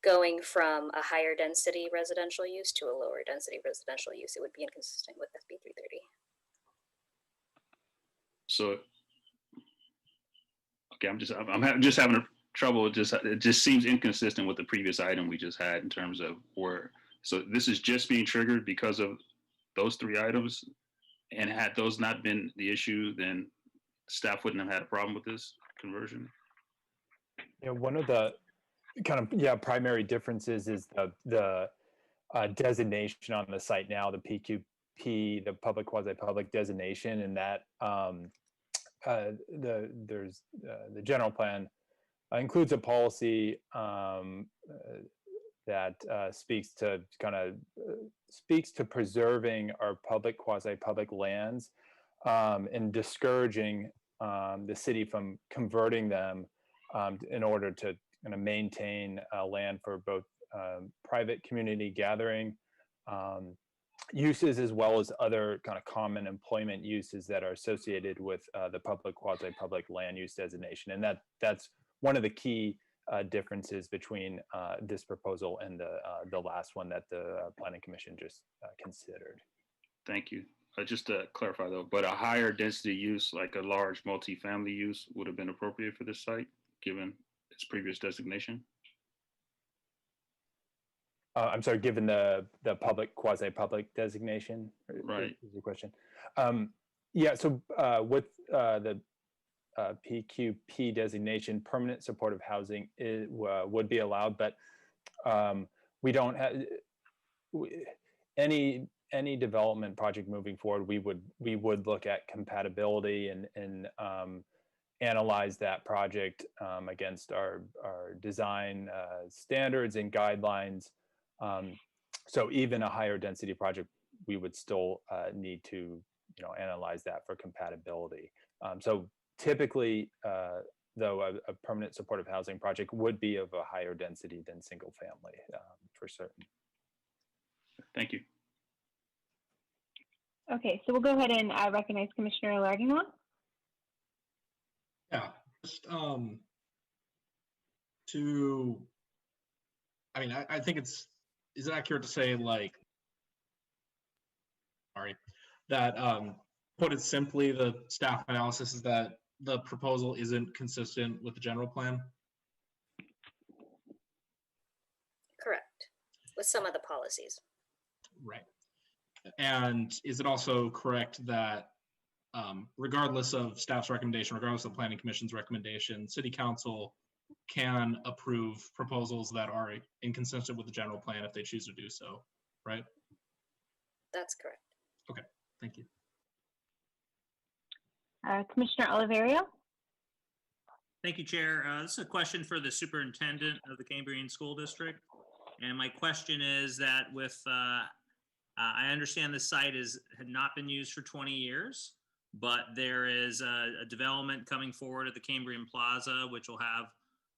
going from a higher density residential use to a lower density residential use, it would be inconsistent with SB 330. So, okay, I'm just having trouble. It just seems inconsistent with the previous item we just had in terms of where. So this is just being triggered because of those 3 items, and had those not been the issue, then staff wouldn't have had a problem with this conversion. Yeah, one of the kind of primary differences is the designation on the site now, the PQP, the public quasi-public designation, and that the general plan includes a policy that speaks to preserving our public, quasi-public lands, and discouraging the city from converting them in order to kind of maintain land for both private community gathering uses, as well as other kind of common employment uses that are associated with the public, quasi-public land use designation. And that's one of the key differences between this proposal and the last one that the Planning Commission just considered. Thank you. Just to clarify though, but a higher density use, like a large multifamily use, would have been appropriate for this site, given its previous designation? I'm sorry, given the public, quasi-public designation, right? Is your question? Yeah, so with the PQP designation, permanent supportive housing would be allowed, but we don't have any development project moving forward. We would look at compatibility and analyze that project against our design standards and guidelines. So even a higher density project, we would still need to analyze that for compatibility. So typically, though, a permanent supportive housing project would be of a higher density than single family for certain. Thank you. Okay, so we'll go ahead and recognize Commissioner Larginwell. Yeah, just I think is it accurate to say, like, that put it simply, the staff analysis is that the proposal isn't consistent with the general plan? Correct. With some of the policies. Right. And is it also correct that regardless of staff's recommendation, regardless of Planning Commission's recommendation, City Council can approve proposals that are inconsistent with the general plan if they choose to do so, right? That's correct. Okay, thank you. Commissioner Oliverio. Thank you, Chair. This is a question for the superintendent of the Cambrian School District. And my question is that with, I understand the site had not been used for 20 years, but there is a development coming forward at the Cambrian Plaza, which will have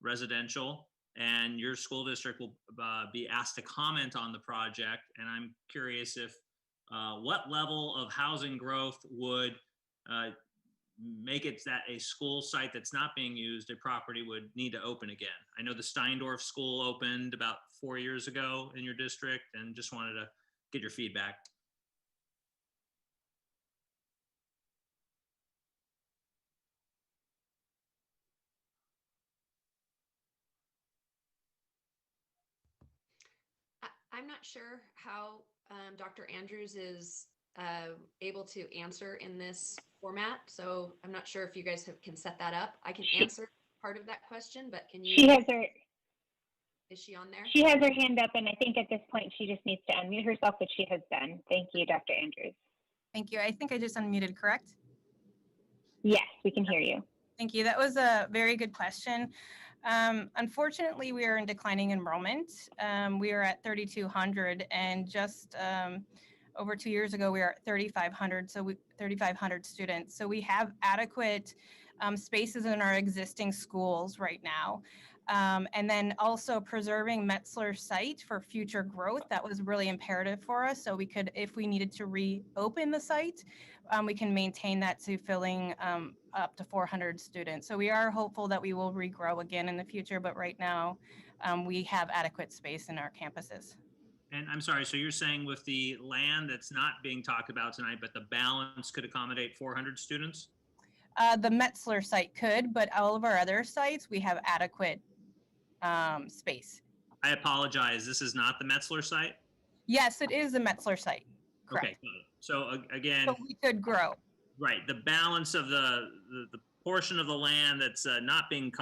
residential, and your school district will be asked to comment on the project. And I'm curious if what level of housing growth would make it that a school site that's not being used, a property would need to open again. I know the Steindorf School opened about 4 years ago in your district, and just wanted to get your feedback. I'm not sure how Dr. Andrews is able to answer in this format, so I'm not sure if you guys can set that up. I can answer part of that question, but can you? She has her. Is she on there? She has her hand up, and I think at this point she just needs to unmute herself, which she has done. Thank you, Dr. Andrews. Thank you. I think I just unmuted, correct? Yes, we can hear you. Thank you. That was a very good question. Unfortunately, we are in declining enrollment. We are at 3,200, and just over 2 years ago, we were at 3,500. So 3,500 students. So we have adequate spaces in our existing schools right now. And then also preserving Metzler site for future growth. That was really imperative for us. So we could, if we needed to reopen the site, we can maintain that to filling up to 400 students. So we are hopeful that we will regrow again in the future, but right now we have adequate space in our campuses. And I'm sorry, so you're saying with the land that's not being talked about tonight, but the balance could accommodate 400 students? The Metzler site could, but all of our other sites, we have adequate space. I apologize, this is not the Metzler site? Yes, it is the Metzler site. Correct. Okay, so again, so we could grow. Right, the balance of the portion of the land that's not being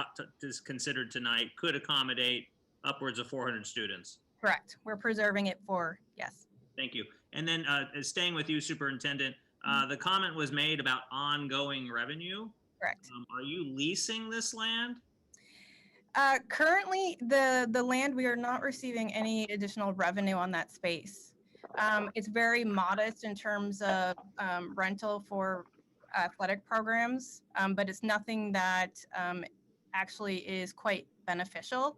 considered tonight could accommodate upwards of 400 students. Correct. We're preserving it for, yes. Thank you. And then staying with you, Superintendent, the comment was made about ongoing revenue. Correct. Are you leasing this land? Currently, the land, we are not receiving any additional revenue on that space. It's very modest in terms of rental for athletic programs, but it's nothing that actually is quite beneficial.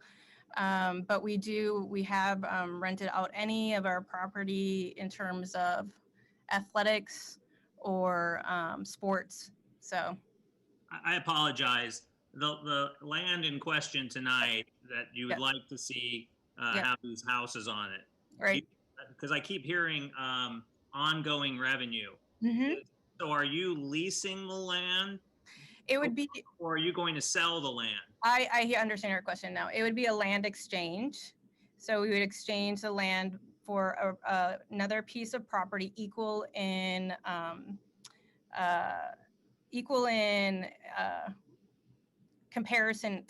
But we have rented out any of our property in terms of athletics or sports. So I apologize. The land in question tonight that you would like to see have these houses on it. Right. Because I keep hearing ongoing revenue. Mm-hmm. So are you leasing the land? It would be, or are you going to sell the land? I understand your question now. It would be a land exchange. So we would exchange the land for another piece of property equal in comparison.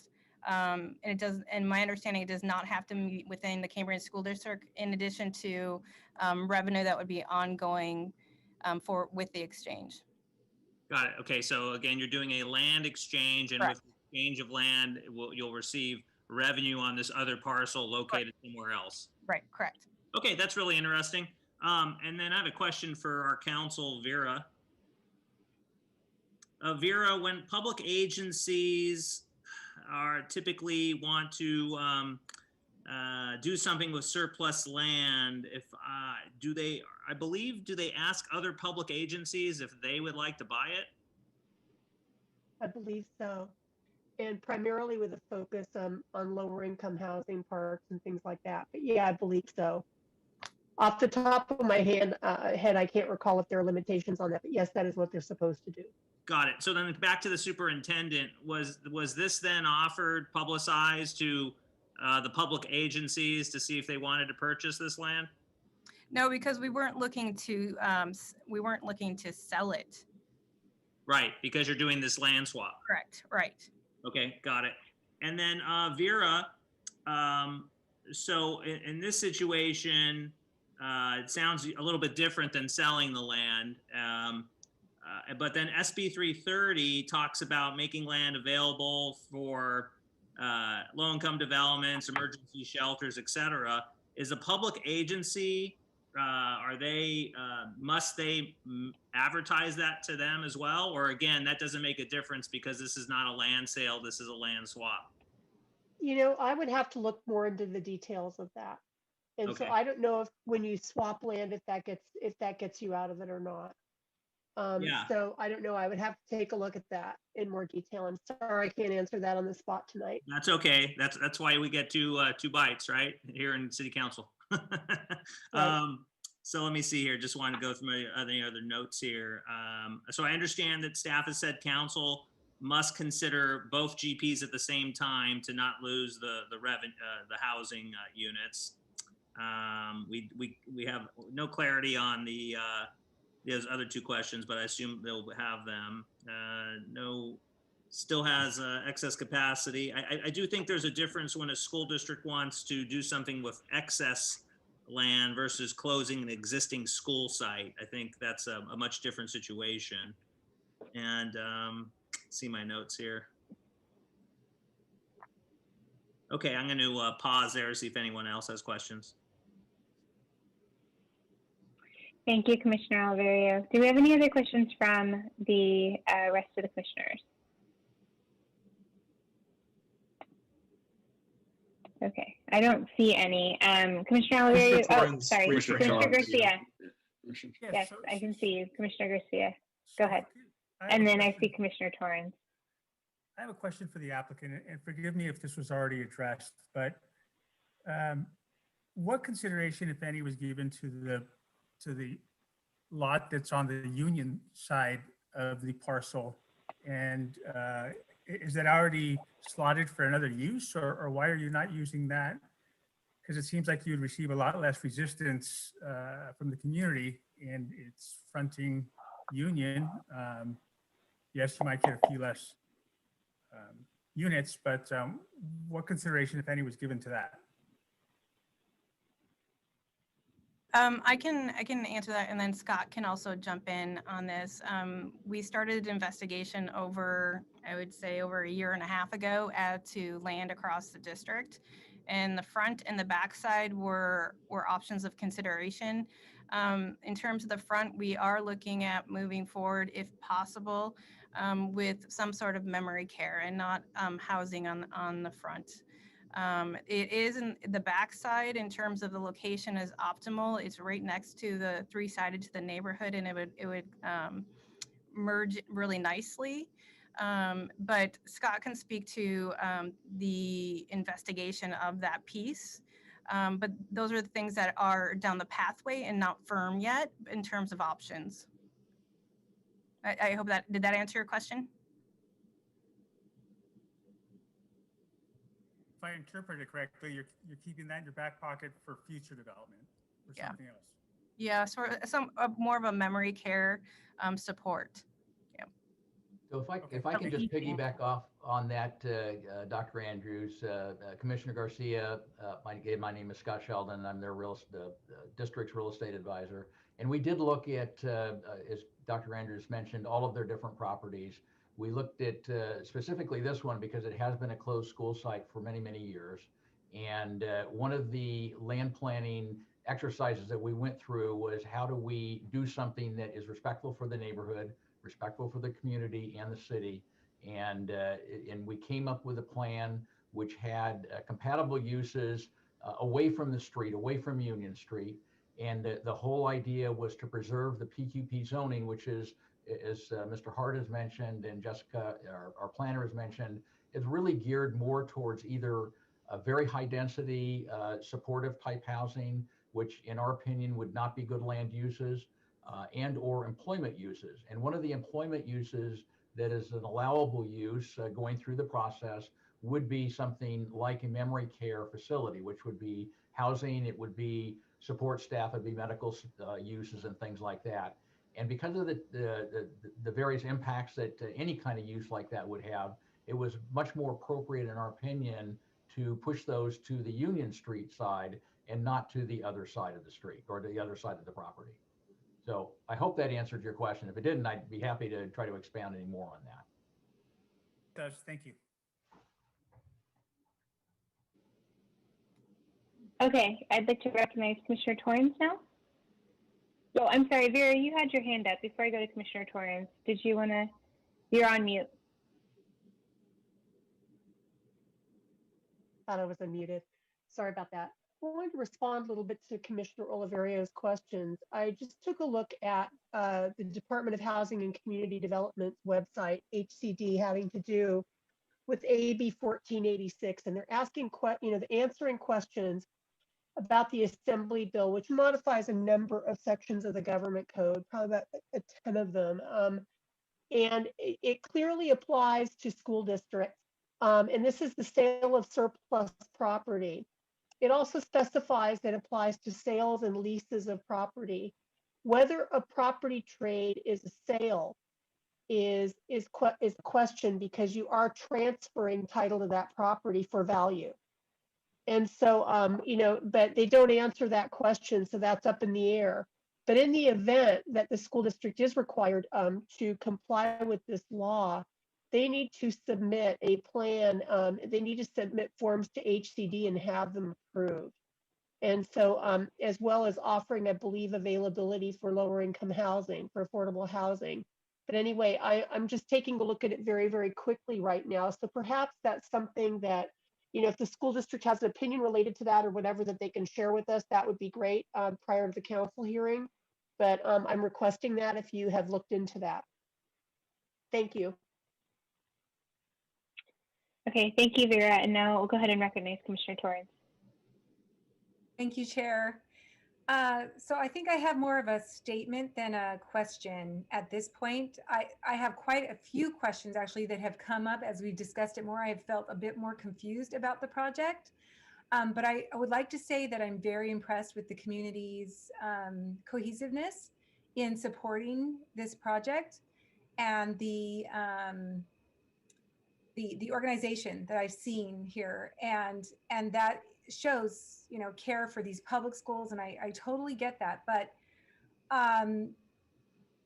And it does, and my understanding, it does not have to meet within the Cambrian School District, in addition to revenue that would be ongoing with the exchange. Got it. Okay, so again, you're doing a land exchange, and Correct. with the exchange of land, you'll receive revenue on this other parcel located somewhere else. Right, correct. Okay, that's really interesting. And then I have a question for our counsel, Vera. Vera, when public agencies are typically want to do something with surplus land, if do they ask other public agencies if they would like to buy it? I believe so, and primarily with a focus on lower income housing, parks, and things like that. But yeah, I believe so. Off the top of my head, I can't recall if there are limitations on that. But yes, that is what they're supposed to do. Got it. So then back to the superintendent, was this then offered, publicized to the public agencies to see if they wanted to purchase this land? No, because we weren't looking to sell it. Right, because you're doing this land swap. Correct, right. Okay, got it. And then Vera, so in this situation, it sounds a little bit different than selling the land. But then SB 330 talks about making land available for low-income developments, emergency shelters, et cetera. Is a public agency, must they advertise that to them as well? Or again, that doesn't make a difference because this is not a land sale, this is a land swap? You know, I would have to look more into the details of that. And Okay. so I don't know if when you swap land, if that gets you out of it or not. Yeah. So I don't know. I would have to take a look at that in more detail. I'm sorry, I can't answer that on the spot tonight. That's okay. That's why we get two bites, right? Here in City Council. Right. So let me see here. Just want to go through my other notes here. So I understand that staff has said council must consider both GPs at the same time to not lose the revenue, the housing units. We have no clarity on those other two questions, but I assume they'll have them. Still has excess capacity. I do think there's a difference when a school district wants to do something with excess land versus closing an existing school site. I think that's a much different situation. And see my notes here. Okay, I'm going to pause there to see if anyone else has questions. Thank you, Commissioner Alverio. Do we have any other questions from the rest of the commissioners? Okay, I don't see any. Commissioner Alverio, oh, sorry, Commissioner Garcia. Yes, I can see you, Commissioner Garcia. Go ahead. And then I see Commissioner Torrens. I have a question for the applicant, and forgive me if this was already addressed, but what consideration, if any, was given to the lot that's on the Union side of the parcel? And is that already slotted for another use, or why are you not using that? Because it seems like you'd receive a lot less resistance from the community, and it's fronting Union. Yes, you might get a few less units, but what consideration, if any, was given to that? I can answer that, and then Scott can also jump in on this. We started an investigation over, I would say, over a year and a half ago to land across the district, and the front and the back side were options of consideration. In terms of the front, we are looking at moving forward, if possible, with some sort of memory care and not housing on the front. It is in the backside in terms of the location is optimal. It's right next to the three-sided to the neighborhood, and it would merge really nicely. But Scott can speak to the investigation of that piece. But those are the things that are down the pathway and not firm yet in terms of options. I hope did that answer your question? If I interpret it correctly, you're keeping that in your back pocket for future development or Yeah. something else. Yeah, sort of more of a memory care support. Yeah. So if I can just piggyback off on that, Dr. Andrews, Commissioner Garcia, my name is Scott Sheldon. I'm their district's real estate advisor. And we did look at, as Dr. Andrews mentioned, all of their different properties. We looked at specifically this one because it has been a closed school site for many, many years. And one of the land planning exercises that we went through was how do we do something that is respectful for the neighborhood, respectful for the community and the city. And we came up with a plan which had compatible uses away from the street, away from Union Street. And the whole idea was to preserve the PQP zoning, which is, as Mr. Hart has mentioned and Jessica, our planner, has mentioned, is really geared more towards either a very high density supportive type housing, which in our opinion would not be good land uses, and or employment uses. And one of the employment uses that is an allowable use going through the process would be something like a memory care facility, which would be housing, it would be support staff, it'd be medical uses and things like that. And because of the various impacts that any kind of use like that would have, it was much more appropriate, in our opinion, to push those to the Union Street side and not to the other side of the street or the other side of the property. So I hope that answered your question. If it didn't, I'd be happy to try to expound any more on that. It does. Thank you. Okay, I'd like to recognize Commissioner Torrance now. Oh, I'm sorry, Vera, you had your hand up before I go to Commissioner Torrance. Did you want to, you're on mute. Thought I was unmuted. Sorry about that. I wanted to respond a little bit to Commissioner Oliverio's questions. I just took a look at the Department of Housing and Community Development's website, HCD, having to do with AB 1486, and they're asking, answering questions about the Assembly Bill, which modifies a number of sections of the government code, probably about 10 of them. And it clearly applies to school districts. And this is the sale of surplus property. It also specifies that it applies to sales and leases of property. Whether a property trade is a sale is a question, because you are transferring title to that property for value. And so, but they don't answer that question, so that's up in the air. But in the event that the school district is required to comply with this law, they need to submit a plan. They need to submit forms to HCD and have them approved. And so, as well as offering, I believe, availability for lower income housing, for affordable housing. But anyway, I'm just taking a look at it very, very quickly right now. So perhaps that's something that, if the school district has an opinion related to that or whatever that they can share with us, that would be great prior to the council hearing. But I'm requesting that if you have looked into that. Thank you. Okay, thank you, Vera. And now we'll go ahead and recognize Commissioner Torrance. Thank you, Chair. So I think I have more of a statement than a question at this point. I have quite a few questions actually that have come up as we discussed it more. I have felt a bit more confused about the project, but I would like to say that I'm very impressed with the community's cohesiveness in supporting this project, and the organization that I've seen here, and that shows, care for these public schools, and I totally get that. But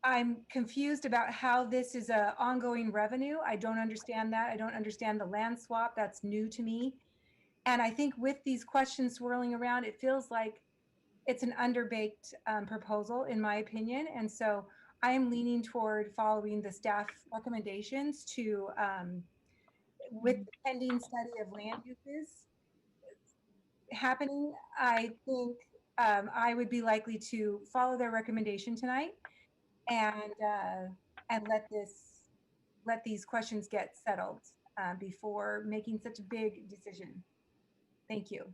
I'm confused about how this is a ongoing revenue. I don't understand that. I don't understand the land swap. That's new to me. And I think with these questions swirling around, it feels like it's an underbaked proposal, in my opinion. And so I am leaning toward following the staff recommendations to, with the pending study of land uses happening, I think I would be likely to follow their recommendation tonight and let these questions get settled before making such a big decision. Thank you.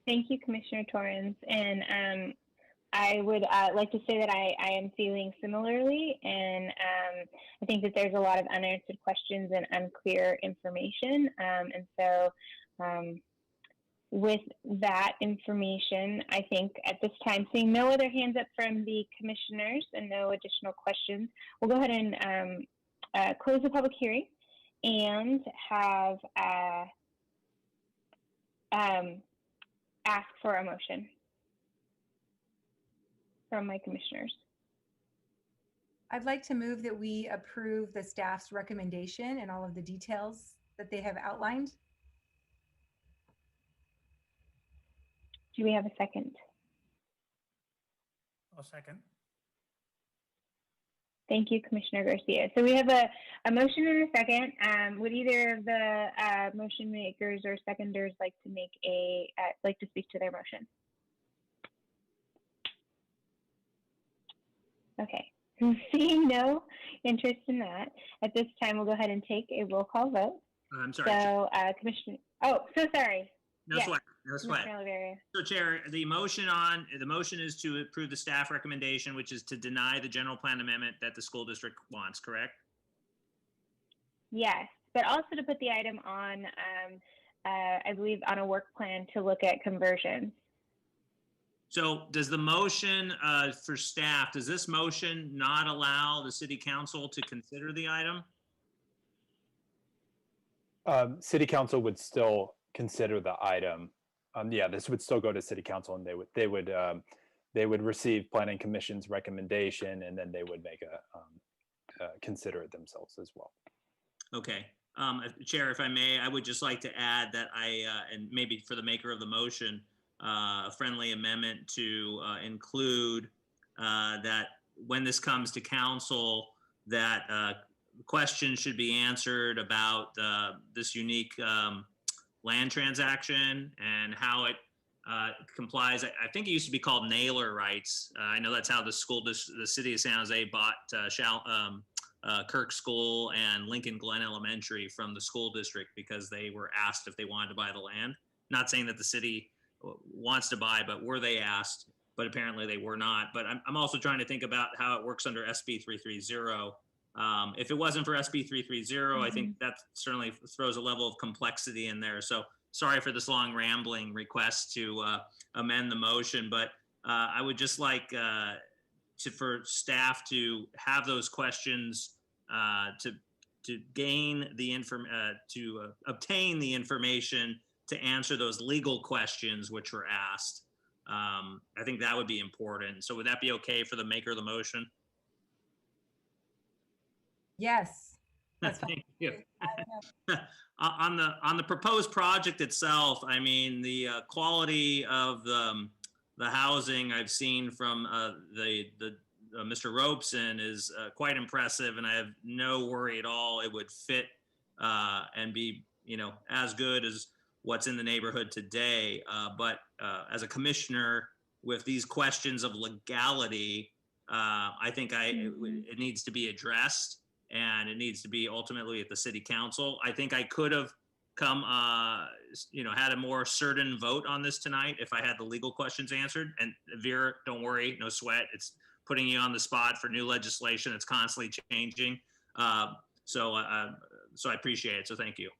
Thank you, Commissioner Torrens. And I would like to say that I am feeling similarly. And I think that there's a lot of unanswered questions and unclear information. And so with that information, I think at this time, seeing no other hands up from the commissioners and no additional questions, we'll go ahead and close the public hearing and have ask for a motion from my commissioners. I'd like to move that we approve the staff's recommendation and all of the details that they have outlined. Do we have a second? I'll second. Thank you, Commissioner Garcia. So we have a motion and a second. Would either of the motion makers or seconders like to speak to their motion? Okay. Seeing no interest in that, at this time we'll go ahead and take a roll call vote. I'm sorry. So, Commissioner. Oh, so sorry. No Yes, sweat. No sweat. Commissioner Oliveira. So Chair, the motion is to approve the staff recommendation, which is to deny the general plan amendment that the school district wants, correct? Yes, but also to put the item on, I believe, on a work plan to look at conversions. So does the motion for staff, does this motion not allow the city council to consider the item? City council would still consider the item. Yeah, this would still go to city council, and they would receive planning commission's recommendation, and then they would make consider it themselves as well. Okay. Chair, if I may, I would just like to add that and maybe for the maker of the motion, a friendly amendment to include that when this comes to council, that questions should be answered about this unique land transaction and how it complies. I think it used to be called nailer rights. I know that's how the city of San Jose bought Kirk School and Lincoln Glen Elementary from the school district because they were asked if they wanted to buy the land. Not saying that the city wants to buy, but were they asked? But apparently they were not. But I'm also trying to think about how it works under SB 330. If it wasn't for SB 330, I think that certainly throws a level of complexity in there. So sorry for this long rambling request to amend the motion, but I would just like for staff to have those questions to gain the to obtain the information to answer those legal questions which were asked. I think that would be important. So would that be okay for the maker of the motion? Yes. Thank you. On the proposed project itself, I mean, the quality of the housing I've seen from Mr. Robeson is quite impressive, and I have no worry at all it would fit and be, as good as what's in the neighborhood today. But as a commissioner with these questions of legality, I think it needs to be addressed. And it needs to be ultimately at the city council. I think I could have come, had a more certain vote on this tonight if I had the legal questions answered. And Vera, don't worry, no sweat. It's putting you on the spot for new legislation that's constantly changing. So I appreciate it. So thank you.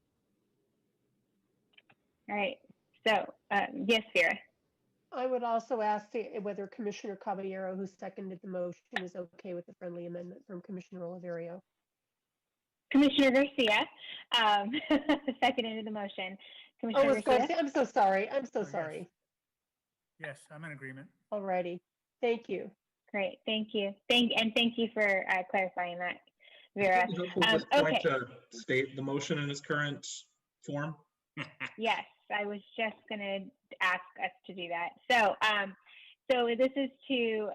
All right. So yes, Vera. I would also ask whether Commissioner Caballero, who seconded the motion, is okay with the friendly amendment from Commissioner Oliverio. Commissioner Garcia seconded the motion. Commissioner Oh, it's Garcia? Garcia. I'm so sorry. I'm so Oh, yes. sorry. Yes, I'm in agreement. Alrighty. Thank you. Great, thank you. Thank you for clarifying that, Vera. Is it helpful at this point to state the motion in its current form? Yes, I was just going to ask us to do that. So, so this is to,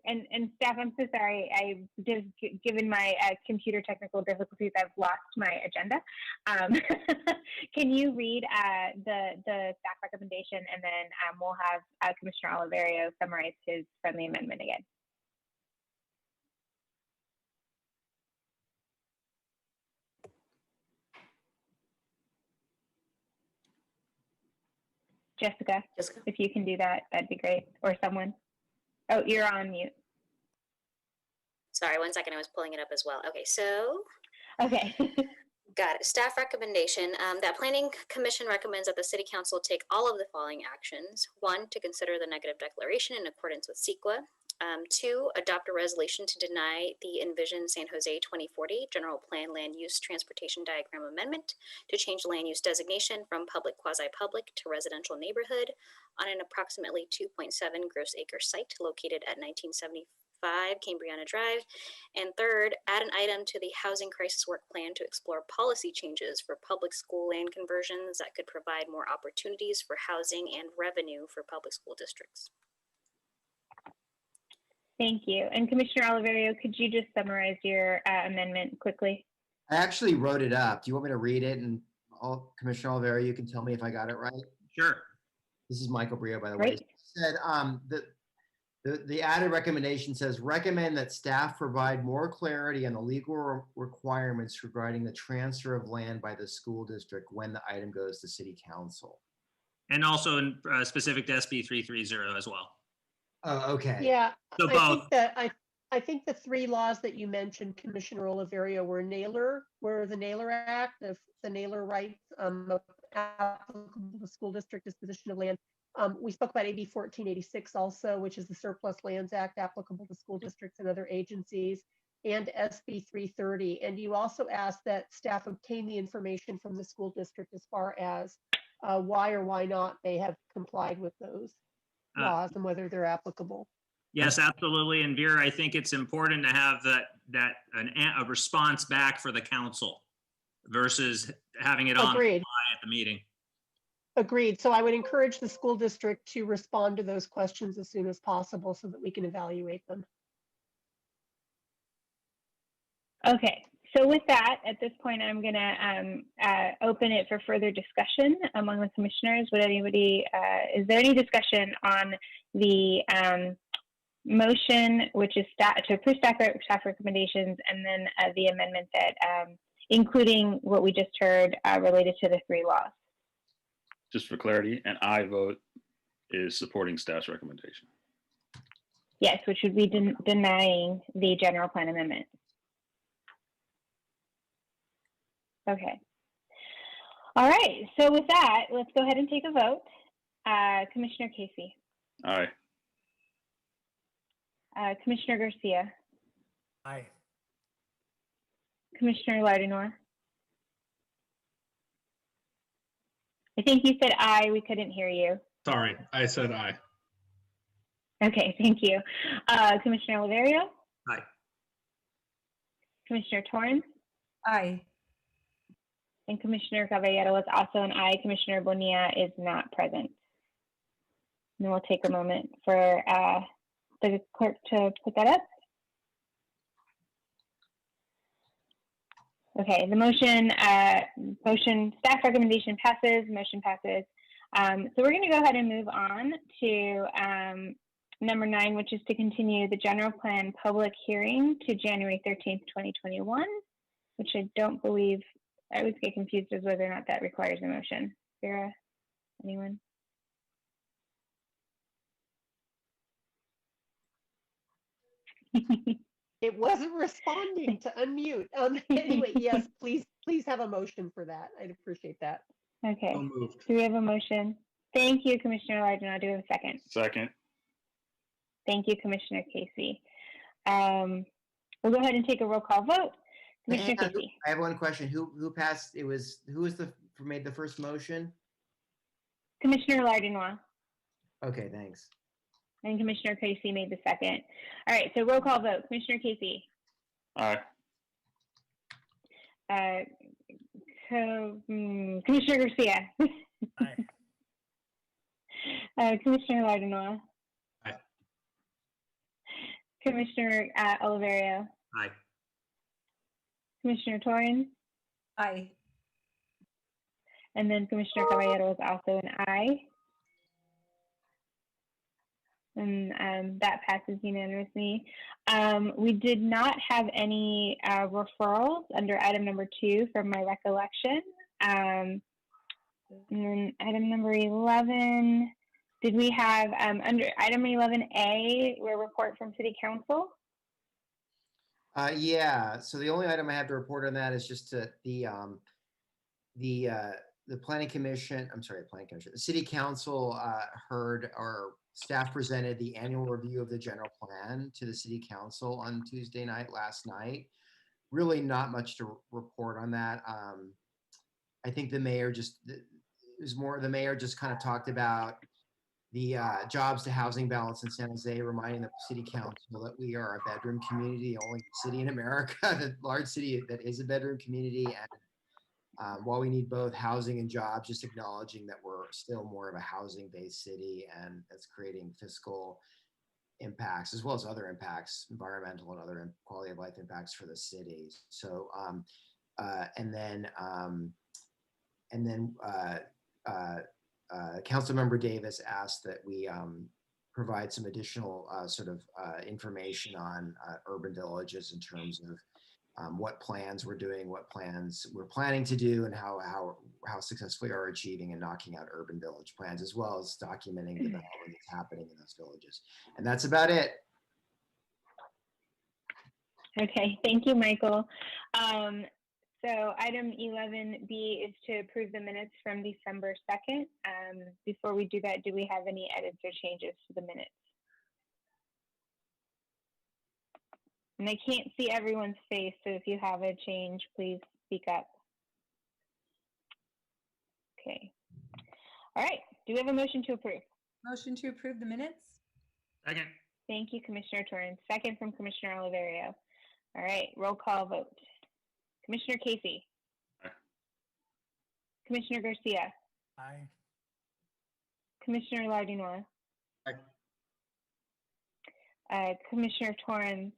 and staff, I'm so sorry. I've just given my computer technical difficulties, I've lost my agenda. Can you read the staff recommendation, and then we'll have Commissioner Oliverio summarize his friendly amendment again. Jessica, if you can do that, that'd be great. Or someone. Oh, you're on mute. Sorry, 1 second. I was pulling it up as well. Okay, so. Okay. Got it. Staff recommendation. That Planning Commission recommends that the City Council take all of the following actions. 1, to consider the negative declaration in accordance with CEQA. 2, adopt a resolution to deny the Envision San Jose 2040 General Plan Land Use Transportation Diagram Amendment to change land use designation from public quasi-public to residential neighborhood on an approximately 2.7 gross acre site located at 1975 Cambriana Drive. And 3rd, add an item to the Housing Crisis Work Plan to explore policy changes for public school land conversions that could provide more opportunities for housing and revenue for public school districts. Thank you. And Commissioner Oliverio, could you just summarize your amendment quickly? I actually wrote it up. Do you want me to read it? And Commissioner Oliverio, you can tell me if I got it right. Sure. This is Michael Brio, by the Great. way. It said the added recommendation says recommend that staff provide more clarity on the legal requirements regarding the transfer of land by the school district when the item goes to City Council. And also in specific to SB 330 as well. Oh, okay. Yeah, So both. I think the 3 laws that you mentioned, Commissioner Oliverio, were the Naylor Act, the Naylor rights applicable to the school district disposition of land. We spoke about AB 1486 also, which is the Surplus Lands Act applicable to school districts and other agencies, and SB 330. And you also asked that staff obtain the information from the school district as far as why or why not they have complied with those laws and whether they're applicable. Yes, absolutely. And Vera, I think it's important to have a response back for the council versus having it on Agreed. at the meeting. Agreed. So I would encourage the school district to respond to those questions as soon as possible so that we can evaluate them. Okay. So with that, at this point, I'm going to open it for further discussion among the commissioners. Would anybody, is there any discussion on the motion, which is to approve staff recommendations, and then the amendment that, including what we just heard related to the 3 laws? Just for clarity, an aye vote is supporting staff's recommendation. Yes, which would be denying the general plan amendment. Okay. All right. So with that, let's go ahead and take a vote. Commissioner Casey. Aye. Commissioner Garcia. Aye. Commissioner Lardinor. I think you said aye. We couldn't hear you. Sorry, I said aye. Okay, thank you. Commissioner Oliverio. Aye. Commissioner Torrance. Aye. And Commissioner Caballero is also an aye. Commissioner Bonilla is not present. And we'll take a moment for the clerk to put that up. Okay, the motion staff recommendation passes. Motion passes. So we're going to go ahead and move on to number 9, which is to continue the general plan public hearing to January 13th, 2021, which I don't believe. I always get confused as whether or not that requires a motion. Vera, anyone? It wasn't responding to unmute. Anyway, yes, please have a motion for that. I'd appreciate that. Okay. So moved. Do we have a motion? Thank you, Commissioner Lardner. Do we have a second? Second. Thank you, Commissioner Casey. We'll go ahead and take a roll call vote. Commissioner Casey. I have one question. Who passed? Who made the first motion? Commissioner Lardinois. Okay, thanks. And Commissioner Casey made the second. All right, so roll call vote. Commissioner Casey. Aye. Commissioner Garcia. Commissioner Lardinois. Aye. Commissioner Oliverio. Aye. Commissioner Torrens. Aye. And then Commissioner Caballero is also an aye. And that passes unanimously. We did not have any referrals under item number 2 from my recollection. And then item number 11, did we have under item 11A, a report from City Council? Yeah, so the only item I have to report on that is just the Planning Commission, the City Council heard, or staff presented the annual review of the general plan to the City Council on Tuesday night, last night. Really not much to report on that. I think the mayor just kind of talked about the jobs to housing balance in San Jose, reminding the City Council that we are a bedroom community, the only city in America, the large city that is a bedroom community. And while we need both housing and jobs, just acknowledging that we're still more of a housing-based city, and that's creating fiscal impacts as well as other impacts, environmental and other quality of life impacts for the city. So, Councilmember Davis asked that we provide some additional information on urban villages in terms of what plans we're doing, what plans we're planning to do, and how successfully we are achieving and knocking out urban village plans, as well as documenting development that's happening in those villages. And that's about it. Okay, thank you, Michael. So item 11B is to approve the minutes from December 2nd. Before we do that, do we have any edits or changes to the minutes? And I can't see everyone's face, so if you have a change, please speak up. Okay. All right, do we have a motion to approve? Motion to approve the minutes? Second. Thank you, Commissioner Torrens. Second from Commissioner Oliverio. All right, roll call vote. Commissioner Casey. Aye. Commissioner Garcia. Aye. Commissioner Lardinois. Aye. Commissioner Torrens.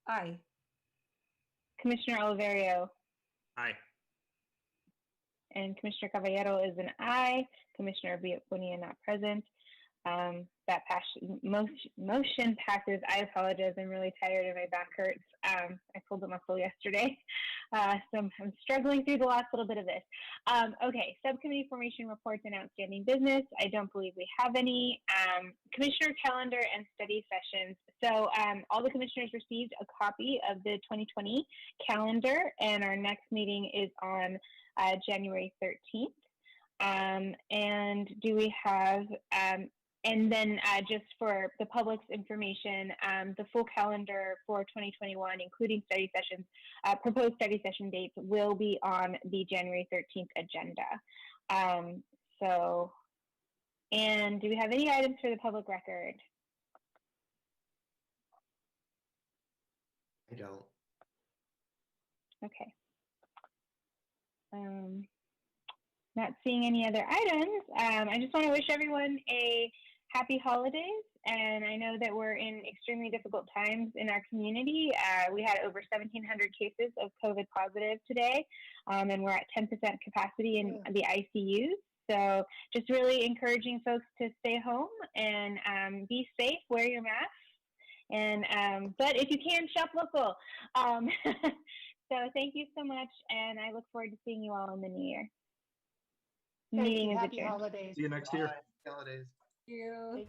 Aye. Commissioner Oliverio. Aye. And Commissioner Caballero is an aye. Commissioner Bonilla not present. That motion passes. I apologize. I'm really tired and my back hurts. I pulled a muscle yesterday. So I'm struggling through the last little bit of this. Okay, subcommittee formation reports and outstanding business. I don't believe we have any. Commissioner calendar and study sessions. So all the commissioners received a copy of the 2020 calendar, and our next meeting is on January 13th. And do we have, and then just for the public's information, the full calendar for 2021, including study sessions, proposed study session dates will be on the January 13th agenda. And do we have any items for the public record? I don't. Okay. Not seeing any other items. I just want to wish everyone a happy holidays. And I know that we're in extremely difficult times in our community. We had over 1,700 cases of COVID positive today, and we're at 10% capacity in the ICUs. So just really encouraging folks to stay home and be safe, wear your masks. And but if you can, shop local. So thank you so much, and I look forward to seeing you all in the new year. Thank Meeting you. is Happy adjourned. holidays. See you next year. Holidays. Thank you.